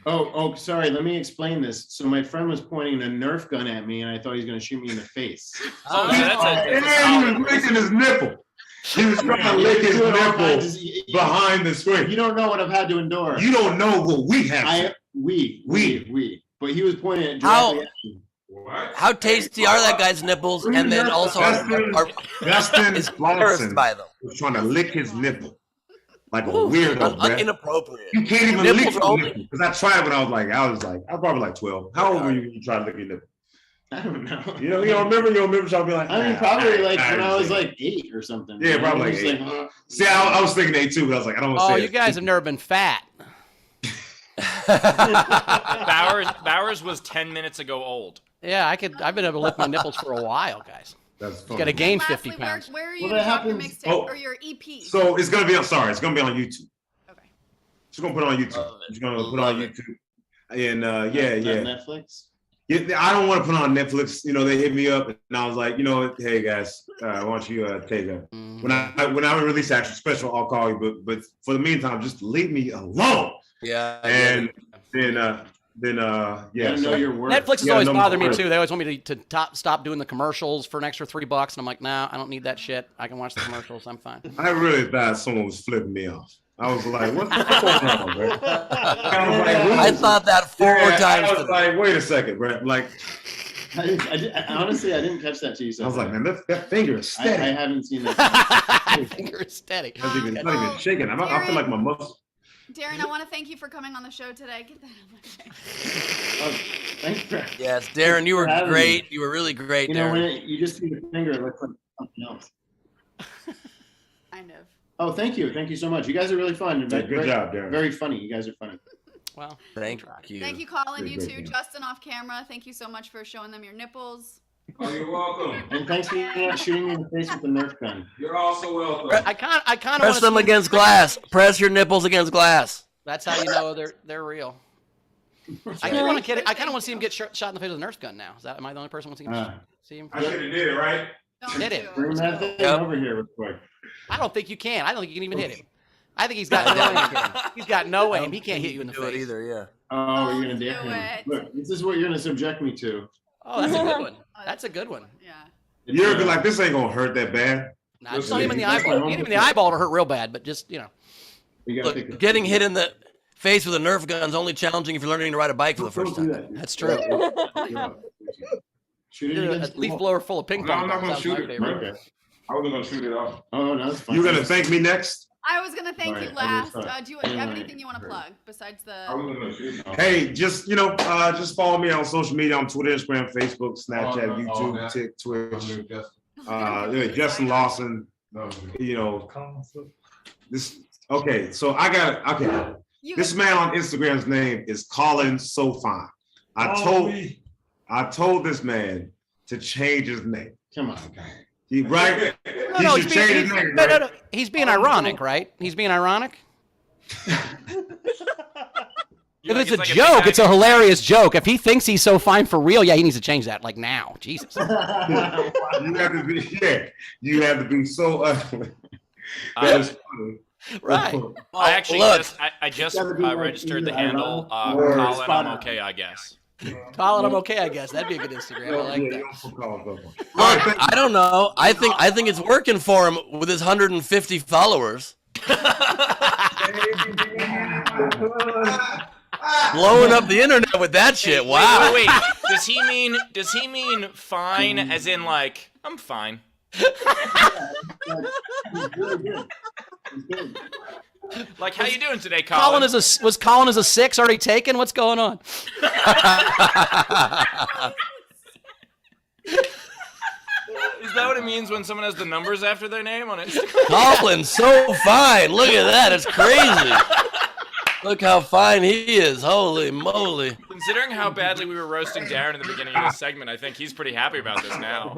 Oh, sorry. Let me explain this. So my friend was pointing a Nerf gun at me, and I thought he was going to shoot me in the face. He was licking his nipple. He was trying to lick his nipple behind the screen. You don't know what I've had to endure. You don't know what we have. We. But he was pointing it How directly at me. how tasty are that guy's nipples? And then also Dustin is Lawson by them. was trying to lick his nipple. Like a weirdo, man. Inappropriate. You can't even Nipples lick your only. nipple. Because I tried when I was probably like 12. How old were you when you tried to lick your nipple? I don't know. You don't remember? You don't remember? So I'll be like, I mean, probably like when I was like 8 or something. Yeah, probably like 8. See, I was thinking 8 too, but I was like, I don't want to say you guys have never been fat. Bowers was 10 minutes ago old. Yeah, I've been able to lick my nipples for a while, guys. That's funny. Got to gain Lastly, 50 pounds. Where are you going to drop your mixtape or your EP? So it's gonna be on YouTube. Okay. She's gonna put it on YouTube. She's gonna put it on YouTube. And Netflix? Yeah, I don't want to put it on Netflix. They hit me up and I was like, hey guys, why don't you take a when I release the actual special, I'll call you. But for the meantime, just leave me alone. Yeah. And then know your worth. Netflix has always bothered me too. They always want me to stop doing the commercials for an extra $3, and I'm like, nah, I don't need that shit. I can watch the commercials. I'm fine. I really thought someone was flipping me off. I was like, what's going on, man? I thought that 4 times. I was like, wait a second, bro. Like, honestly, I didn't catch that till you said. I was like, man, that finger is steady. I haven't seen that. Finger is steady. It's not even shaking. I feel like my muscle. Darren, I want to thank you for coming on the show today. Get that out of my face. Thanks, Brad. Yes, Darren, you were great. You were really great, Darren. When you just see the finger, it looks like something else. Kind of. Oh, thank you. Thank you so much. You guys are really fun. Good job, Darren. Very funny. You guys are funny. Well, thank you. Thank you, Colin. You too. Justin off camera. Thank you so much for showing them your nipples. Oh, you're welcome. And thanks for not shooting me in the face with the Nerf gun. You're also welcome. I kind of press them against glass. Press your nipples against glass. That's how you know they're real. I kind of want to see him get shot in the face with a Nerf gun now. Am I the only person who wants to see him? I should have did it, right? Hit him. Bring that thing over here real quick. I don't think you can. I don't think you can even hit him. I think he's got no aim. He's got no aim. He can't hit you in the face either. Yeah. Oh, you're gonna dare him. Look, this is what you're gonna subject me to. Oh, that's a good one. That's a good one. Yeah. You're gonna be like, this ain't gonna hurt that bad. Nah, just hit him in the eyeball. Hit him in the eyeball to hurt real bad, but just Look, getting hit in the face with a Nerf gun is only challenging if you're learning to ride a bike for the first time. That's true. A leaf blower full of ping pong. No, I'm not gonna shoot it. Okay. I wasn't gonna shoot it off. Oh, no, that's fine. You're gonna thank me next? I was gonna thank you last. Do you have anything you want to plug besides the? Hey, just just follow me on social media on Twitter, Instagram, Facebook, Snapchat, YouTube, Twitch. Justin Lawson. This okay. So this man on Instagram's name is Colin So Fine. I told this man to change his name. Come on, he right. No, he's being ironic, right? He's being ironic. If it's a joke, it's a hilarious joke. If he thinks he's so fine for real, he needs to change that like now. Jesus. You have to be so ugly. That is funny. Right. I actually look. I just Gotta be like registered the either handle Iran or Colin, I'm Spanner. okay, I guess. Colin, I'm okay, I guess. That'd be a good Instagram. I like that. Look, I don't know. I think it's working for him with his 150 followers. Blowing up the internet with that shit. Wow. Wait. Does he mean fine as in like I'm fine? Like, how you doing today, Colin? Was Colin as a 6 already taken? What's going on? Is that what it means when someone has the numbers after their name on it? Colin's so fine. Look at that. It's crazy. Look how fine he is. Holy moly. Considering how badly we were roasting Darren in the beginning of this segment, I think he's pretty happy about this now.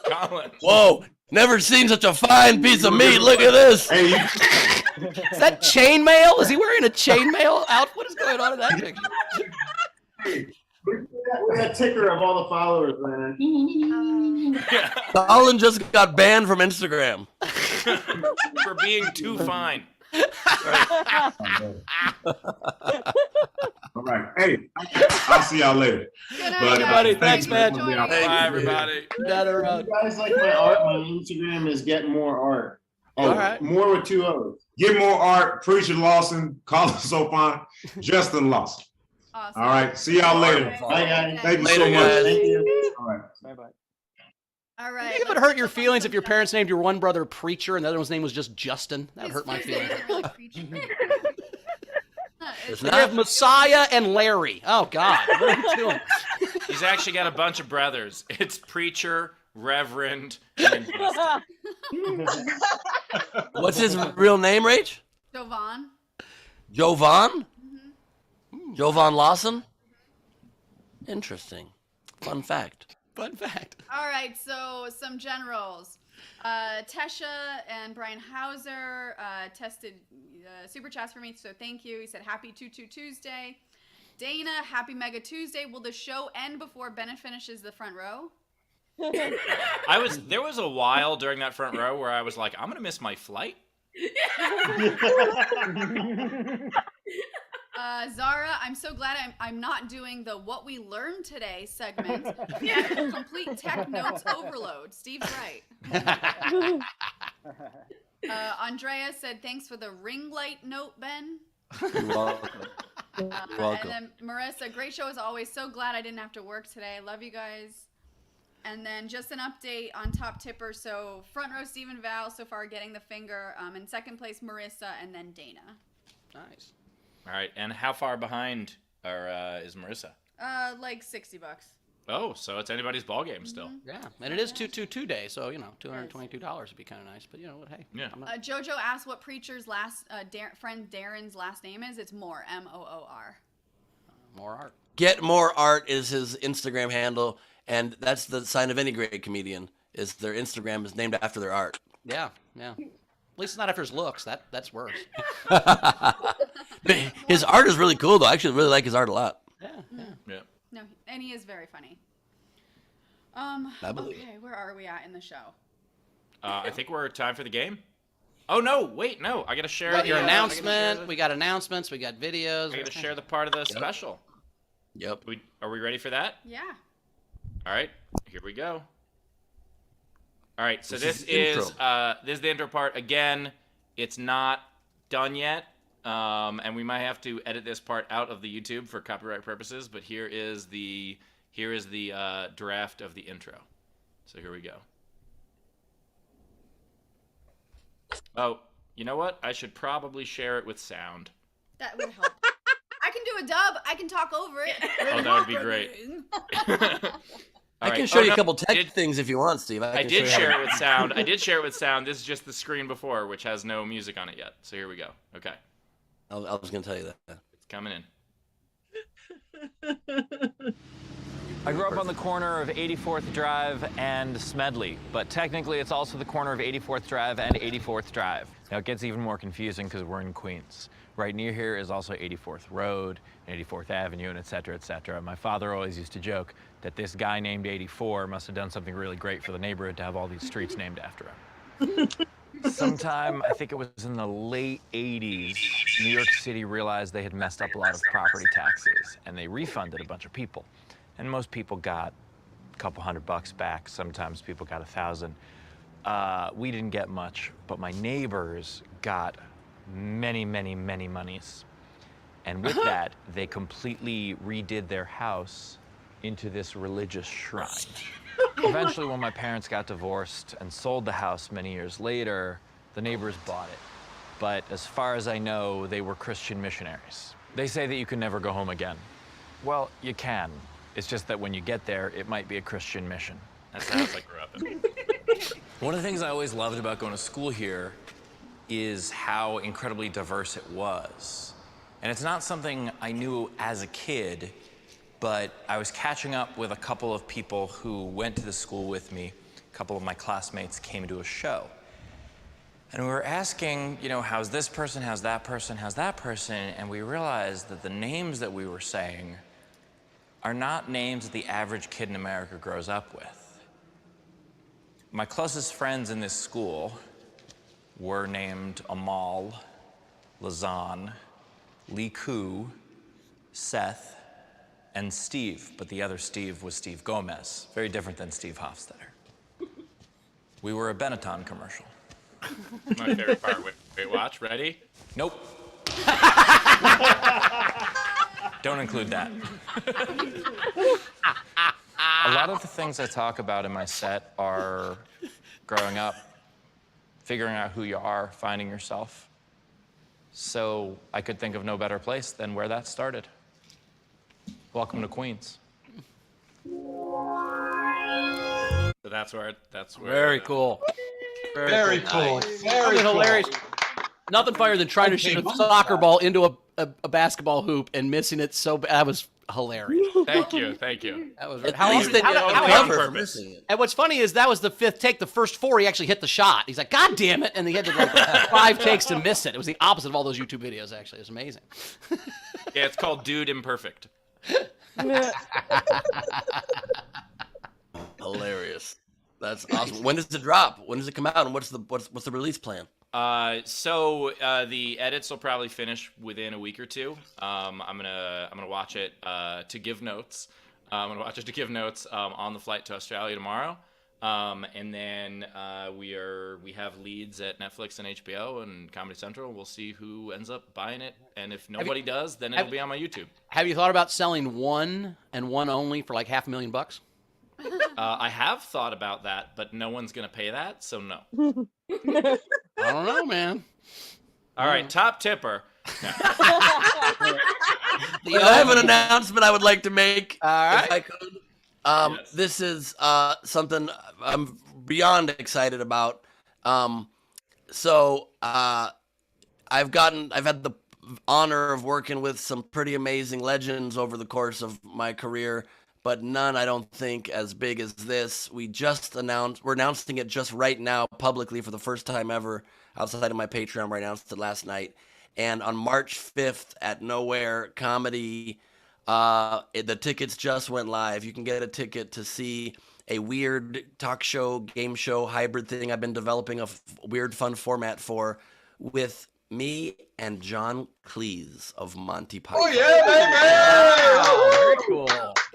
Colin. Whoa. Never seen such a fine piece of meat. Look at this. Is that chainmail? Is he wearing a chainmail outfit? What is going on in that picture? Where's that ticker of all the followers, man? Colin just got banned from Instagram. For being too fine. All right. Hey, I'll see y'all later. Everybody, thanks, man. Bye, everybody. You guys like my art? My Instagram is getting more art. Oh, All right. more with 2 O's. Get more art. Preacher Lawson. Colin so fine. Justin Lawson. Awesome. All right. See y'all later. Bye, guys. Thank you Later, so much. guys. Thank you. All right. Bye-bye. All You right. think it would hurt your feelings if your parents named your one brother Preacher and the other one's name was just Justin? That would hurt my feelings. It's We have not. Messiah and Larry. Oh, God. What are you doing? He's actually got a bunch of brothers. It's Preacher, Reverend, and Justin. What's his real name, Rach? Jovan. Jovan? Jovan Lawson? Interesting. Fun fact. Fun fact. All right, so some generals. Tesha and Brian Hauser tested super chats for me, so thank you. He said, happy 2-2 Tuesday. Dana, happy Mega Tuesday. Will the show end before Bennett finishes the front row? There was a while during that front row where I was like, I'm gonna miss my flight. Zara, I'm so glad I'm not doing the what we learned today segment. Complete tech notes overload. Steve's right. Andrea said, thanks for the ring light note, Ben. You're welcome. You're welcome. And then Marissa, great show as always. So glad I didn't have to work today. Love you guys. And then just an update on top tipper. So front row, Stephen Val so far getting the finger. In second place, Marissa, and then Dana. Nice. All right, and how far behind is Marissa? Like $60. Oh, so it's anybody's ball game still. Yeah, and it is 2-2 day, so $222 would be kind of nice. But you know what? Hey, yeah. Jojo asked what Preacher's last friend Darren's last name is. It's Moore, Moor. More art. Get More Art is his Instagram handle, and that's the sign of any great comedian, is their Instagram is named after their art. Yeah, yeah. At least not after his looks. That's worse. His art is really cool, though. I actually really like his art a lot. Yeah. No, and he is very funny. I believe Okay, where are we at in the show? I think we're time for the game. Oh no! Wait, no! I gotta share We got the, your I gotta share announcement. the- We got announcements. We got videos. I gotta share the part of the special. Yep. Are we ready for that? Yeah. All right, here we go. All right, so This this is is the intro part. Again, it's not done yet, and we might have to edit this part out of the YouTube for copyright purposes. But here is the draft of the intro. So here we go. Oh, you know what? I should probably share it with sound. That would help. I can do a dub. I can talk over it. Oh, that would be great. I can show you a couple tech things if you want, Steve. I did share it with sound. I did share it with sound. This is just the screen before, which has no music on it yet. So here we go. Okay. I was going to tell you that. It's coming in. I grew up on the corner of 84th Drive and Smedley, but technically it's also the corner of 84th Drive and 84th Drive. Now it gets even more confusing because we're in Queens. Right near here is also 84th Road, 84th Avenue, and et cetera, et cetera. My father always used to joke that this guy named 84 must have done something really great for the neighborhood to have all these streets named after him. Sometime, I think it was in the late 80s, New York City realized they had messed up a lot of property taxes, and they refunded a bunch of people. And most people got a couple $100 back. Sometimes people got 1,000. We didn't get much, but my neighbors got many, many, many monies. And with that, they completely redid their house into this religious shrine. Eventually, when my parents got divorced and sold the house many years later, the neighbors bought it. But as far as I know, they were Christian missionaries. They say that you can never go home again. Well, you can. It's just that when you get there, it might be a Christian mission. That's the house I grew up in. One of the things I always loved about going to school here is how incredibly diverse it was. And it's not something I knew as a kid, but I was catching up with a couple of people who went to the school with me. A couple of my classmates came to a show. And we were asking, you know, how's this person, how's that person, how's that person? And we realized that the names that we were saying are not names that the average kid in America grows up with. My closest friends in this school were named Amal, Lawson, Liku, Seth, and Steve, but the other Steve was Steve Gomez, very different than Steve Hofstetter. We were a Benetton commercial. My favorite part. Wait, watch. Ready? Nope. Don't include that. A lot of the things I talk about in my set are growing up, figuring out who you are, finding yourself. So I could think of no better place than where that started. Welcome to Queens. So that's where. Very cool. Very cool. Nice. Very cool. Hilarious. Nothing funnier than trying to shoot a soccer ball into a basketball hoop and missing it so bad. That was hilarious. Thank you. That was At how least long they how- did how- it how- cover for missing it. And what's funny is that was the fifth take. The first four, he actually hit the shot. He's like, God damn it. And he had to like 5 takes to miss it. It was the opposite of all those YouTube videos, actually. It was amazing. Yeah, it's called Dude Imperfect. Hilarious. That's awesome. When does it drop? When does it come out? And what's the release plan? So the edits will probably finish within a week or two. I'm gonna watch it to give notes. I'm gonna watch it to give notes on the flight to Australia tomorrow. And then we have leads at Netflix and HBO and Comedy Central. We'll see who ends up buying it, and if nobody does, then it'll be on my YouTube. Have you thought about selling one and one only for like $500,000? I have thought about that, but no one's gonna pay that, so no. I don't know, man. All right, top tipper. I have an announcement I would like to make. All right. If I could. This is something I'm beyond excited about. I've had the honor of working with some pretty amazing legends over the course of my career, but none I don't think as big as this. We're announcing it just right now publicly for the first time ever outside of my Patreon, where I announced it last night. And on March 5th at Nowhere Comedy, the tickets just went live. You can get a ticket to see a weird talk show, game show, hybrid thing I've been developing a weird, fun format for with me and John Cleese of Monty Python. Oh, yeah, baby! Very cool.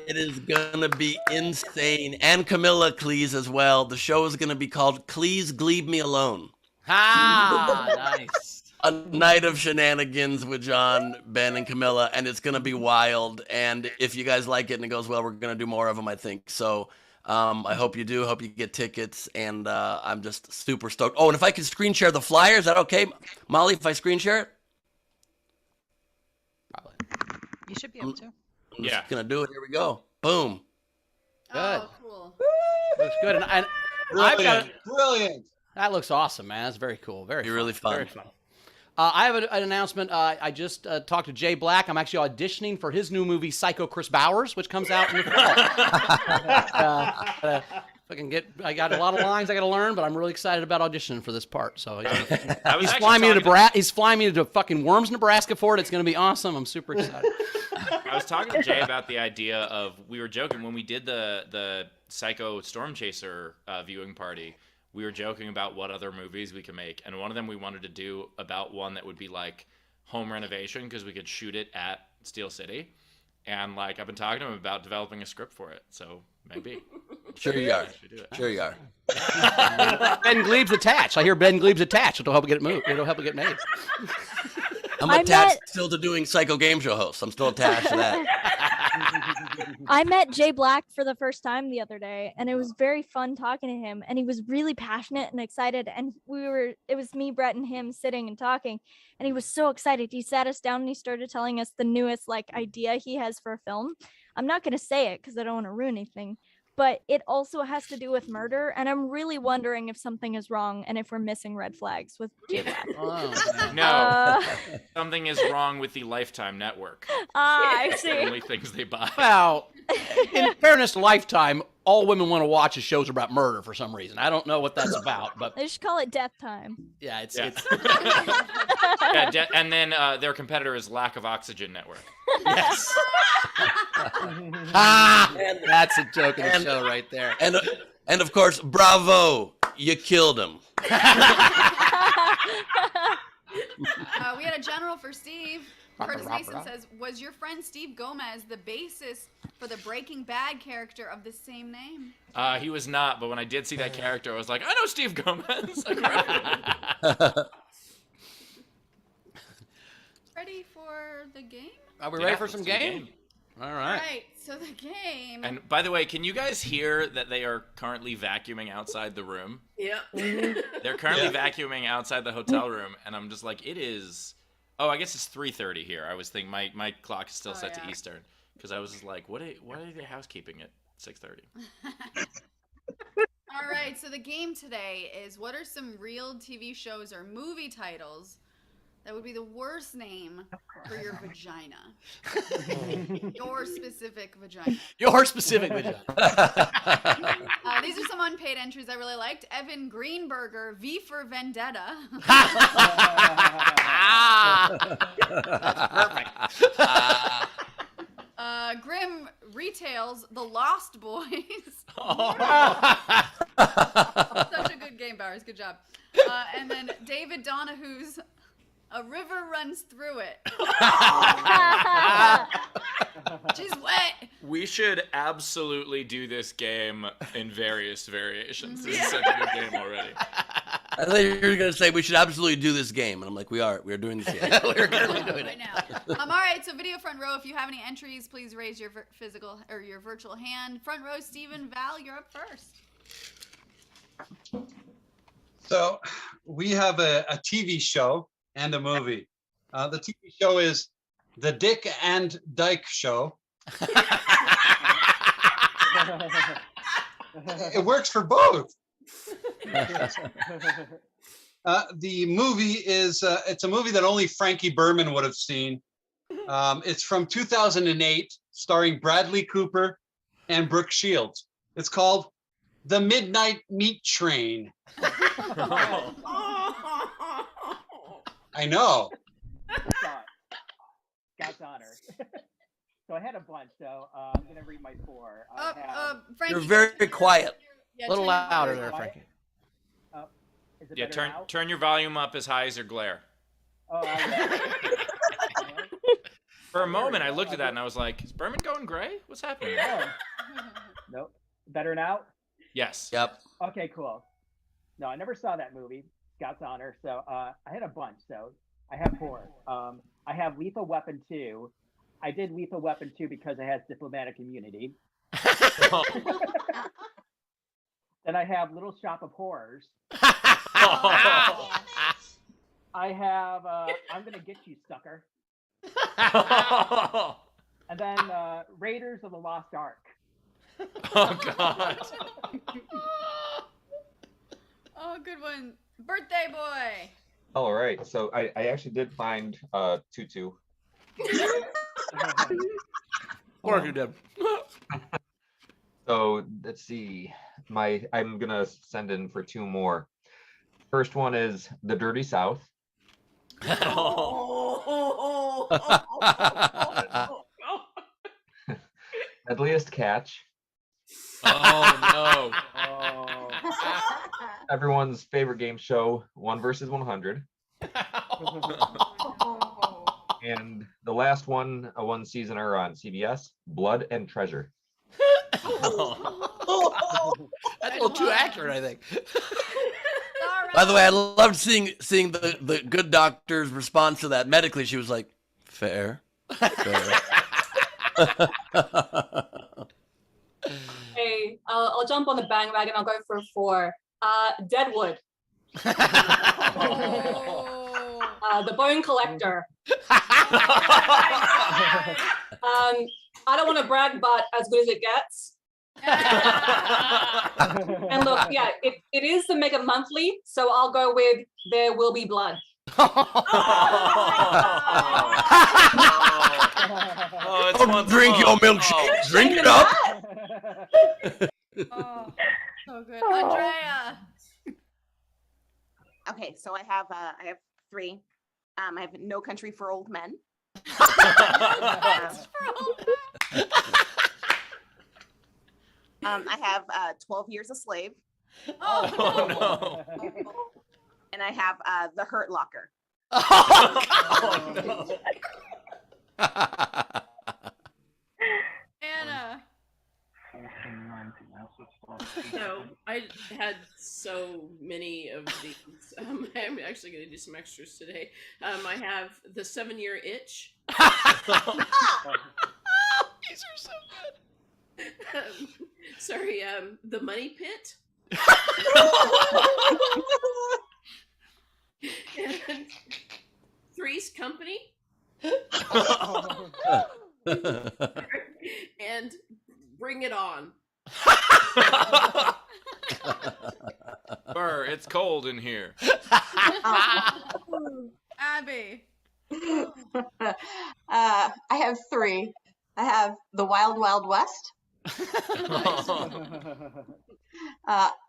It is going to be insane. And Camilla Cleese as well. The show is going to be called Cleese Leave Me Alone. Nice. A night of shenanigans with John, Ben, and Camilla, and it's going to be wild. And if you guys like it and it goes well, we're going to do more of them, I think. So I hope you do. Hope you get tickets. And I'm just super stoked. Oh, and if I could screen share the flyer, is that okay? Molly, if I screen share it? You should be able to. I'm just going to do it. Here we go. Boom. Good. Oh, cool. Looks good. And I've got Brilliant. That looks awesome, man. That's very cool. Very Be really fun. Very fun. I have an announcement. I just talked to Jay Black. I'm actually auditioning for his new movie, Psycho Chris Bowers, which comes out in the fall. I got a lot of lines I got to learn, but I'm really excited about auditioning for this part. So he's flying me to Nebraska. He's flying me to fucking Worms, Nebraska for it. It's going to be awesome. I'm super excited. I was talking to Jay about the idea of, we were joking when we did the Psycho Storm Chaser viewing party. we were joking about what other movies we could make, and one of them we wanted to do about one that would be like home renovation because we could shoot it at Steel City, and like I've been talking to him about developing a script for it, so maybe. Sure you are. Should do it. Sure you are. Ben Glebe's attached. I hear Ben Glebe's attached. It'll help it get moved. It'll help it get made. I'm attached still to doing Psycho Game Show hosts. I'm still attached to that. I met Jay Black for the first time the other day, and it was very fun talking to him, and he was really passionate and excited, and it was me, Brett, and him sitting and talking, and he was so excited. He sat us down and he started telling us the newest like idea he has for a film. I'm not going to say it because I don't want to ruin anything, but it also has to do with murder, and I'm really wondering if something is wrong and if we're missing red flags with Jay Black. No, something is wrong with the Lifetime network. I It's see. the only things they buy. Well, in fairness to Lifetime, all women want to watch is shows about murder for some reason. I don't know what that's about, but They should call it Death Time. yeah, it's Yeah, and then their competitor is Lack of Oxygen Network. yes. Ah, that's a joke of the show right there. And of course, bravo, you killed him. We had a general for Steve. Curtis Mason says, was your friend Steve Gomez the basis for the Breaking Bad character of the same name? He was not, but when I did see that character, I was like, I know Steve Gomez. Ready for the game? Are we ready for some game? All All right. right, so the game. And by the way, can you guys hear that they are currently vacuuming outside the room? Yeah. They're currently vacuuming outside the hotel room, and I'm just like, it is. Oh, I guess it's 3:30 here. I was thinking my clock is still set to Eastern because I was just like, why are they housekeeping at 6:30? All right, so the game today is what are some real TV shows or movie titles that would be the worst name for your vagina? Your specific vagina. Your specific vagina. These are some unpaid entries I really liked. Evan Greenberger, V for Vendetta. That's perfect. Grim Retails, The Lost Boys. Such a good game, Bowers. Good job. And then David Donahue's A River Runs Through It. She's wet. We should absolutely do this game in various variations. This is such a good game already. I thought you were going to say we should absolutely do this game. And I'm like, we are doing this game. We're currently doing Right it. now. All right, so video front row, if you have any entries, please raise your physical or your virtual hand. Front row, Stephen, Val, you're up first. So we have a TV show and a movie. The TV show is The Dick and Dyke Show. It works for both. The movie is it's a movie that only Frankie Berman would have seen. It's from 2008, starring Bradley Cooper and Brooke Shields. It's called The Midnight Meat Train. I know. Scott's honor. So I had a bunch, so I'm gonna read my four. Frankie, You're very quiet. A little louder there, Frankie. Is it Yeah, better now? turn your volume up as high as your glare. Oh, For a moment, I looked at that and I was like, is Berman going gray? What's happening? Nope. Better now? Yes. Yep. Okay, cool. No, I never saw that movie, Scott's honor. So I had a bunch. So I have four. I have Lethal Weapon 2. I did Lethal Weapon 2 because it has diplomatic immunity. Then I have Little Shop of Horrors. I have I'm Gonna Get You, Sucker. And then Raiders of the Lost Ark. Oh, God. Oh, good one. Birthday boy. All right, so I actually did find Tutu. Or you did. So let's see. I'm gonna send in for two more. First one is The Dirty South. Deadliest Catch. Oh, no. everyone's favorite game show, 1 versus 100. And the last one seasoner on CBS, Blood and Treasure. That's a little too accurate, I think. By the way, I loved seeing the good doctor's response to that. Medically, she was like, fair. Hey, I'll jump on the bandwagon. I'll go for 4. Deadwood. The Bone Collector. I don't want to brag, but as good as it gets. And look, yeah, it is the Mega Monthly, so I'll go with There Will Be Blood. Drink your milkshake. Drink it up. Oh, so good. Andrea. Okay, so I have 3. I have No Country for Old Men. I have 12 Years a Slave. Oh, no. And I have The Hurt Locker. Anna. So I had so many of these. I'm actually going to do some extras today. I have the 7-Year Itch. These are so good. Sorry, the Money Pit. And Three's Company. And Bring It On. Burr, it's cold in here. Abby. I have 3. I have The Wild Wild West.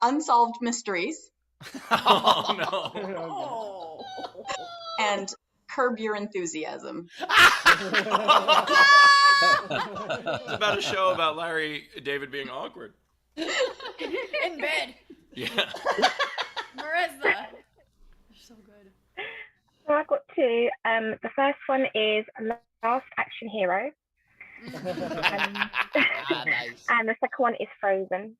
Unsolved Mysteries. Oh no. Oh. And Curb Your Enthusiasm. It's about a show about Larry David being awkward. In bed. Yeah. Marissa. They're so good. So I've got 2. The first one is Last Action Hero. Nice. And the second one is Frozen.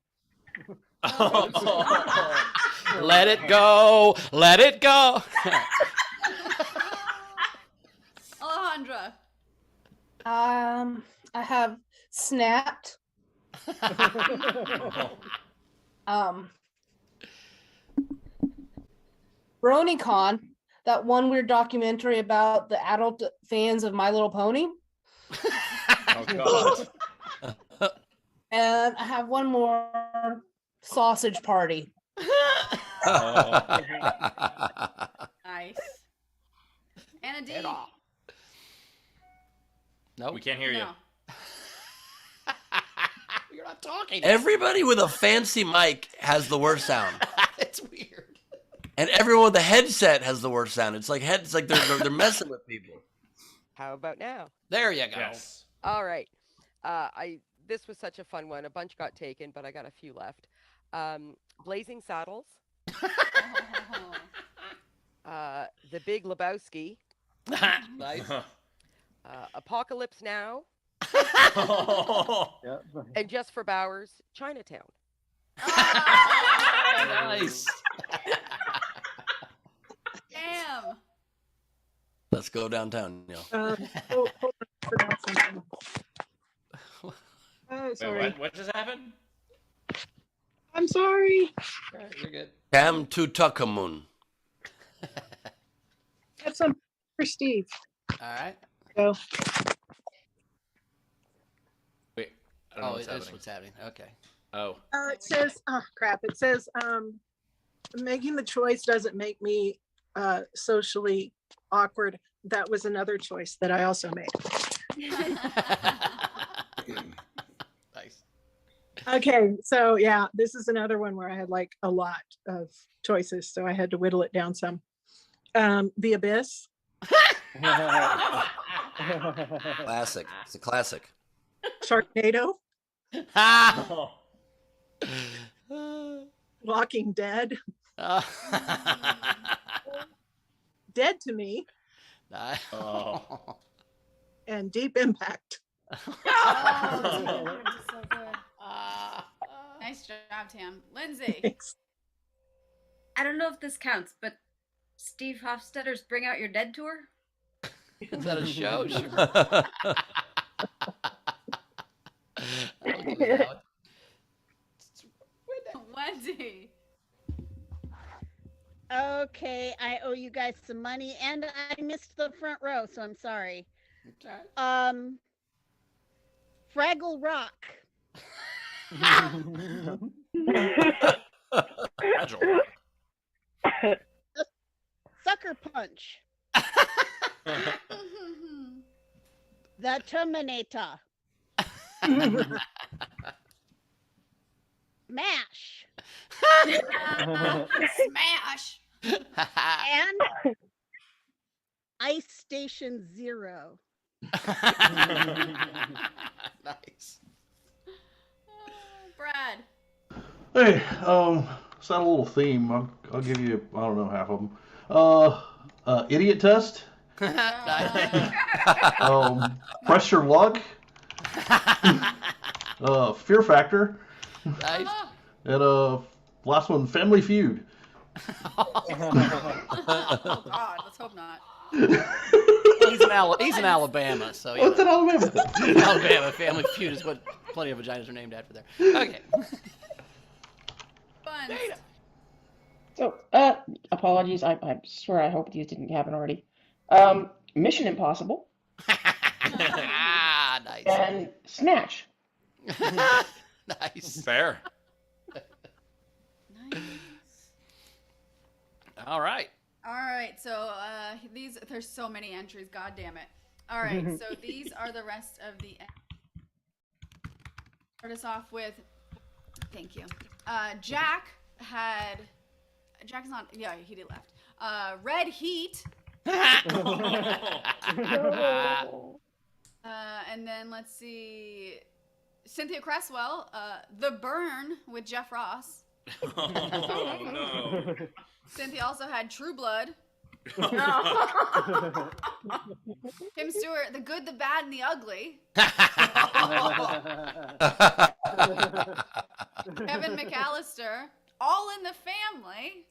Let it go. Let it go. Alejandra. I have Snapped. BronyCon, that one weird documentary about the adult fans of My Little Pony. Oh god. And I have one more, Sausage Party. Nice. Anna D. Nope. We can't hear you. No. You're not talking. Everybody with a fancy mic has the worst sound. It's weird. And everyone with a headset has the worst sound. It's like they're messing with people. How about now? There you go. Yes. All right. This was such a fun one. A bunch got taken, but I got a few left. Blazing Saddles. The Big Lebowski. Nice. Apocalypse Now. And Just for Bowers, Chinatown. Nice. Damn. Let's go downtown, yo. Hold on, forgot something. Wait, Sorry. what just happened? I'm sorry. You're good. Cam Tutankhamun. Have some for Steve. All right. Go. Wait, I don't know Oh, what's that's happening. what's happening. Okay. Oh. It says, oh crap. It says, making the choice doesn't make me socially awkward. That was another choice that I also made. Nice. Okay, so yeah, this is another one where I had like a lot of choices, so I had to whittle it down some. The Abyss. Classic. It's a classic. Sharknado. Walking Dead. Dead to Me. Oh. And Deep Impact. Oh, so good. Nice job, Tam. Lindsay. I don't know if this counts, but Steve Hofstadter's Bring Out Your Dead tour? Is that a show? Sure. I'll give it out. Wendy. Okay, I owe you guys some money, and I missed the front row, so I'm sorry. Okay. Fraggle Rock. Sucker Punch. The Terminator. MASH. Smash. And Ice Station Zero. Nice. Brad. Hey, set a little theme. I'll give you, I don't know, half of them. Idiot Test. Press Your Luck. Fear Factor. Nice. And last one, Family Feud. Oh God, let's hope not. He's in Alabama, so yeah. What's in Alabama? Alabama. Family Feud is what plenty of vaginas are named after there. Okay. Fun. So, apologies. I swear I hope these didn't happen already. Mission Impossible. Nice. And Snatch. Nice. Fair. Nice. All right. All right, so there's so many entries. God damn it! All right, so these are the rest of the. Start us off with. Thank you. Jack's not. Yeah, he did left. Red Heat. And then let's see. Cynthia Cresswell. The Burn with Jeff Ross. Oh, no. Cynthia also had True Blood. Tim Stewart, The Good, the Bad, and the Ugly. Kevin McAllister, All in the Family.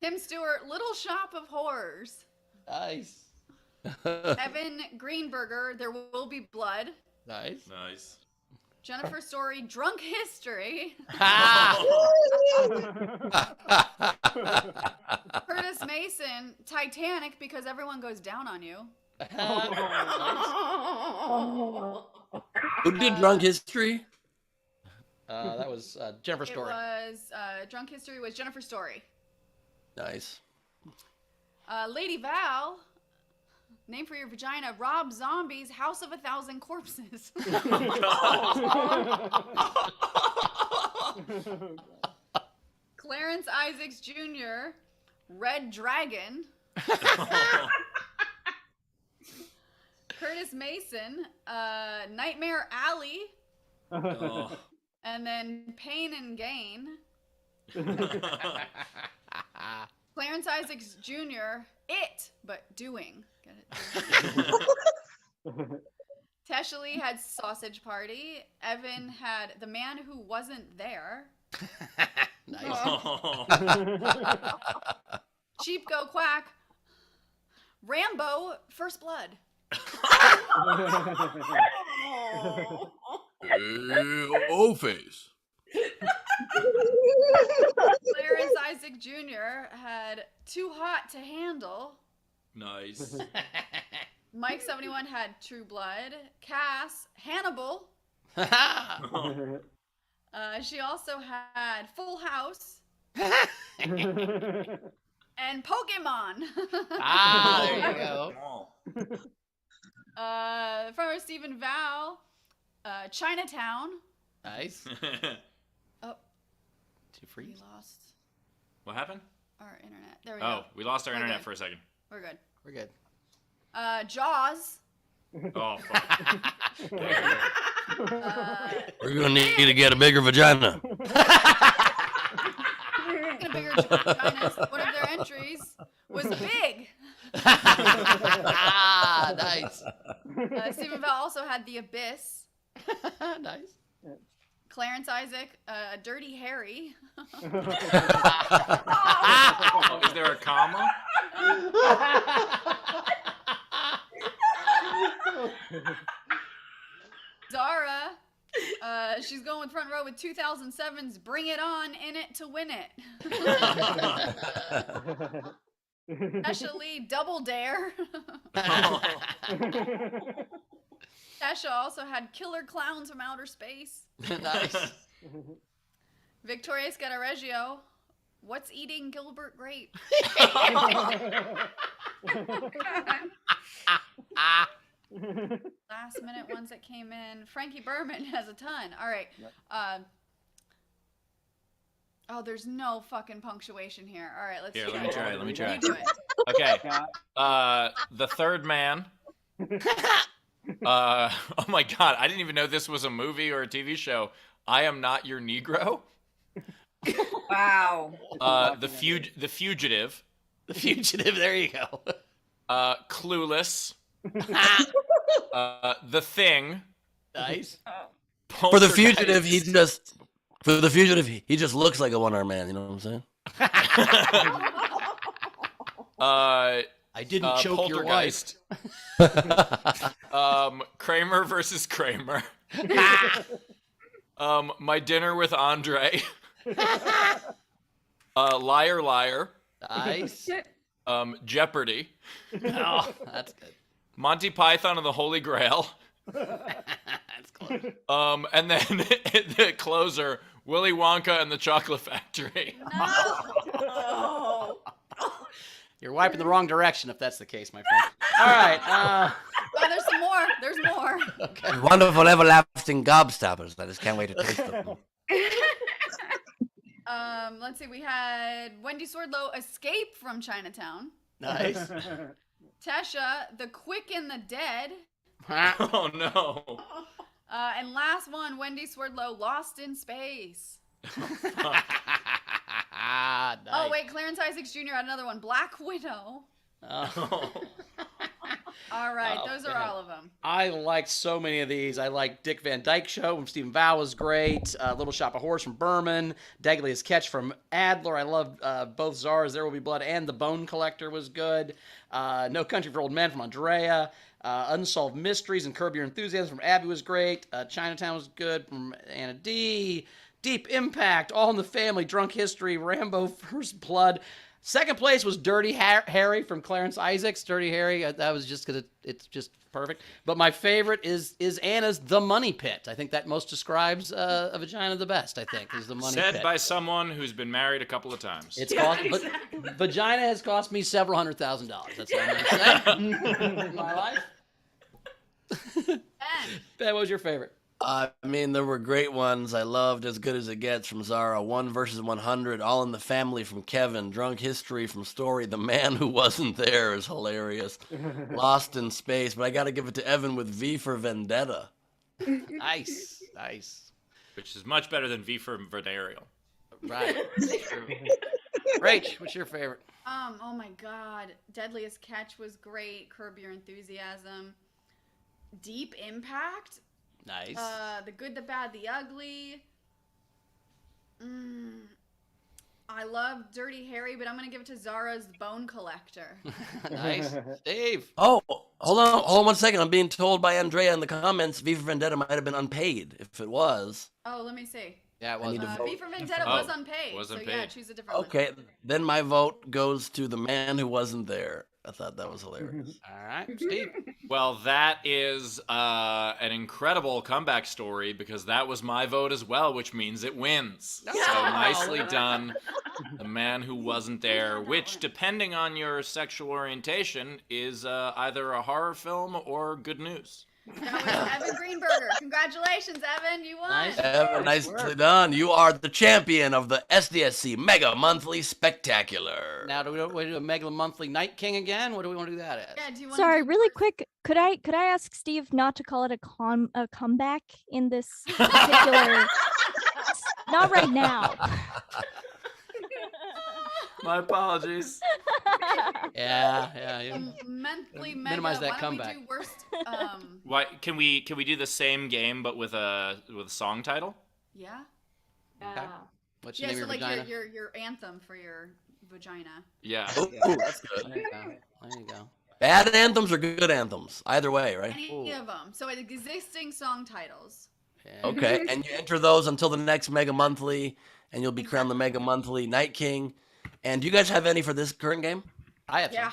Tim Stewart, Little Shop of Horrors. Nice. Evan Greenberger, There Will Be Blood. Nice. Nice. Jennifer Story, Drunk History. Curtis Mason, Titanic, because everyone goes down on you. Who did Drunk History? That was Jennifer Story. It was Drunk History was Jennifer Story. Nice. Lady Val, Name for Your Vagina, Rob Zombie's House of a Thousand Corpses. Clarence Isaacs Jr., Red Dragon. Curtis Mason, Nightmare Alley. Oh. And then Pain and Gain. Clarence Isaacs Jr., It, but Doing. Get it? Tesha Lee had Sausage Party. Evan had The Man Who Wasn't There. Nice. Sheep Go Quack. Rambo, First Blood. O-Face. Clarence Isaac Jr. had Too Hot to Handle. Nice. Mike 71 had True Blood. Cass, Hannibal. She also had Full House. And Pokemon. There you go. From Stephen Val, Chinatown. Nice. Oh, Did you freeze? we lost What happened? our internet. There we go. Oh, we lost our We're internet good. for a second. We're good. We're good. Jaws. Oh, fuck. We're gonna need to get a bigger vagina. Speaking of bigger vaginas, one of their entries was big. Ah, nice. Stephen Val also had The Abyss. Nice. Clarence Isaac, Dirty Harry. Oh, is there a comma? Zara, she's going front row with 2007's Bring It On, In It to Win It. Tasha Lee, Double Dare. Tasha also had Killer Clowns from Outer Space. Nice. Victoria Scararegio, What's Eating Gilbert Grape? Last minute ones that came in. Frankie Berman has a ton. All right. Oh, there's no fucking punctuation here. All right, let's Here, try let me try. Let me try. You do it. Okay. The Third Man. Oh my God, I didn't even know this was a movie or a TV show. I Am Not Your Negro. Wow. The Fugitive. The Fugitive. There you go. Clueless. The Thing. Nice. For the fugitive, he just looks like a one-armed man. You know what I'm saying? I didn't choke your wife. Kramer versus Kramer. My Dinner with Andre. Liar Liar. Nice. Jeopardy. Oh, that's good. Monty Python and the Holy Grail. That's close. And then the closer, Willy Wonka and the Chocolate Factory. No. You're wiping the wrong direction if that's the case, my friend. All right. Oh, there's some more. There's more. Okay. Wonderful, everlasting gobstoppers. I just can't wait to taste them. Let's see. We had Wendy Swordlow, Escape from Chinatown. Nice. Tasha, The Quick and the Dead. Oh no. And last one, Wendy Swordlow, Lost in Space. Nice. Oh wait, Clarence Isaacs Jr. had another one, Black Widow. Oh. All right, Oh, those are man. all of them. I liked so many of these. I liked Dick Van Dyke Show from Stephen Val was great. Little Shop of Horrors from Berman. Deadliest Catch from Adler. I loved both Zara's There Will Be Blood and The Bone Collector was good. No Country for Old Men from Andrea. Unsolved Mysteries and Curb Your Enthusiasm from Abby was great. Chinatown was good from Anna D. Deep Impact, All in the Family, Drunk History, Rambo First Blood. Second place was Dirty Harry from Clarence Isaacs. Dirty Harry, that was just because it's just perfect. But my favorite is Anna's The Money Pit. I think that most describes a vagina the best, I think, is The Money Pit. Said by someone who's been married a couple of times. It's cost, but vagina has cost me several $100,000. That's what I'm going to say in my life. Ben, what was your favorite? I mean, there were great ones. I loved As Good as It Gets from Zara, 1 versus 100, All in the Family from Kevin, Drunk History from Story, The Man Who Wasn't There is hilarious, Lost in Space, but I got to give it to Evan with V for Vendetta. Nice, nice. Which is much better than V for Venereal. Right. Rach, what's your favorite? Oh my God, Deadliest Catch was great. Curb Your Enthusiasm. Deep Impact. Nice. The Good, the Bad, the Ugly. I love Dirty Harry, but I'm gonna give it to Zara's Bone Collector. Nice. Dave. Oh, hold on 1 second. I'm being told by Andrea in the comments V for Vendetta might have been unpaid. If it was. Oh, let me see. Yeah, it was. V for Vendetta was unpaid. Was unpaid. So yeah, choose a different one. Okay, then my vote goes to The Man Who Wasn't There. I thought that was hilarious. All right, Steve. Well, that is an incredible comeback story because that was my vote as well, which means it wins. So nicely done. The Man Who Wasn't There, which, depending on your sexual orientation, is either a horror film or good news. That was Evan Greenberger. Congratulations, Evan. You won. Evan, nicely done. You are the champion of the SDSC Mega Monthly Spectacular. Now, do we do a Mega Monthly Night King again? What do we want to do that as? Yeah, do you want Sorry, really quick. Could I ask Steve not to call it a comeback in this particular? Not right now. My apologies. Yeah. Monthly Mega. Minimize that Why comeback. Don't we do worst, Why can we do the same game but with a song title? yeah. Okay. What's Yeah, your name so of your like vagina? your anthem for your vagina. Yeah. Ooh, that's good. There you go. There you go. Bad anthems or good anthems? Either way, right? Any of them. So existing song titles. Okay, and you enter those until the next Mega Monthly, and you'll be crowned the Mega Monthly Night King. And do you guys have any for this current game? I have. Yeah.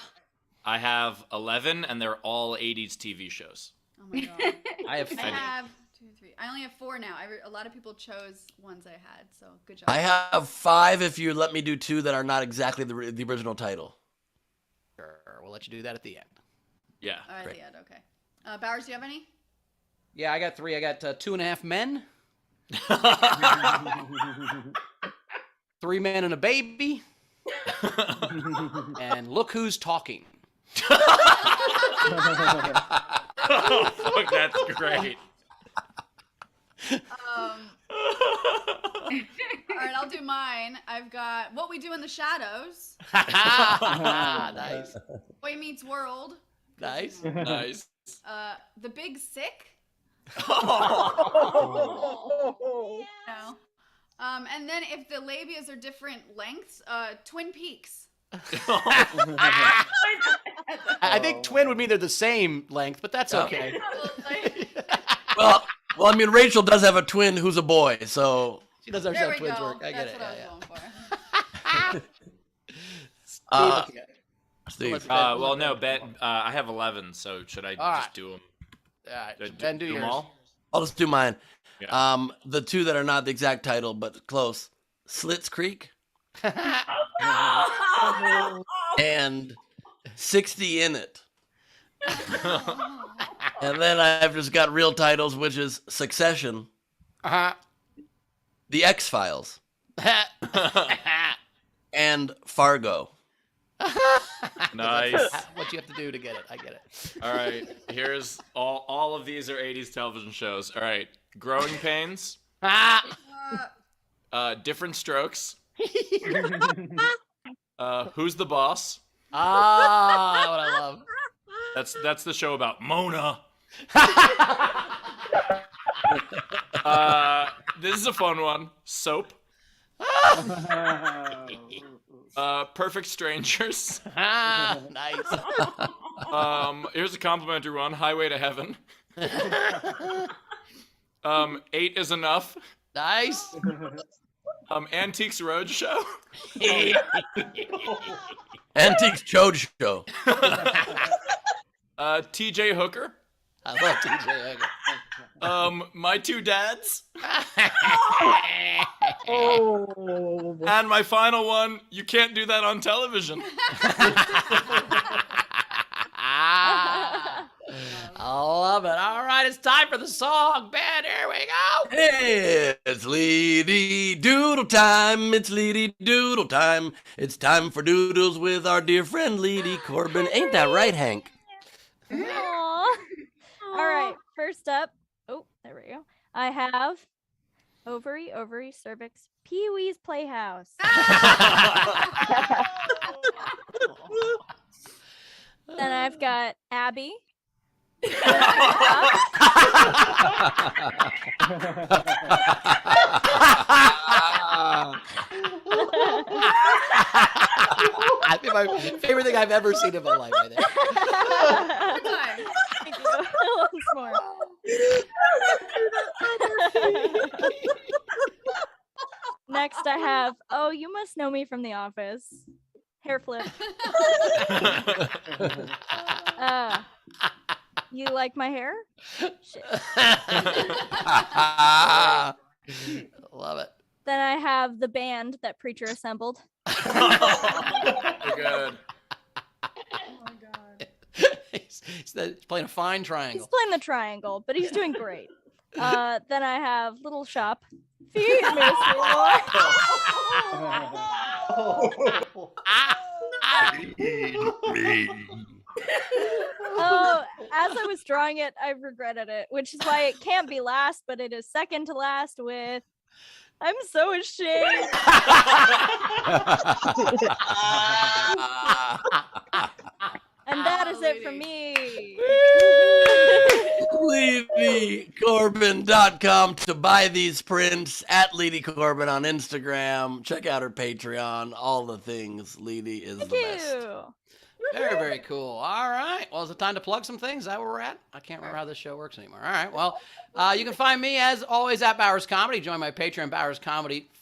I have 11, and they're all 80s TV shows. Oh my god. I have I have 2, 3. I only have 4 now. A lot of people chose ones I had, so good job. I have 5 if you let me do 2 that are not exactly the original title. Sure, we'll let you do that at the end. Yeah. All right, the end. Okay. Bowers, do you have any? Yeah, I got 3. I got 2.5 Men. 3 Men and a Baby. And Look Who's Talking. Oh, fuck, that's great. All right, I'll do mine. I've got What We Do in the Shadows. Nice. Boy Meets World. Nice. Nice. The Big Sick. Oh. No. And then if the labias are different lengths, Twin Peaks. I think twin would mean they're the same length, but that's okay. Well, I mean, Rachel does have a twin who's a boy, so She does understand how twins work. I get That's it. what Yeah, I was yeah. going for. Steve. Well, no, Bet. I have 11, so should I All just right. do them? All right. Ben, do them yours. all? I'll just do mine. Yeah. The 2 that are not the exact title, but close. Slits Creek and 60 in It. And then I've just got real titles, which is Succession, The X-Files, and Fargo. Nice. What you have to do to get it. I get it. All right, here's all of these are 80s television shows. All right, Growing Pains, Different Strokes, Who's the Boss? What I love. That's the show about Mona. This is a fun one. Soap. Perfect Strangers. Nice. Here's a complimentary one. Highway to Heaven. 8 is Enough. Nice. Antiques Roadshow. Antiques Roadshow. TJ Hooker. I love TJ Hooker. My Two Dads. Oh. And my final one, You Can't Do That on Television. I love it. All right, it's time for the song, Ben. Here we go. Hey, it's Lady Doodle time. It's Lady Doodle time. It's time for doodles with our dear friend Lady Corbin. Ain't that right, Hank? Aw. All right, first up. Oh, there we go. I have Ovary, Cervix, Pee-wee's Playhouse. Then I've got Abby. I think my favorite thing I've ever seen in my life right there. Thank you. Once more. Next, I have, oh, you must know me from The Office. Hair flip. You like my hair? Shit. Love it. Then I have the band that Preacher assembled. We're good. He's playing a fine triangle. He's playing the triangle, but he's doing great. Then I have Little Shop. Feed me, Seymour. Oh, as I was drawing it, I regretted it, which is why it can't be last, but it is second to last with I'm so ashamed. And that is it for me. LeeDeeCorbin.com to buy these prints. At Leedy Corbin on Instagram. Check out her Patreon. All the things. Leedy is the best. Very, very cool. All right. Well, is it time to plug some things? Is that where we're at? I can't remember how this show works anymore. All right. Well, you can find me, as always, at Bowers Comedy. Join my Patreon, Bowers Comedy /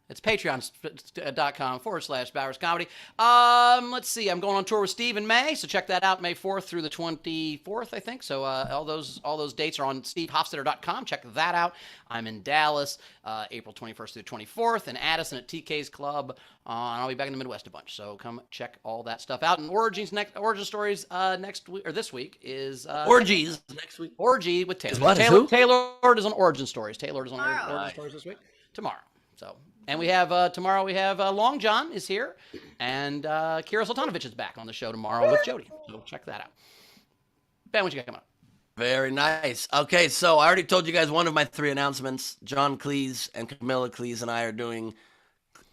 It's patreon.com/Bowers Comedy. Let's see. I'm going on tour with Steve in May, so check that out, May 4th through the 24th, I think. So all those dates are on stevehofstetter.com. Check that out. I'm in Dallas, April 21st through 24th, and Addison at TK's Club. And I'll be back in the Midwest a bunch. So come check all that stuff out. And Origin Stories next week or this week is Orgies next week. Orgy with Taylor. What? Taylor is on Origin Stories. Taylor is on Origin Stories this week. Tomorrow. So. And we have tomorrow. We have Long John is here, and Kira Sultanovich is back on the show tomorrow with Jody. So check that out. Ben, what you got coming up? Very nice. Okay, so I already told you guys one of my 3 announcements. John Cleese and Camilla Cleese and I are doing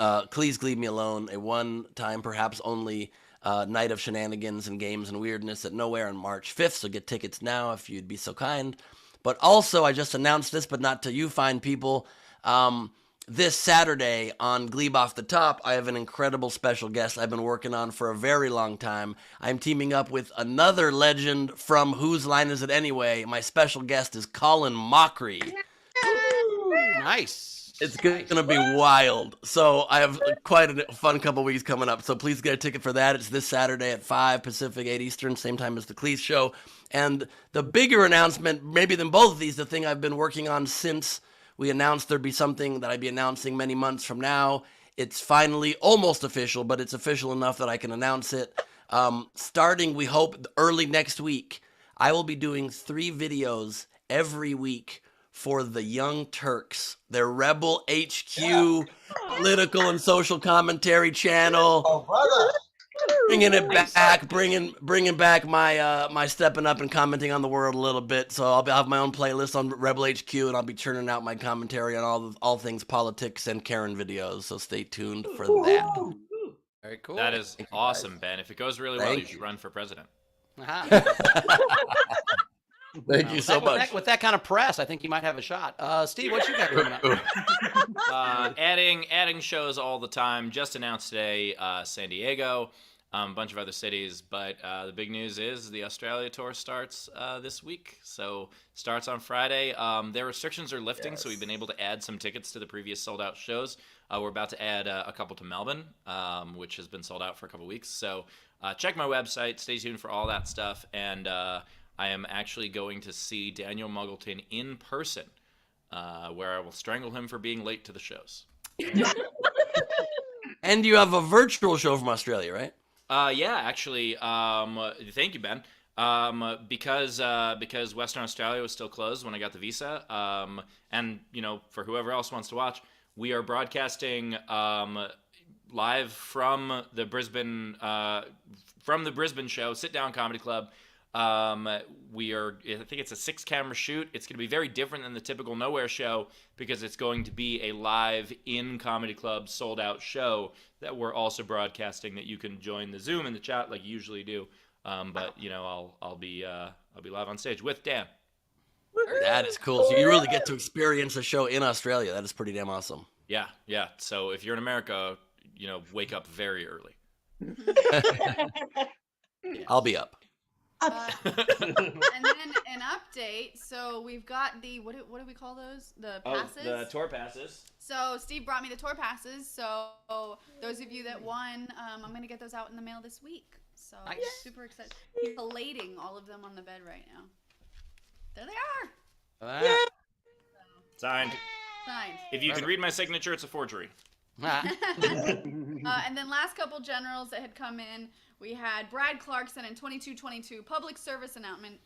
Cleese Leave Me Alone, a one-time, perhaps only night of shenanigans and games and weirdness at Nowhere on March 5th. So get tickets now if you'd be so kind. But also, I just announced this, but not to you fine people. This Saturday on Glebe Off the Top, I have an incredible special guest I've been working on for a very long time. I'm teaming up with another legend from Whose Line Is It Anyway? My special guest is Colin Mockery. Nice. It's going to be wild. So I have quite a fun couple weeks coming up. So please get a ticket for that. It's this Saturday at 5 Pacific, 8 Eastern, same time as the Cleese Show. And the bigger announcement, maybe than both of these, the thing I've been working on since we announced there'd be something that I'd be announcing many months from now. It's finally almost official, but it's official enough that I can announce it. Starting, we hope, early next week, I will be doing 3 videos every week for the Young Turks, their Rebel HQ political and social commentary channel. Oh, brother. Bringing it back, bringing back my stepping up and commenting on the world a little bit. So I'll have my own playlist on Rebel HQ, and I'll be churning out my commentary on all things politics and Karen videos. So stay tuned for that. Very cool. That is awesome, Ben. If it goes really well, you should run for president. Thank you so much. With that kind of press, I think you might have a shot. Steve, what you got coming up? Adding shows all the time. Just announced today, San Diego, a bunch of other cities. But the big news is the Australia tour starts this week. So starts on Friday. Their restrictions are lifting, so we've been able to add some tickets to the previous sold-out shows. We're about to add a couple to Melbourne, which has been sold out for a couple weeks. So check my website. Stay tuned for all that stuff. And I am actually going to see Daniel Muggleton in person, where I will strangle him for being late to the shows. And you have a virtual show from Australia, right? Yeah, actually. Thank you, Ben. Because Western Australia was still closed when I got the visa. And for whoever else wants to watch, we are broadcasting live from the Brisbane show, Sit Down Comedy Club. I think it's a 6-camera shoot. It's going to be very different than the typical Nowhere show because it's going to be a live in Comedy Club sold out show that we're also broadcasting, that you can join the Zoom and the chat like you usually do. But I'll be live on stage with Dan. That is cool. So you really get to experience a show in Australia. That is pretty damn awesome. Yeah. So if you're in America, wake up very early. I'll be up. And then an update. So we've got the what do we call those? The passes. Oh, the tour passes. So Steve brought me the tour passes. So those of you that won, I'm gonna get those out in the mail this week. So nice. Super excited. He's collating all of them on the bed right now. There they are. Signed. Signed. If you can read my signature, it's a forgery. And then last couple generals that had come in, we had Brad Clarkson in 2222 public service announcement.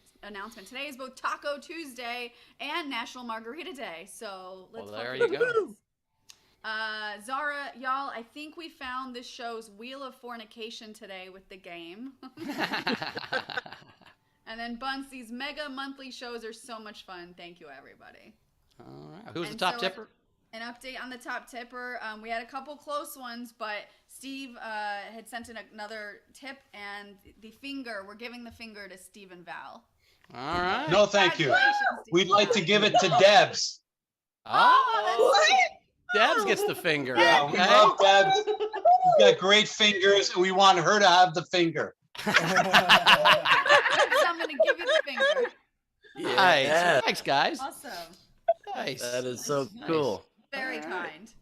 Today is both Taco Tuesday and National Margarita Day. So let's there you go. Zara, y'all, I think we found this show's Wheel of Fornication today with the game. And then Bunce, these mega monthly shows are so much fun. Thank you, everybody. All right. Who's the top tipper? An update on the top tipper. We had a couple close ones, but Steve had sent in another tip, and we're giving the finger to Steve and Val. All right. No, thank you. We'd like to give it to Debs. Oh, Debs gets the finger. Yeah, we love Debs. She's got great fingers, and we want her to have the finger. So I'm going to give you the finger. Nice. Yeah. Thanks, guys. Awesome. Nice. That is so Nice. cool. Very kind.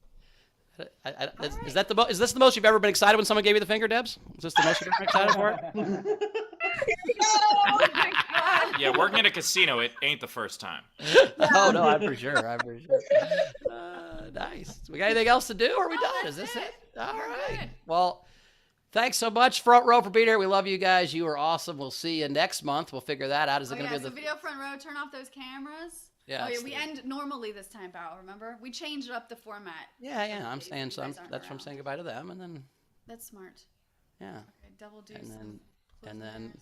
Is this the most you've ever been excited when someone gave you the finger, Debs? Is this the most you've ever been excited for? Yeah, working at a casino, it ain't the first time. Oh no, I'm for sure. Nice. We got anything else to do? Or are we done? Is this it? All right. Well, thanks so much, Front Row, for being here. We love you guys. You are awesome. We'll see you next month. We'll figure that out. Is it going to be so video front row, turn off those cameras. Yeah, we end normally this time, Bao, remember? We changed up the format. Yeah. I'm saying so. That's why I'm saying goodbye to them, and then. That's smart. Yeah. Okay, double do. And then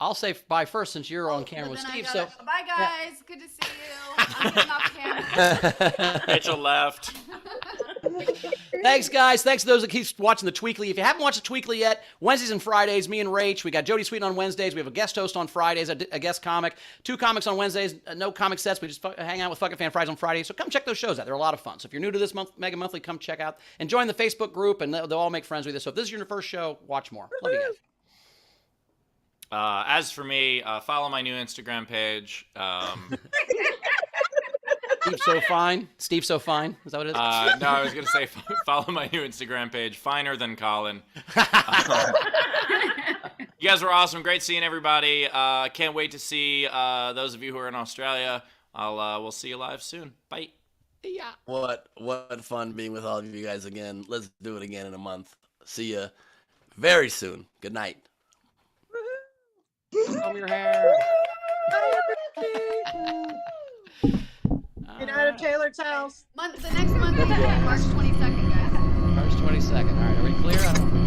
I'll say bye first since you're on camera with Steve. So bye guys. Good to see you. I'm getting off camera. Rachel left. Thanks, guys. Thanks to those that keep watching the Tweekly. If you haven't watched the Tweekly yet, Wednesdays and Fridays, me and Rach. We got Jody Sweeten on Wednesdays. We have a guest host on Fridays, a guest comic. 2 comics on Wednesdays, no comic sets. We just hang out with Fucking Fan Fridays on Fridays. So come check those shows out. They're a lot of fun. So if you're new to this Mega Monthly, come check out and join the Facebook group, and they'll all make friends with you. So if this is your first show, watch more. Love you guys. As for me, follow my new Instagram page. Steve's so fine. Steve's so fine. Is that what it is? No, I was going to say follow my new Instagram page, Finer Than Colin. You guys were awesome. Great seeing everybody. Can't wait to see those of you who are in Australia. We'll see you live soon. Bye. Yeah. What fun being with all of you guys again. Let's do it again in a month. See ya very soon. Good night. Comb your hair. Get out of Taylor's house. The next month is March 22nd, guys. March 22nd. All right, are we clear? I don't know.